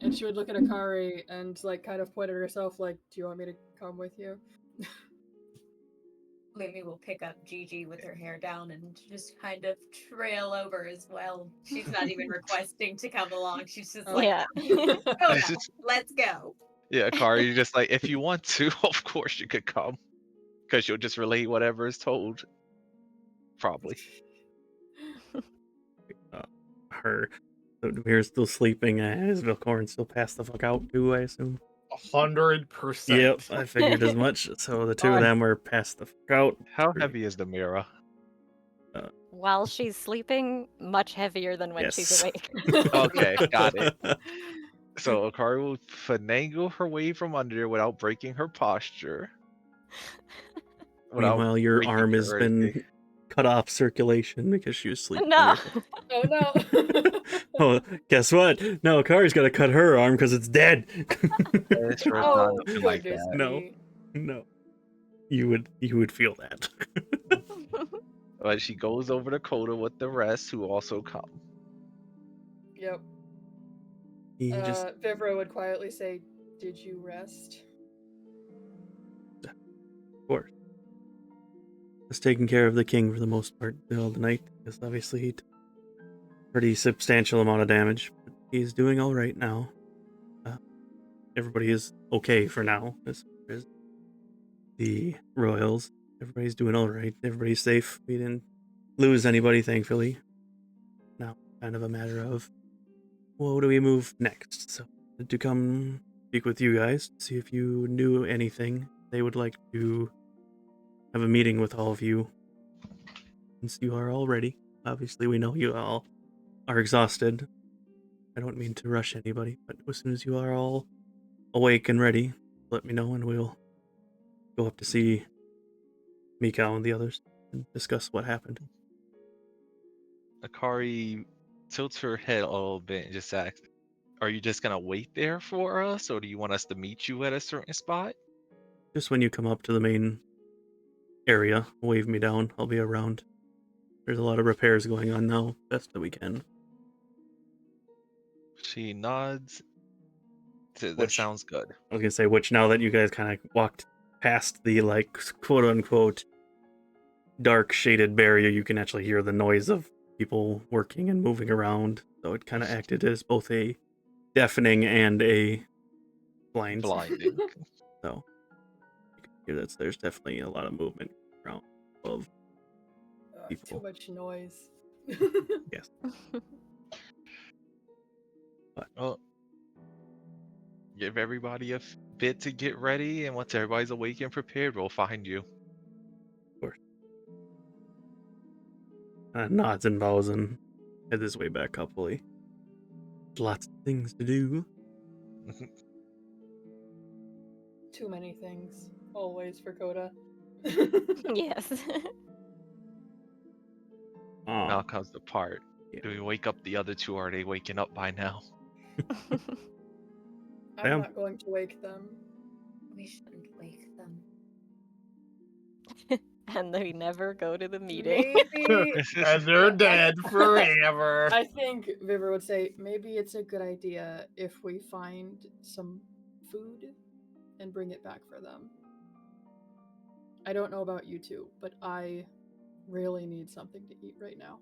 And she would look at Akari and like kind of point at herself, like, "Do you want me to come with you?" Lumi will pick up Gigi with her hair down and just kind of trail over as well. She's not even requesting to come along. She's just like, Yeah. "Go now, let's go." Yeah, Akari, just like, if you want to, of course you could come. Because you'll just relay whatever is told. Probably. Her. So Demira's still sleeping. Is Velkorin still passed the fuck out too, I assume? 100%. Yep, I figured as much. So the two of them were passed the fuck out. How heavy is Demira? While she's sleeping, much heavier than when she's Yes. awake. Okay, got it. So Akari will finagle her way from under without breaking her posture. Without Meanwhile, your breaking arm her has or been anything. cut off circulation because she was sleeping. No. Oh no! Oh, guess what? No, Akari's got to cut her arm because it's dead. It's sure it's not Oh nothing like goodness that. No. me. No, you would feel that. But she goes over to Coda with the rest, who also come. Yep. He just Vivra would quietly say, "Did you rest?" of course was taking care of the king for the most part all the night, because obviously he took a pretty substantial amount of damage. But he's doing all right now. Everybody is okay for now as far as the royals. Everybody's doing all right. Everybody's safe. We didn't lose anybody, thankfully. Now, kind of a matter of, well, do we move next? So, to come speak with you guys, see if you knew anything. They would like to have a meeting with all of you, since you are all ready. Obviously, we know you all are exhausted. I don't mean to rush anybody, but as soon as you are all awake and ready, let me know and we'll go up to see Mikau and the others and discuss what happened. Akari tilts her head a little bit and just asks, "Are you just gonna wait there for us, or do you want us to meet you at a certain spot?" Just when you come up to the main area, wave me down. I'll be around. There's a lot of repairs going on now. Best that we can. She nods. That Which- sounds good. I was gonna say, which now that you guys kind of walked past the like quote unquote dark shaded barrier, you can actually hear the noise of people working and moving around. So it kind of acted as both a deafening and a blind. Blinding. So you can hear that there's definitely a lot of movement around above. Too People. much noise. Yes. Well, give everybody a bit to get ready, and once everybody's awake and prepared, we'll find you. Nods and bows and heads his way back up. Lots of things to do. Too many things. Always for Coda. Yes. Now comes the part. Yeah. Do we wake up the other two, or are they waking up by now? I'm Damn. not going to wake them. We shouldn't wake them. And they never go to the meeting. Maybe. And they're dead forever. I think Vivra would say maybe it's a good idea if we find some food and bring it back for them. I don't know about you two, but I really need something to eat right now.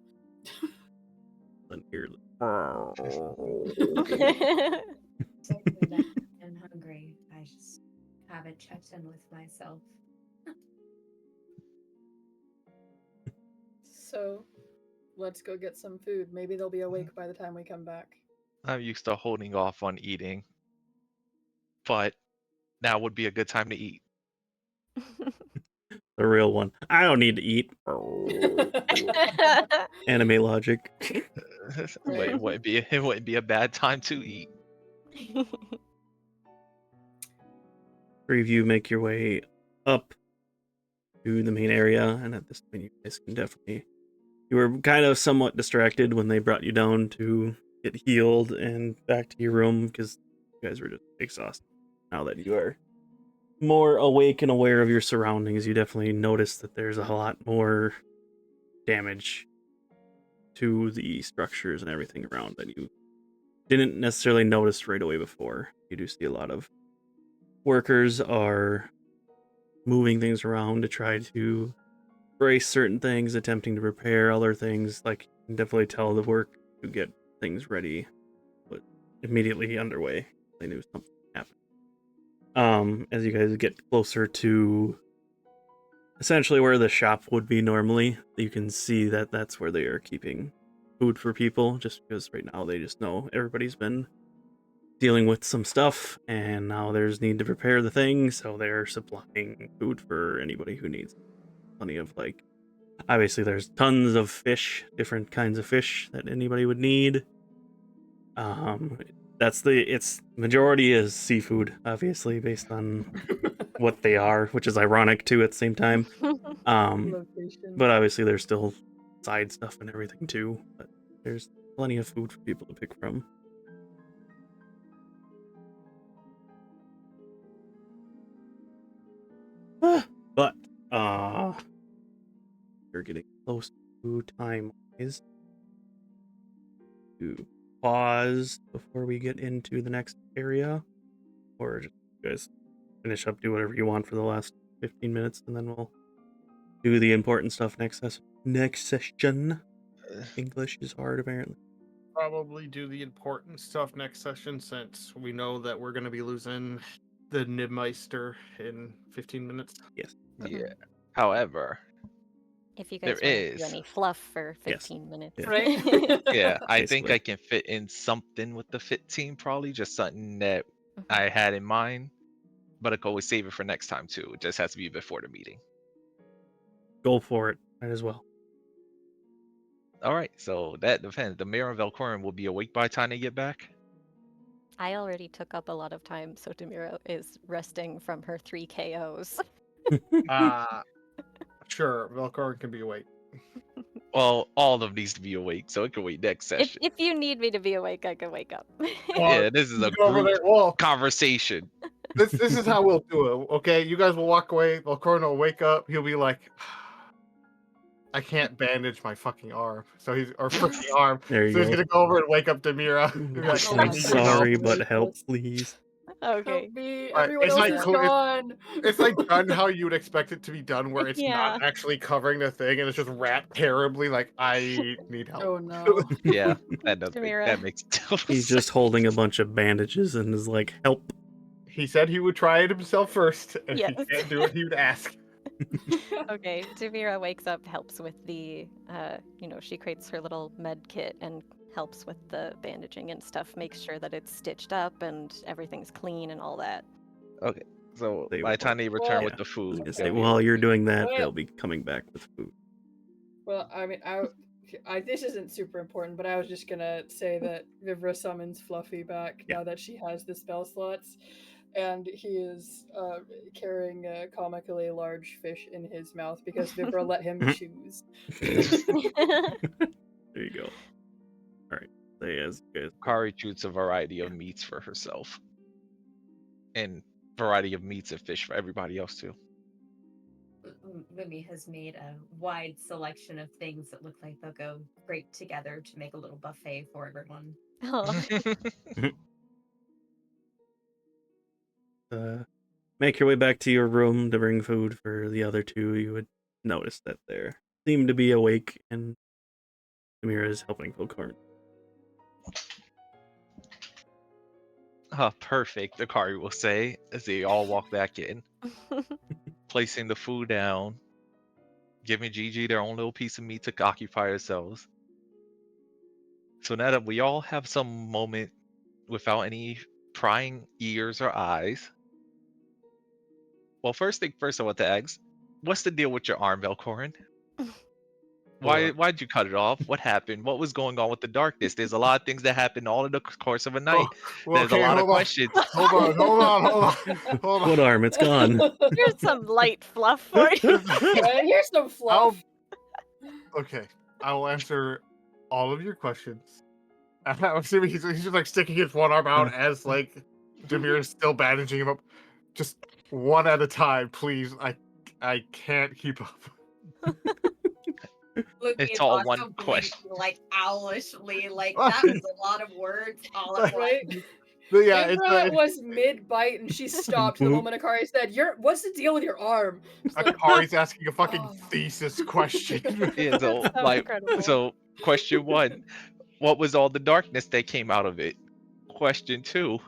Exactly that. I'm hungry. I just haven't checked in with myself. So, let's go get some food. Maybe they'll be awake by the time we come back. I'm used to holding off on eating, but now would be a good time to eat. The real one. I don't need to eat. Anime logic. But it wouldn't be a bad time to eat. Three of you make your way up to the main area, and at this point, you guys can definitely. You were kind of somewhat distracted when they brought you down to get healed and back to your room because you guys were just exhausted. Now that you are more awake and aware of your surroundings, you definitely notice that there's a lot more damage to the structures and everything around that you didn't necessarily notice right away before. You do see a lot of workers are moving things around to try to brace certain things, attempting to repair other things. Like, you can definitely tell the work to get things ready, but immediately underway. They knew something happened. As you guys get closer to essentially where the shop would be normally, you can see that that's where they are keeping food for people, just because right now they just know everybody's been dealing with some stuff, and now there's need to prepare the thing, so they're supplying food for anybody who needs. Plenty of, like, obviously there's tons of fish, different kinds of fish that anybody would need. It's majority is seafood, obviously, based on what they are, which is ironic too at the same time. Location. But obviously there's still side stuff and everything too. But there's plenty of food for people to pick from. But we're getting close to time wise to pause before we get into the next area, or just you guys finish up, do whatever you want for the last 15 minutes, and then we'll do the important stuff next session. English is hard, apparently. Probably do the important stuff next session, since we know that we're going to be losing the Nibmeister in 15 minutes. Yes. Yeah. However, If you there guys want to do is. any fluff for Yes. 15 minutes. Yeah. Right? Yeah, I think Basically. I can fit in something with the fit team, probably just something that Mhm. I had in mind, but I could always save it for next time too. It just has to be before the meeting. Go for it. Might as well. All right, so that depends. The mayor of Velkorin will be awake by the time they get back. I already took up a lot of time, so Demira is resting from her 3 KOs. Sure, Velkorin can be awake. Well, all of them needs to be awake, so it can wait next session. If you need me to be awake, I can wake up. Yeah, this is a Go over group there. Well, conversation. this is how we'll do it. Okay, you guys will walk away. Velkorin will wake up. He'll be like, I can't bandage my fucking arm. So he's freaking arm. There you So he's go. gonna go over and wake up Demira. He'll be like, Oh, I I'm need your sorry, help. but help, please. Okay. Help me! Alright, Everyone it's else like is cool- gone. It's like done how you would expect it to be done, where it's Yeah. not actually covering the thing and it's just wrapped terribly. Like, I need help. Oh no. Yeah, that does Demira. that makes total He's sense. just holding a bunch of bandages and is like, help. He said he would try it himself first, and if he Yes. can't do it, he would ask. Okay, Demira wakes up, helps with the, she creates her little med kit and helps with the bandaging and stuff, makes sure that it's stitched up and everything's clean and all that. Okay, so They by the time will- they return Yeah. with the I was food, gonna say, they'll be while awake. you're doing that, Wait. they'll be coming back with food. Well, I mean, I this isn't super important, but I was just gonna say that Vivra summons Fluffy back Yeah. now that she has the spell slots, and he is carrying a comically large fish in his mouth because Vivra let him choose. There you go. All right. Say as you guys. Akari shoots a variety of meats for herself, and variety of meats and fish for everybody else too. Lumi has made a wide selection of things that look like they'll go great together to make a little buffet for everyone. Make your way back to your room to bring food for the other two. You would notice that they seem to be awake, and Demira is helping Velkorin. Perfect, Akari will say as they all walk back in, placing the food down, giving Gigi their own little piece of meat to occupy themselves. So now that we all have some moment without any prying ears or eyes. Well, first thing first, I want to ask, what's the deal with your arm, Velkorin? Why'd you cut it off? What happened? What was going on with the darkness? There's a lot of things that happen all in the course of a night. There's a lot of questions. Hold on. What arm? It's gone. Here's some light fluff for you. Here's some fluff. Okay, I will answer all of your questions. And I'm assuming he's just like sticking his one arm out as like Demir is still bandaging him up. Just one at a time, please. I can't keep up. Lumi It's is all also one blinking, question. like owlishly, like that was a lot of words all at Right? once. But yeah, Vivra it's was mid-bite and she stopped the moment Akari said, what's the deal with your arm? It's like, Akari's asking a fucking Oh. thesis question. Yeah, so So like, incredible. so question 1, what was all the darkness that came out of it? Question 2,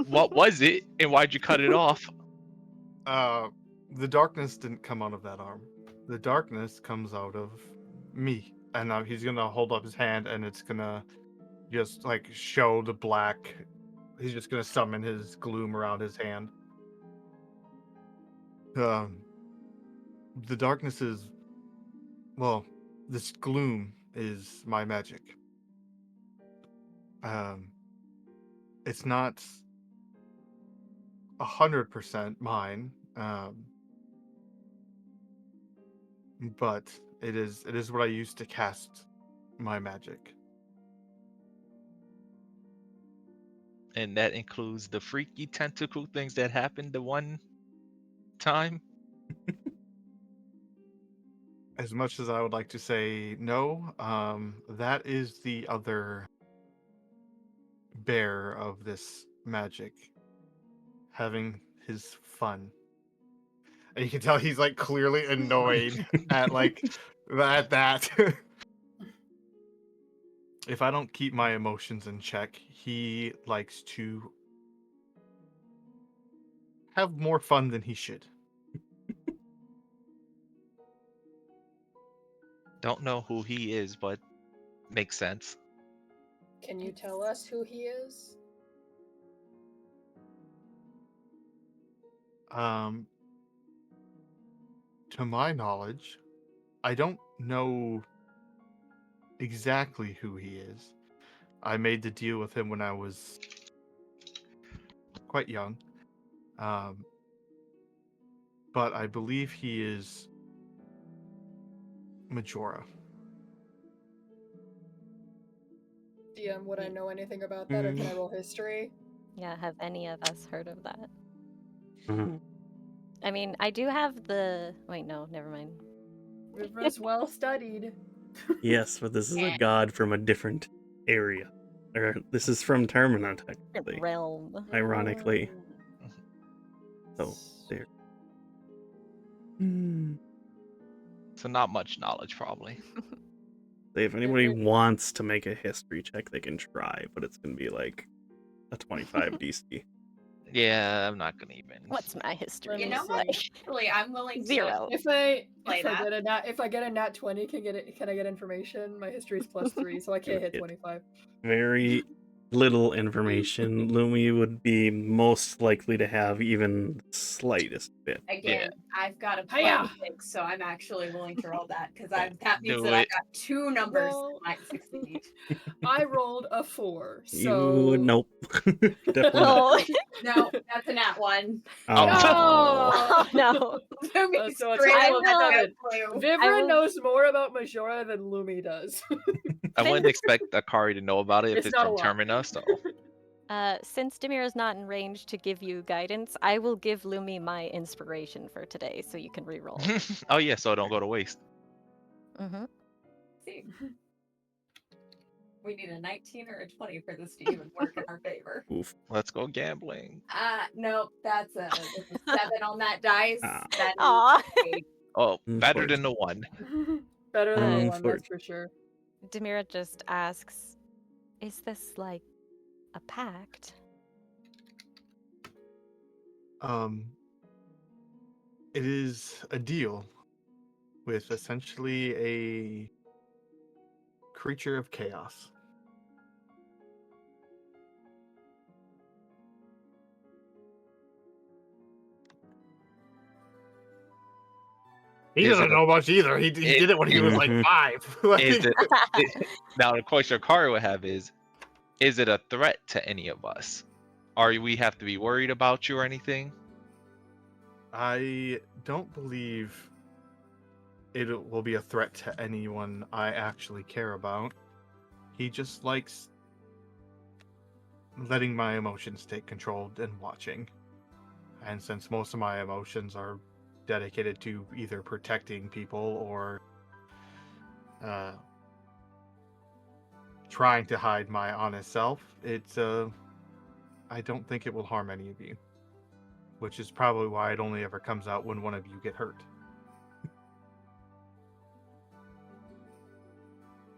what was it, and why'd you cut it off? The darkness didn't come out of that arm. The darkness comes out of me, and he's gonna hold up his hand, and it's gonna just like show the black. He's just gonna summon his gloom around his hand. The darkness is, well, this gloom is my magic. It's not 100% mine, but it is what I use to cast my magic. And that includes the freaky tentacle things that happened the one time. As much as I would like to say no, that is the other bearer of this magic having his fun. And you can tell he's like clearly annoyed at like that. If I don't keep my emotions in check, he likes to have more fun than he should. Don't know who he is, but makes sense. Can you tell us who he is? To my knowledge, I don't know exactly who he is. I made the deal with him when I was quite young. But I believe he is Majora. DM, would I know anything about that, or can I roll history? Yeah, have any of us heard of that? Mhm. I mean, I do have the. Wait, no, never mind. Vivra's well studied. Yes, but this is a god from a different area. Or this is from Termina, technically. Realm. Ironically. So, there. So not much knowledge, probably. If anybody wants to make a history check, they can try, but it's going to be like a 25 DC. Yeah, I'm not gonna even. What's my history? You know what? Actually, I'm willing to 0. If I play that. if I get a nat 20, can I get information? My history is +3, so I can't hit 25. Very little information. Lumi would be most likely to have even the slightest bit. Again, I've got a Hiya! +6, so I'm actually willing to roll that because Yeah. that means Do that I it. got 2 numbers Well- that might succeed. I rolled a 4, so You nope. Definitely not. Oh, No, that's a nat 1. Oh, oh no. Lumi's So it's straight I up will- got blue. Vivra will- knows more about Majora than Lumi does. I wouldn't expect Akari to know about it if It's it's not from a lot. Termina, so. Since Demira's not in range to give you guidance, I will give Lumi my inspiration for today so you can reroll. Oh yeah, so it don't go to waste. Mm-hmm. See. We need a 19 or a 20 for this to even work in our favor. oof. Let's go gambling. Nope, that's a 7 on that dice. Ah. That is Aw. a Oh, better than the 1. Better than the one, Unfortunate. that's for sure. Demira just asks, is this like a pact? It is a deal with essentially a creature of chaos. He Is doesn't it a- know much either. He did it when he was like Mhm. 5. Like, Is it, now the question Akari would have is it a threat to any of us? Are we have to be worried about you or anything? I don't believe it will be a threat to anyone I actually care about. He just likes letting my emotions take control and watching. And since most of my emotions are dedicated to either protecting people or trying to hide my honest self, I don't think it will harm any of you. Which is probably why it only ever comes out when one of you get hurt.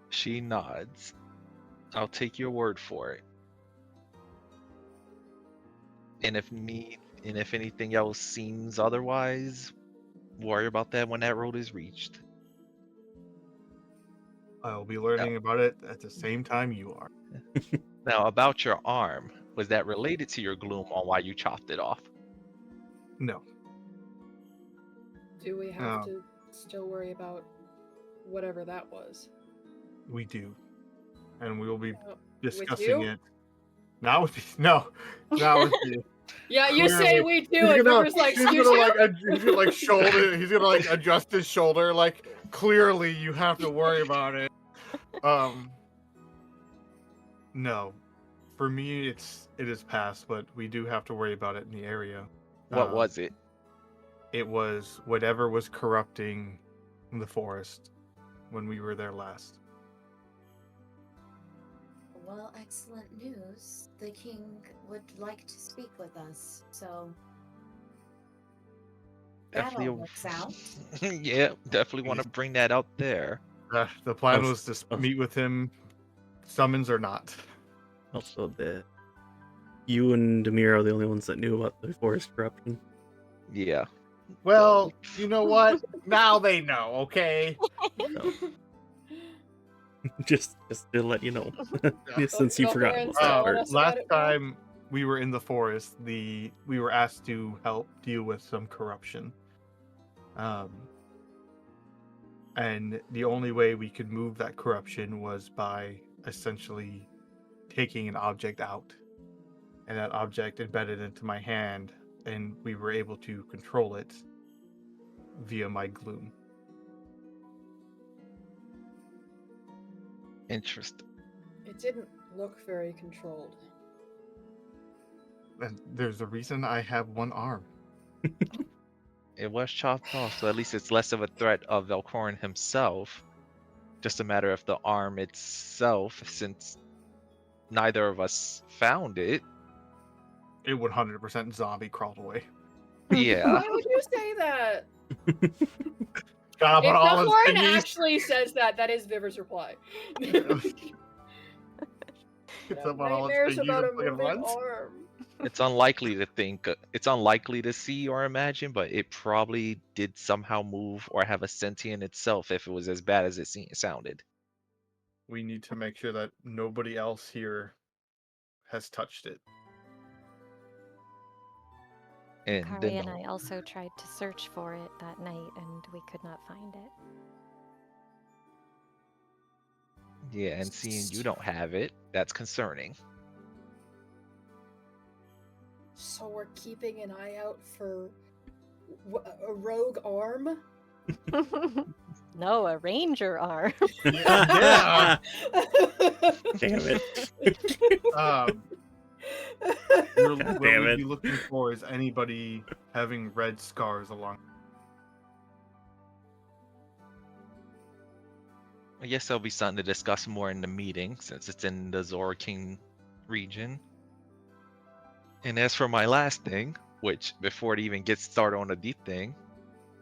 She nods. I'll take your word for it. And if anything else seems otherwise, worry about that when that road is reached. I'll be learning about it at the same time you are. Now, about your arm, was that related to your gloom on why you chopped it off? No. Do we have to still worry about whatever that was? We do. And we will be With discussing you? it. Not with you. No. Not with you. Yeah, you say Clearly, we do, and Viver's like, he's excuse gonna you? he's gonna shoulder. He's gonna adjust his shoulder. Like, clearly, you have to worry about it. No, for me, it is past, but we do have to worry about it in the area. What was it? It was whatever was corrupting the forest when we were there last. Well, excellent news. The king would like to speak with us, so that all works out. Yeah, definitely want to bring that out there. The plan Oh, was to oh. meet with him, summons or not. Also, that you and Demira are the only ones that knew about the forest corruption. Yeah. Well, you know what? Now they know, okay? just to let you know, since you forgot Velkorin's about that telling part. us about Last it now? time we were in the forest, we were asked to help deal with some corruption. And the only way we could move that corruption was by essentially taking an object out. And that object embedded into my hand, and we were able to control it via my gloom. Interesting. It didn't look very controlled. And there's a reason I have one arm. It was chopped off, so at least it's less of a threat of Velkorin himself. Just a matter of the arm itself, since neither of us found it. It 100% zombie crawled away. Yeah. Why would you say that? Got up on If all his Velkorin thingies. actually says that, that is Viver's reply. Gets up on all his Nightmares thingies about a and fucking moving runs. arm. It's unlikely to see or imagine, but it probably did somehow move or have a sentient itself if it was as bad as it sounded. We need to make sure that nobody else here has touched it. And Akari then and I also tried to search for it that night, and we could not find it. yeah, and seeing you don't have it, that's concerning. So we're keeping an eye out for a rogue arm? No, a ranger arm. Yeah. Damn it. What God we'll damn it. be looking for is anybody having red scars along. I guess there'll be something to discuss more in the meeting, since it's in the Zora King region. And as for my last thing, which before it even gets started on the deep thing,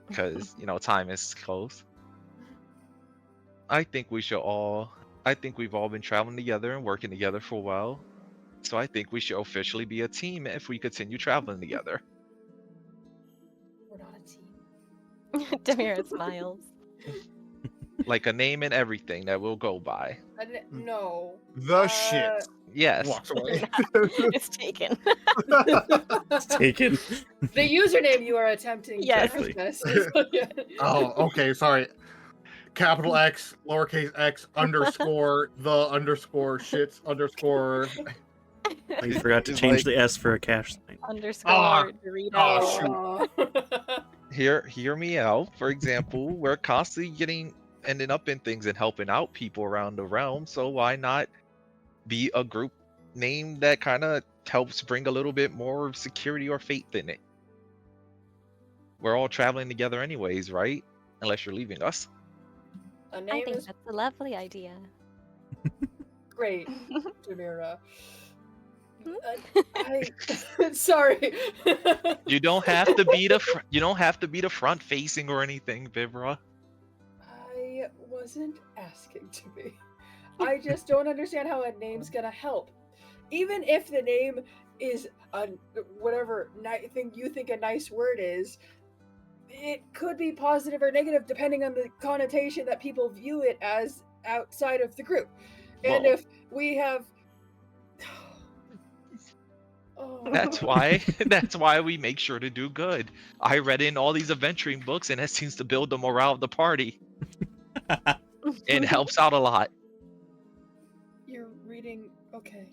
because time is close, I think we've all been traveling together and working together for a while. So I think we should officially be a team if we continue traveling together. We're not a team. Demira smiles. Like a name and everything that we'll go by. No. The shit. Yes. Walks away. It's taken. It's taken. The username you are attempting Yes. to access is Oh, okay, sorry. Capital X, lowercase x, underscore, the underscore, shits, underscore. You forgot to It's change like- the S for a cash sign. Underscore Dorito. Oh, shoot. Hear me out. For example, we're constantly ending up in things and helping out people around the realm. So why not be a group name that kind of helps bring a little bit more security or faith in it? We're all traveling together anyways, right? Unless you're leaving us. A I name think is that's a lovely idea. great, Demira. Sorry. You don't have to be the front facing or anything, Vivra. I wasn't asking to be. I just don't understand how a name's gonna help. Even if the name is whatever thing you think a nice word is, it could be positive or negative depending on the connotation that people view it as outside of the group. And Well- if we have That's why we make sure to do good. I read in all these adventuring books and it seems to build the morale of the party. It helps out a lot. You're reading okay.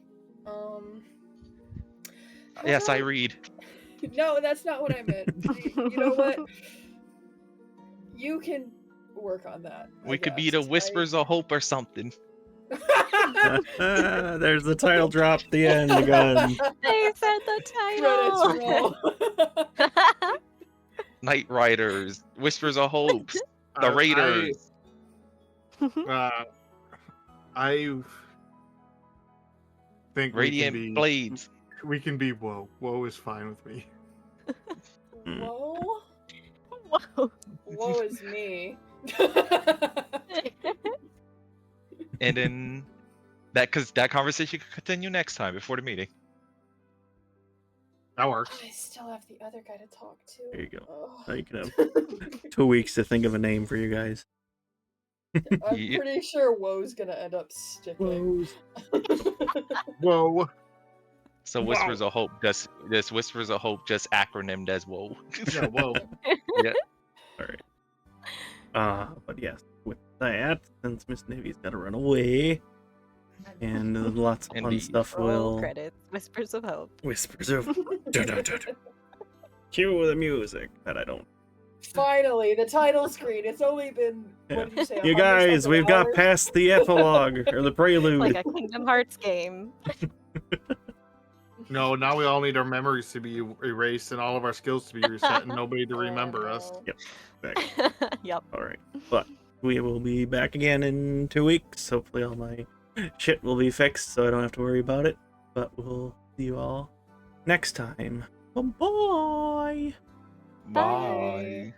Yes, I read. No, that's not what I meant. You know what? You can work on that. I We could be the guess. Whispers of Hope or something. There's the title drop at the end again. They said the title. Credits roll. Night Riders, Whispers of Hope, the Raiders. I think Radiant Blades. we can be Woe. Woe is fine with me. Whoa. Whoa. Woe is me. And then that conversation could continue next time before the meeting. That works. I still have the other guy to talk to. There you go. Ugh. Now you can have 2 weeks to think of a name for you guys. I'm Yeah. pretty sure Woe's gonna end up sticking. Whoa. So Whispers of Hope, just Whispers of Hope, just acronymed as WOA. Yeah, whoa. Yeah. All right. But yes, with that, since Miss Navy's got to run away, and lots of fun Indeed. stuff Roll will. credits. Whispers of Hope. Whispers of. Dun, dun, dun, dun. Cue the music that I don't. Finally, the title screen. It's only been what did you say? You 100 guys, something we've got hours? past the epilogue or the prelude. Like a Kingdom Hearts game. No, now we all need our memories to be erased and all of our skills to be reset and nobody to Oh, remember us. no. Back. Yep. All right, but we will be back again in 2 weeks. Hopefully, all my shit will be fixed, so I don't have to worry about it. But we'll see you all next time. Bye bye. Bye.